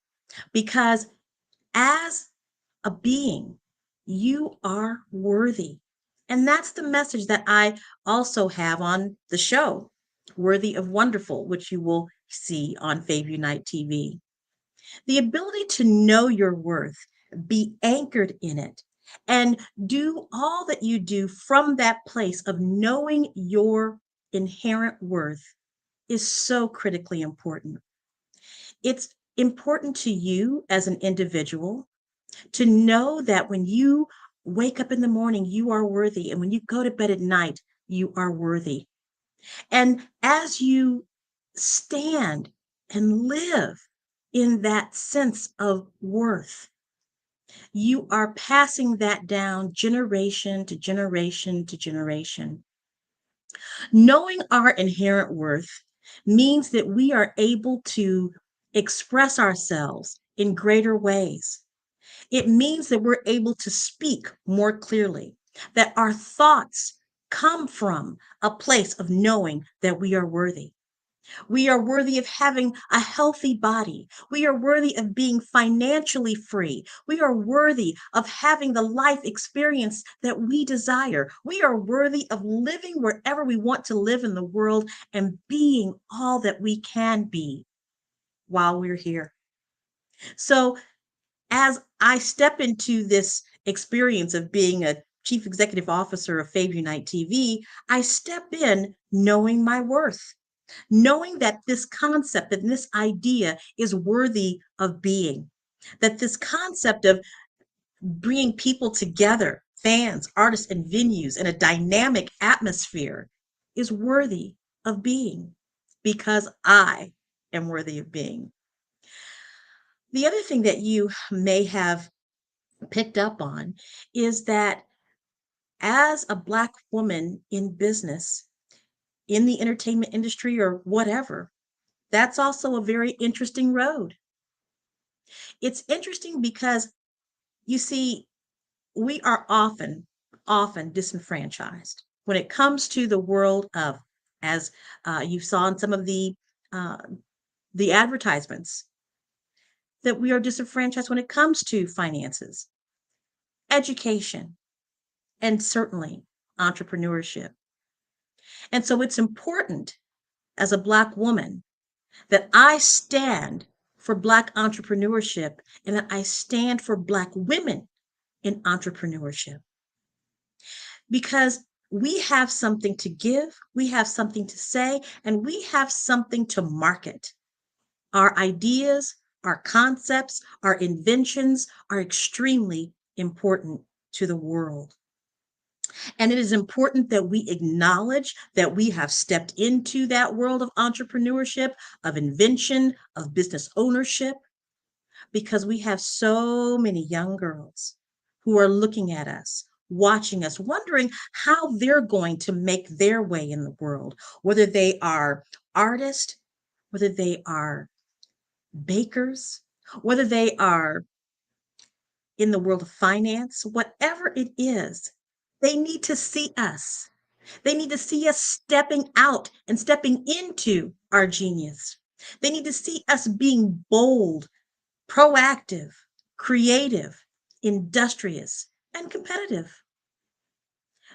because as a being, you are worthy. And that's the message that I also have on the show, Worthy of Wonderful, which you will see on Fave Unite TV. The ability to know your worth, be anchored in it, and do all that you do from that place of knowing your inherent worth is so critically important. It's important to you as an individual to know that when you wake up in the morning, you are worthy. And when you go to bed at night, you are worthy. And as you stand and live in that sense of worth, you are passing that down generation to generation to generation. Knowing our inherent worth means that we are able to express ourselves in greater ways. It means that we're able to speak more clearly, that our thoughts come from a place of knowing that we are worthy. We are worthy of having a healthy body. We are worthy of being financially free. We are worthy of having the life experience that we desire. We are worthy of living wherever we want to live in the world and being all that we can be while we're here. So, as I step into this experience of being a chief executive officer of Fave Unite TV, I step in knowing my worth, knowing that this concept and this idea is worthy of being, that this concept of bringing people together, fans, artists, and venues in a dynamic atmosphere is worthy of being, because I am worthy of being. The other thing that you may have picked up on is that as a Black woman in business, in the entertainment industry or whatever, that's also a very interesting road. It's interesting because, you see, we are often disenfranchised when it comes to the world of, as you saw in some of the advertisements, that we are disenfranchised when it comes to finances, education, and certainly entrepreneurship. And so it's important as a Black woman that I stand for Black entrepreneurship and that I stand for Black women in entrepreneurship. Because we have something to give, we have something to say, and we have something to market. Our ideas, our concepts, our inventions are extremely important to the world. And it is important that we acknowledge that we have stepped into that world of entrepreneurship, of invention, of business ownership, because we have so many young girls who are looking at us, watching us, wondering how they're going to make their way in the world, whether they are artists, whether they are bakers, whether they are in the world of finance, whatever it is. They need to see us. They need to see us stepping out and stepping into our genius. They need to see us being bold, proactive, creative, industrious, and competitive.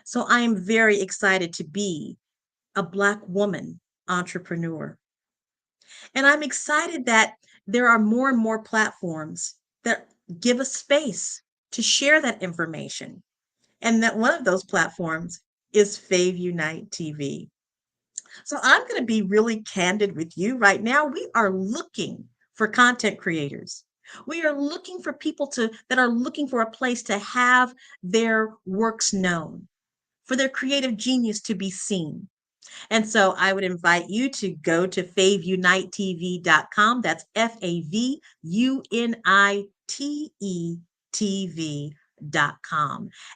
So I am very excited to be a Black woman entrepreneur. And I'm excited that there are more and more platforms that give us space to share that information. And that one of those platforms is Fave Unite TV. So I'm going to be really candid with you right now. We are looking for content creators. We are looking for people that are looking for a place to have their works known, for their creative genius to be seen. And so I would invite you to go to faveunitetv.com. That's FAVUNITE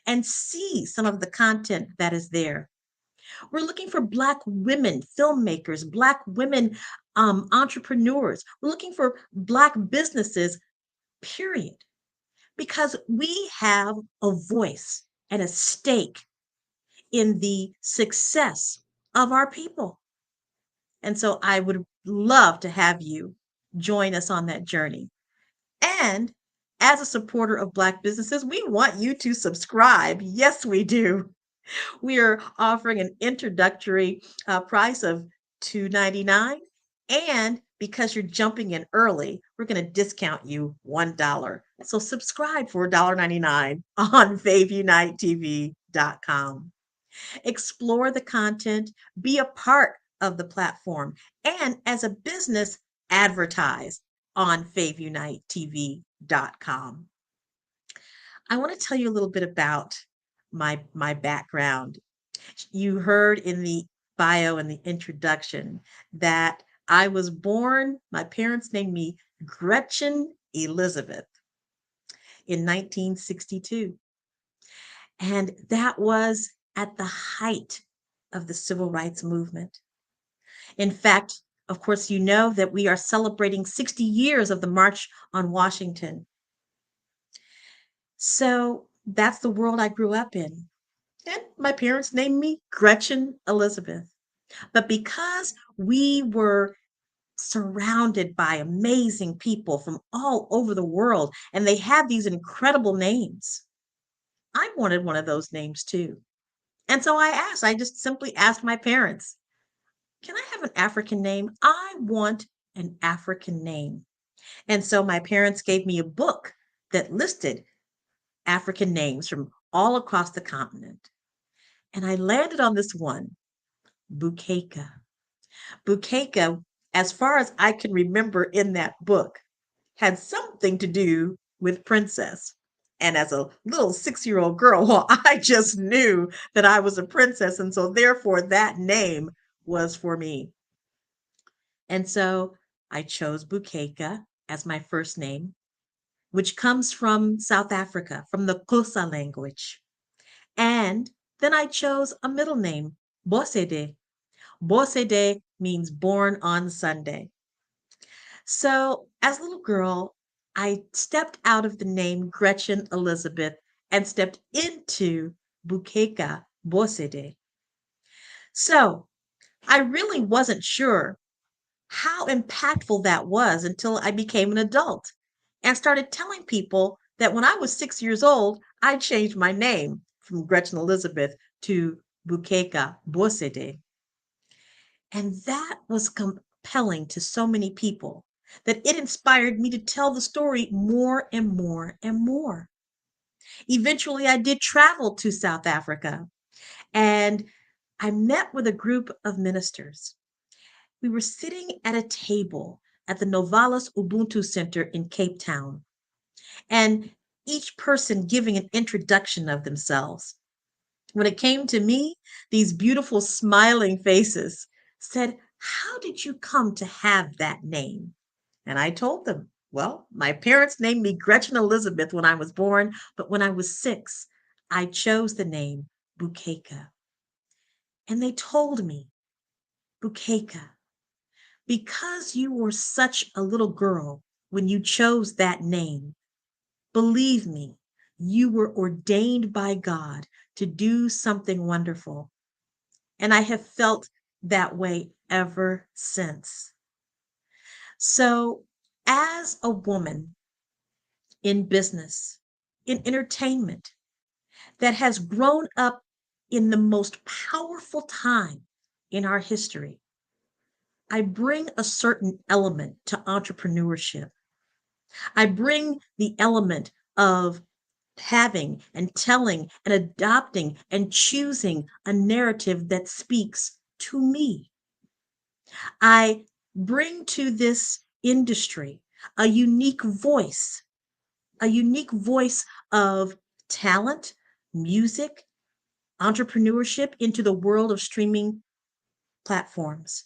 and see some of the content that is there. We're looking for Black women filmmakers, Black women entrepreneurs. We're looking for Black businesses, period, because we have a voice and a stake in the success of our people. And so I would love to have you join us on that journey. And as a supporter of Black businesses, we want you to subscribe. Yes, we do. We are offering an introductory price of $2.99. And because you're jumping in early, we're going to discount you $1. So subscribe for $1.99 on FaveUniteTV.com. Explore the content, be a part of the platform, and as a business, advertise on FaveUniteTV.com. I want to tell you a little bit about my background. You heard in the bio and the introduction that I was born, my parents named me Gretchen Elizabeth in 1962. And that was at the height of the civil rights movement. In fact, of course, you know that we are celebrating 60 years of the March on Washington. So that's the world I grew up in. And my parents named me Gretchen Elizabeth. But because we were surrounded by amazing people from all over the world, and they had these incredible names, I wanted one of those names too. And so I just simply asked my parents, can I have an African name? I want an African name. And so my parents gave me a book that listed African names from all across the continent. And I landed on this one, Bukeka. Bukeka, as far as I can remember in that book, had something to do with princess. And as a little 6-year-old girl, well, I just knew that I was a princess. And so therefore that name was for me. And so I chose Bukeka as my first name, which comes from South Africa, from the Xhosa language. And then I chose a middle name, Bosede. Bosede means born on Sunday. So as a little girl, I stepped out of the name Gretchen Elizabeth and stepped into Bukeka Bosede. So I really wasn't sure how impactful that was until I became an adult and started telling people that when I was 6 years old, I changed my name from Gretchen Elizabeth to Bukeka Bosede. And that was compelling to so many people that it inspired me to tell the story more and more and more. Eventually, I did travel to South Africa and I met with a group of ministers. We were sitting at a table at the Novalis Ubuntu Center in Cape Town, and each person giving an introduction of themselves. When it came to me, these beautiful smiling faces said, how did you come to have that name? And I told them, well, my parents named me Gretchen Elizabeth when I was born, but when I was 6, I chose the name Bukeka. And they told me, Bukeka, because you were such a little girl when you chose that name, believe me, you were ordained by God to do something wonderful. And I have felt that way ever since. So, as a woman in business, in entertainment, that has grown up in the most powerful time in our history, I bring a certain element to entrepreneurship. I bring the element of having and telling and adopting and choosing a narrative that speaks to me. I bring to this industry a unique voice of talent, music, entrepreneurship into the world of streaming platforms.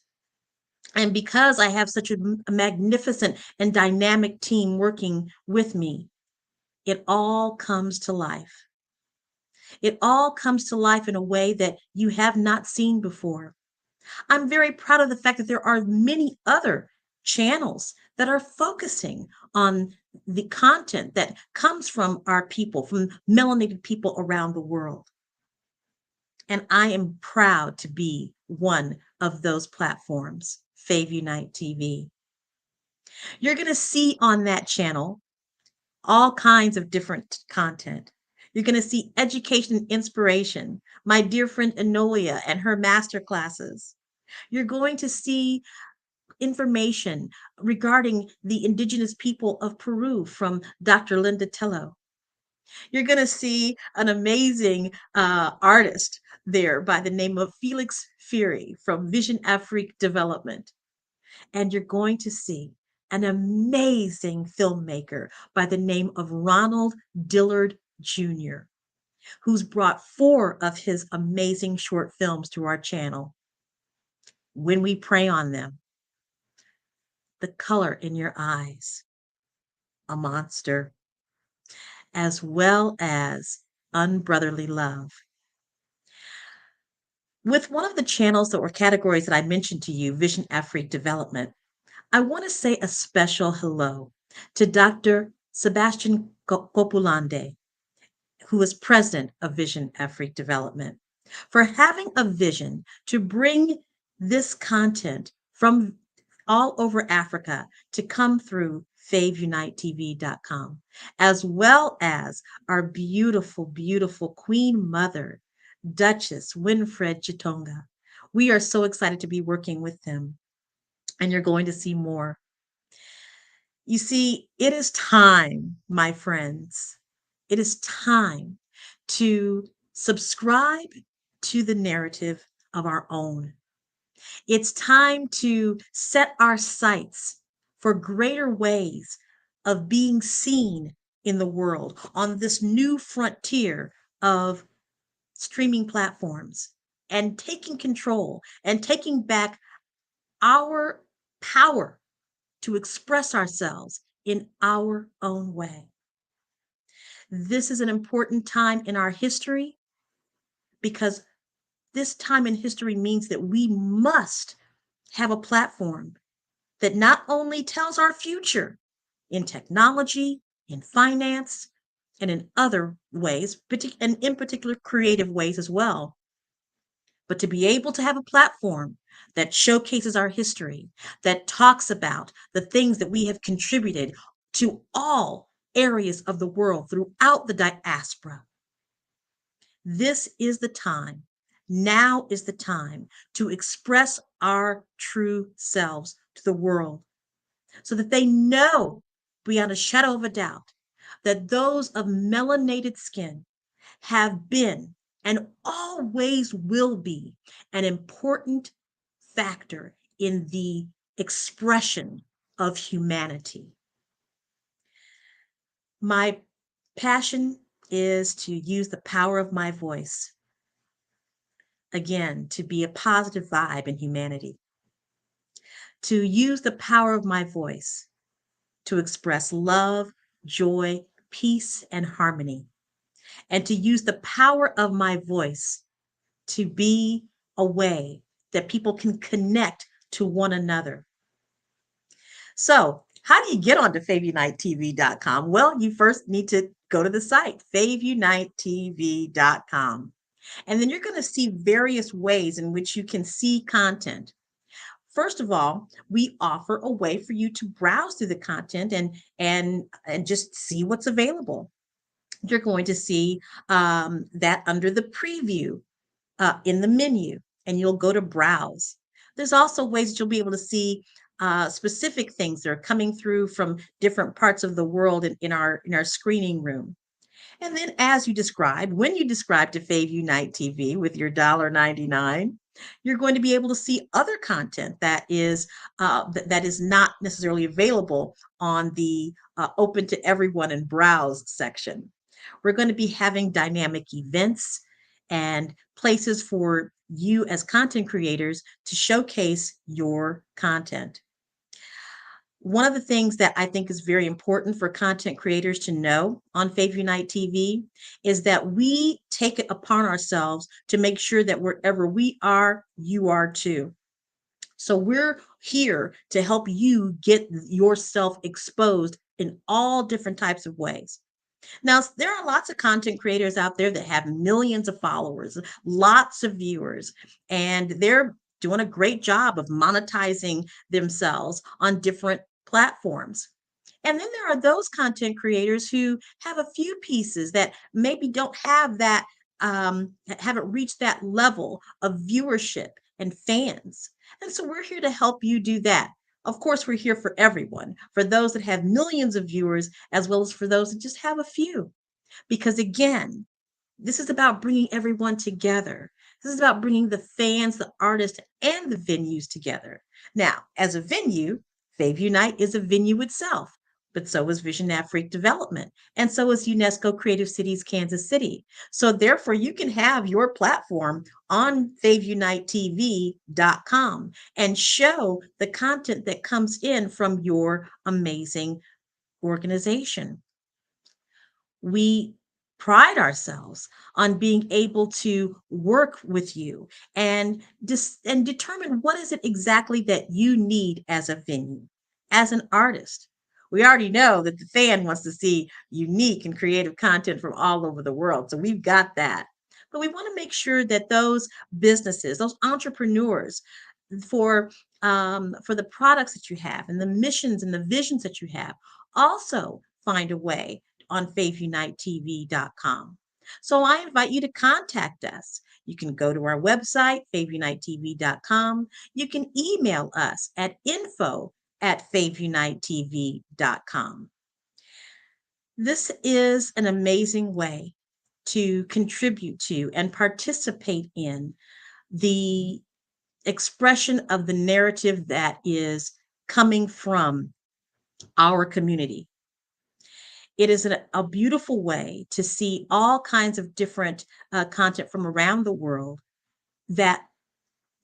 And because I have such a magnificent and dynamic team working with me, it all comes to life. It all comes to life in a way that you have not seen before. I'm very proud of the fact that there are many other channels that are focusing on the content that comes from our people, from melanated people around the world. And I am proud to be one of those platforms, Fave Unite TV. You're going to see on that channel all kinds of different content. You're going to see education and inspiration, my dear friend Enolia and her master classes. You're going to see information regarding the indigenous people of Peru from Dr. Linda Tello. You're going to see an amazing artist there by the name of Felix Fury from Vision Afrique Development. And you're going to see an amazing filmmaker by the name of Ronald Dillard Jr., who's brought 4 of his amazing short films to our channel. When We Pray on Them, The Color in Your Eyes, A Monster, as well as Unbrotherly Love. With one of the channels that were categories that I mentioned to you, Vision Afrique Development, I want to say a special hello to Dr. Sebastian Copulande, who is president of Vision Afrique Development, for having a vision to bring this content from all over Africa to come through FaveUniteTV.com, as well as our beautiful, beautiful Queen Mother, Duchess Winfred Chitonga. We are so excited to be working with them, and you're going to see more. You see, it is time, my friends. It is time to subscribe to the narrative of our own. It's time to set our sights for greater ways of being seen in the world on this new frontier of streaming platforms and taking control and taking back our power to express ourselves in our own way. This is an important time in our history because this time in history means that we must have a platform that not only tells our future in technology, in finance, and in other ways, and in particular creative ways as well, but to be able to have a platform that showcases our history, that talks about the things that we have contributed to all areas of the world throughout the diaspora. This is the time. Now is the time to express our true selves to the world so that they know beyond a shadow of a doubt that those of melanated skin have been and always will be an important factor in the expression of humanity. My passion is to use the power of my voice, again, to be a positive vibe in humanity, to use the power of my voice to express love, joy, peace, and harmony, and to use the power of my voice to be a way that people can connect to one another. So, how do you get onto FaveUniteTV.com? Well, you first need to go to the site, FaveUniteTV.com. And then you're going to see various ways in which you can see content. First of all, we offer a way for you to browse through the content and just see what's available. You're going to see that under the preview in the menu, and you'll go to browse. There's also ways that you'll be able to see specific things that are coming through from different parts of the world in our screening room. And then, as you described, when you describe to Fave Unite TV with your $1.99, you're going to be able to see other content that is not necessarily available on the open to everyone and browse section. We're going to be having dynamic events and places for you as content creators to showcase your content. One of the things that I think is very important for content creators to know on Fave Unite TV is that we take it upon ourselves to make sure that wherever we are, you are too. So we're here to help you get yourself exposed in all different types of ways. Now, there are lots of content creators out there that have millions of followers, lots of viewers, and they're doing a great job of monetizing themselves on different platforms. And then there are those content creators who have a few pieces that maybe don't have that, haven't reached that level of viewership and fans. And so we're here to help you do that. Of course, we're here for everyone, for those that have millions of viewers, as well as for those that just have a few. Because again, this is about bringing everyone together. This is about bringing the fans, the artists, and the venues together. Now, as a venue, Fave Unite is a venue itself, but so is Vision Afrique Development, and so is UNESCO Creative Cities Kansas City. So therefore, you can have your platform on FaveUniteTV.com and show the content that comes in from your amazing organization. We pride ourselves on being able to work with you and determine what is it exactly that you need as a venue, as an artist. We already know that the fan wants to see unique and creative content from all over the world, so we've got that. But we want to make sure that those businesses, those entrepreneurs, for the products that you have and the missions and the visions that you have, also find a way on FaveUniteTV.com. So I invite you to contact us. You can go to our website, FaveUniteTV.com. You can email us at info@FaveUniteTV.com. This is an amazing way to contribute to and participate in the expression of the narrative that is coming from our community. It is a beautiful way to see all kinds of different content from around the world that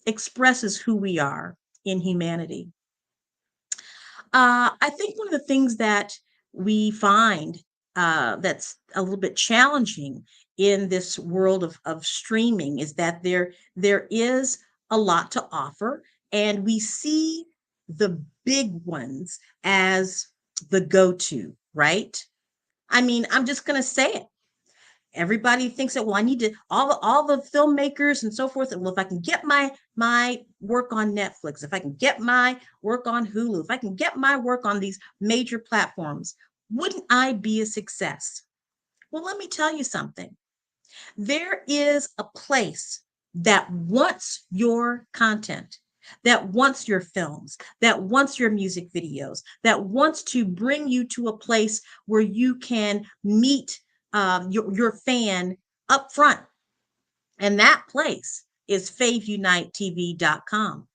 expresses who we are in humanity. I think one of the things that we find that's a little bit challenging in this world of streaming is that there is a lot to offer, and we see the big ones as the go-to, right? I mean, I'm just going to say it. Everybody thinks that, well, I need to, all the filmmakers and so forth. And well, if I can get my work on Netflix, if I can get my work on Hulu, if I can get my work on these major platforms, wouldn't I be a success? Well, let me tell you something. There is a place that wants your content, that wants your films, that wants your music videos, that wants to bring you to a place where you can meet your fan up front. And that place is FaveUniteTV.com.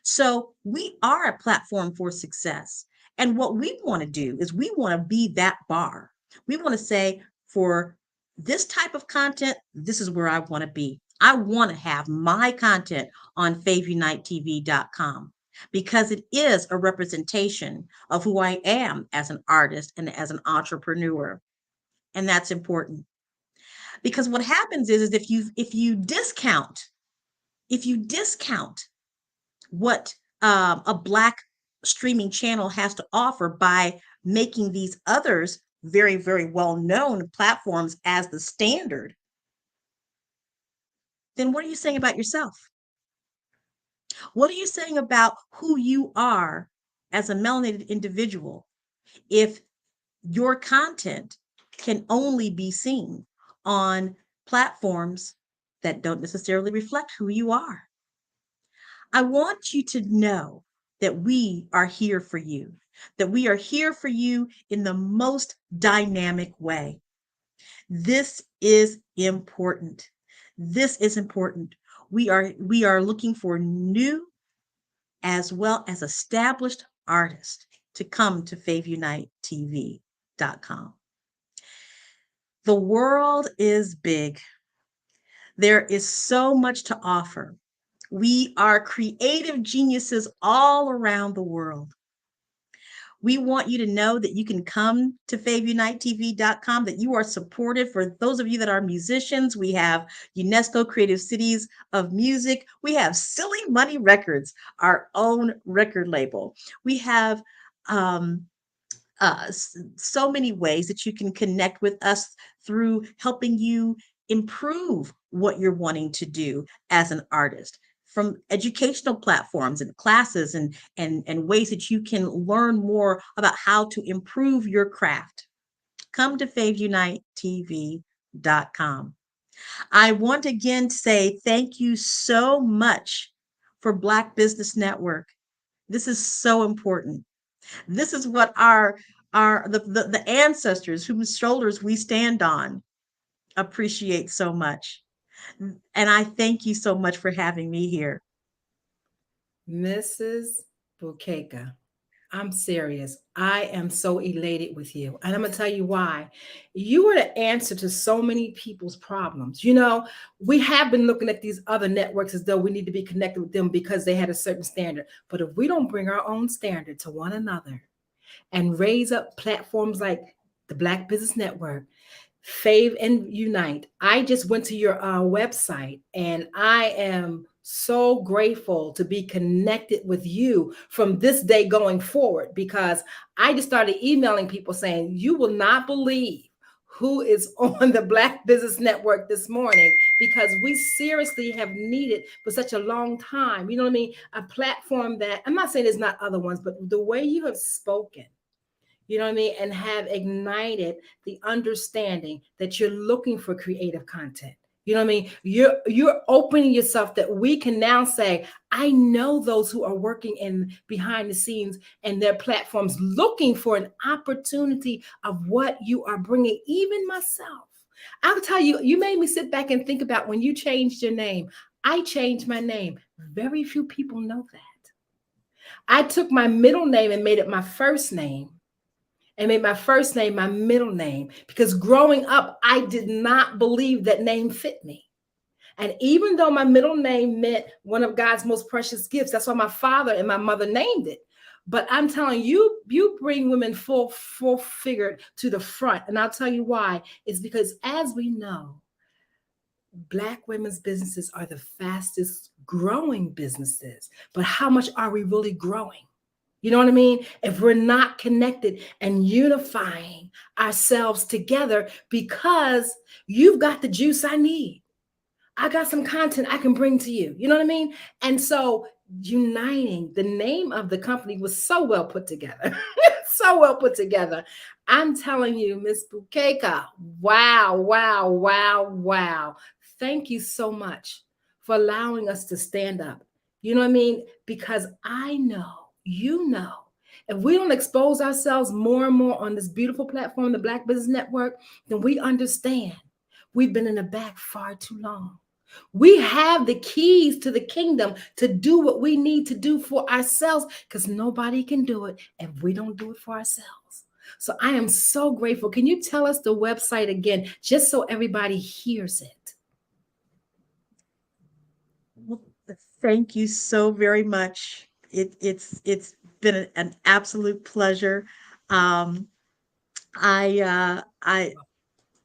So we are a platform for success. And what we want to do is we want to be that bar. We want to say, for this type of content, this is where I want to be. I want to have my content on FaveUniteTV.com because it is a representation of who I am as an artist and as an entrepreneur. And that's important. Because what happens is if you discount what a Black streaming channel has to offer by making these others very, very well-known platforms as the standard, then what are you saying about yourself? What are you saying about who you are as a melanated individual if your content can only be seen on platforms that don't necessarily reflect who you are? I want you to know that we are here for you, that we are here for you in the most dynamic way. This is important. This is important. We are looking for new as well as established artists to come to FaveUniteTV.com. The world is big. There is so much to offer. We are creative geniuses all around the world. We want you to know that you can come to FaveUniteTV.com, that you are supported. For those of you that are musicians, we have UNESCO Creative Cities of Music. We have Silly Money Records, our own record label. We have so many ways that you can connect with us through helping you improve what you're wanting to do as an artist, from educational platforms and classes and ways that you can learn more about how to improve your craft. Come to FaveUniteTV.com. I want again to say thank you so much for Black Business Network. This is so important. This is what the ancestors whose shoulders we stand on appreciate so much. And I thank you so much for having me here. Mrs. Bukeka, I'm serious. I am so elated with you. And I'm going to tell you why. You are the answer to so many people's problems. You know, we have been looking at these other networks as though we need to be connected with them because they had a certain standard. But if we don't bring our own standard to one another and raise up platforms like the Black Business Network, Fave and Unite. I just went to your website and I am so grateful to be connected with you from this day going forward, because I just started emailing people saying, you will not believe who is on the Black Business Network this morning, because we seriously have needed for such a long time. You know what I mean? A platform that, I'm not saying there's not other ones, but the way you have spoken, you know what I mean, and have ignited the understanding that you're looking for creative content. You know what I mean? You're opening yourself that we can now say, I know those who are working in behind the scenes and their platforms looking for an opportunity of what you are bringing, even myself. I'll tell you, you made me sit back and think about when you changed your name. I changed my name. Very few people know that. I took my middle name and made it my first name, and made my first name my middle name, because growing up, I did not believe that name fit me. And even though my middle name meant one of God's most precious gifts, that's why my father and my mother named it. But I'm telling you, you bring women full figured to the front. And I'll tell you why. It's because, as we know, Black women's businesses are the fastest growing businesses. But how much are we really growing? You know what I mean? If we're not connected and unifying ourselves together, because you've got the juice I need. I got some content I can bring to you. You know what I mean? And so uniting, the name of the company was so well put together. So well put together. I'm telling you, Miss Bukeka, wow, wow, wow, wow. Thank you so much for allowing us to stand up. You know what I mean? Because I know, you know, if we don't expose ourselves more and more on this beautiful platform, the Black Business Network, then we understand we've been in the back far too long. We have the keys to the kingdom to do what we need to do for ourselves, because nobody can do it if we don't do it for ourselves. So I am so grateful. Can you tell us the website again, just so everybody hears it? Well, thank you so very much. It's been an absolute pleasure. I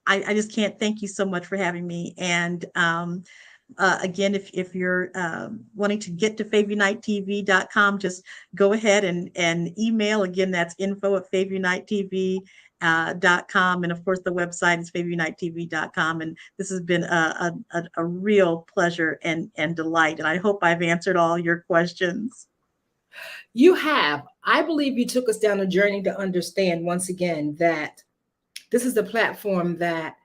just can't thank you so much for having me. And again, if you're wanting to get to FaveUniteTV.com, just go ahead and email. Again, that's info@FaveUniteTV.com. And of course, the website is FaveUniteTV.com. And this has been a real pleasure and delight. And I hope I've answered all your questions. You have. I believe you took us down a journey to understand once again that this is the platform that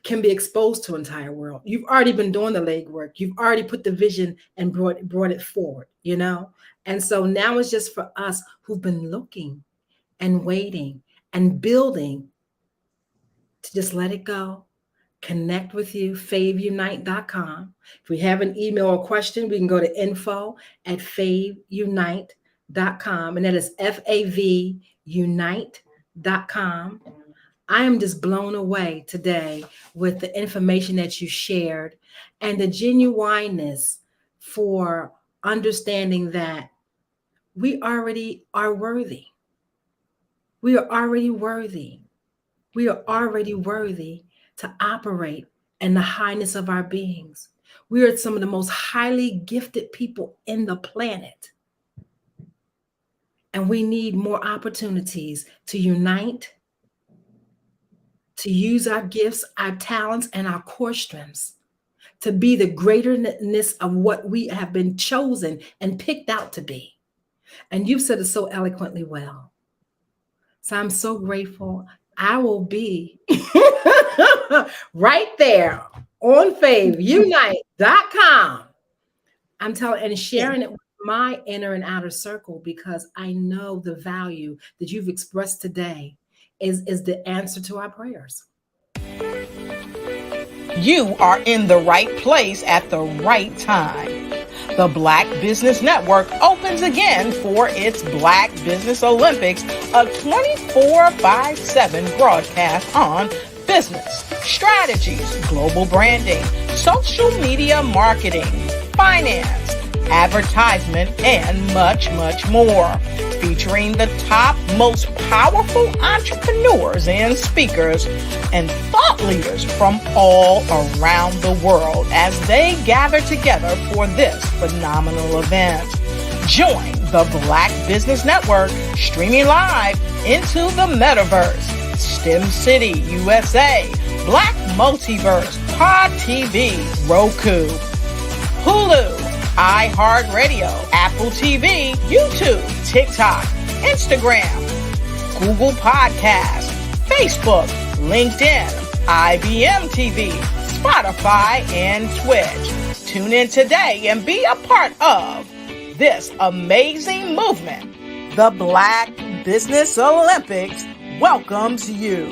can be exposed to the entire world. You've already been doing the legwork. You've already put the vision and brought it forward, you know? And so now it's just for us who've been looking and waiting and building to just let it go. Connect with you, faveunite.com. If we have an email or question, we can go to info@faveunite.com, and that is faveunite.com. I am just blown away today with the information that you shared and the genuineness for understanding that we already are worthy. We are already worthy. We are already worthy to operate in the highness of our beings. We are some of the most highly gifted people in the planet. And we need more opportunities to unite, to use our gifts, our talents, and our core strengths to be the greaterness of what we have been chosen and picked out to be. And you've said it so eloquently well. So I'm so grateful. I will be right there on faveunite.com. I'm telling and sharing it with my inner and outer circle, because I know the value that you've expressed today is the answer to our prayers. You are in the right place at the right time. The Black Business Network opens again for its Black Business Olympics, a 24/7 broadcast on business, strategies, global branding, social media marketing, finance, advertisement, and much, much more. Featuring the top, most powerful entrepreneurs and speakers and thought leaders from all around the world as they gather together for this phenomenal event. Join the Black Business Network streaming live into the metaverse, STEM City, USA, Black Multiverse, Pod TV, Roku, Hulu, iHeartRadio, Apple TV, YouTube, TikTok, Instagram, Google Podcasts, Facebook, LinkedIn, IBM TV, Spotify, and Twitch. Tune in today and be a part of this amazing movement. The Black Business Olympics welcomes you.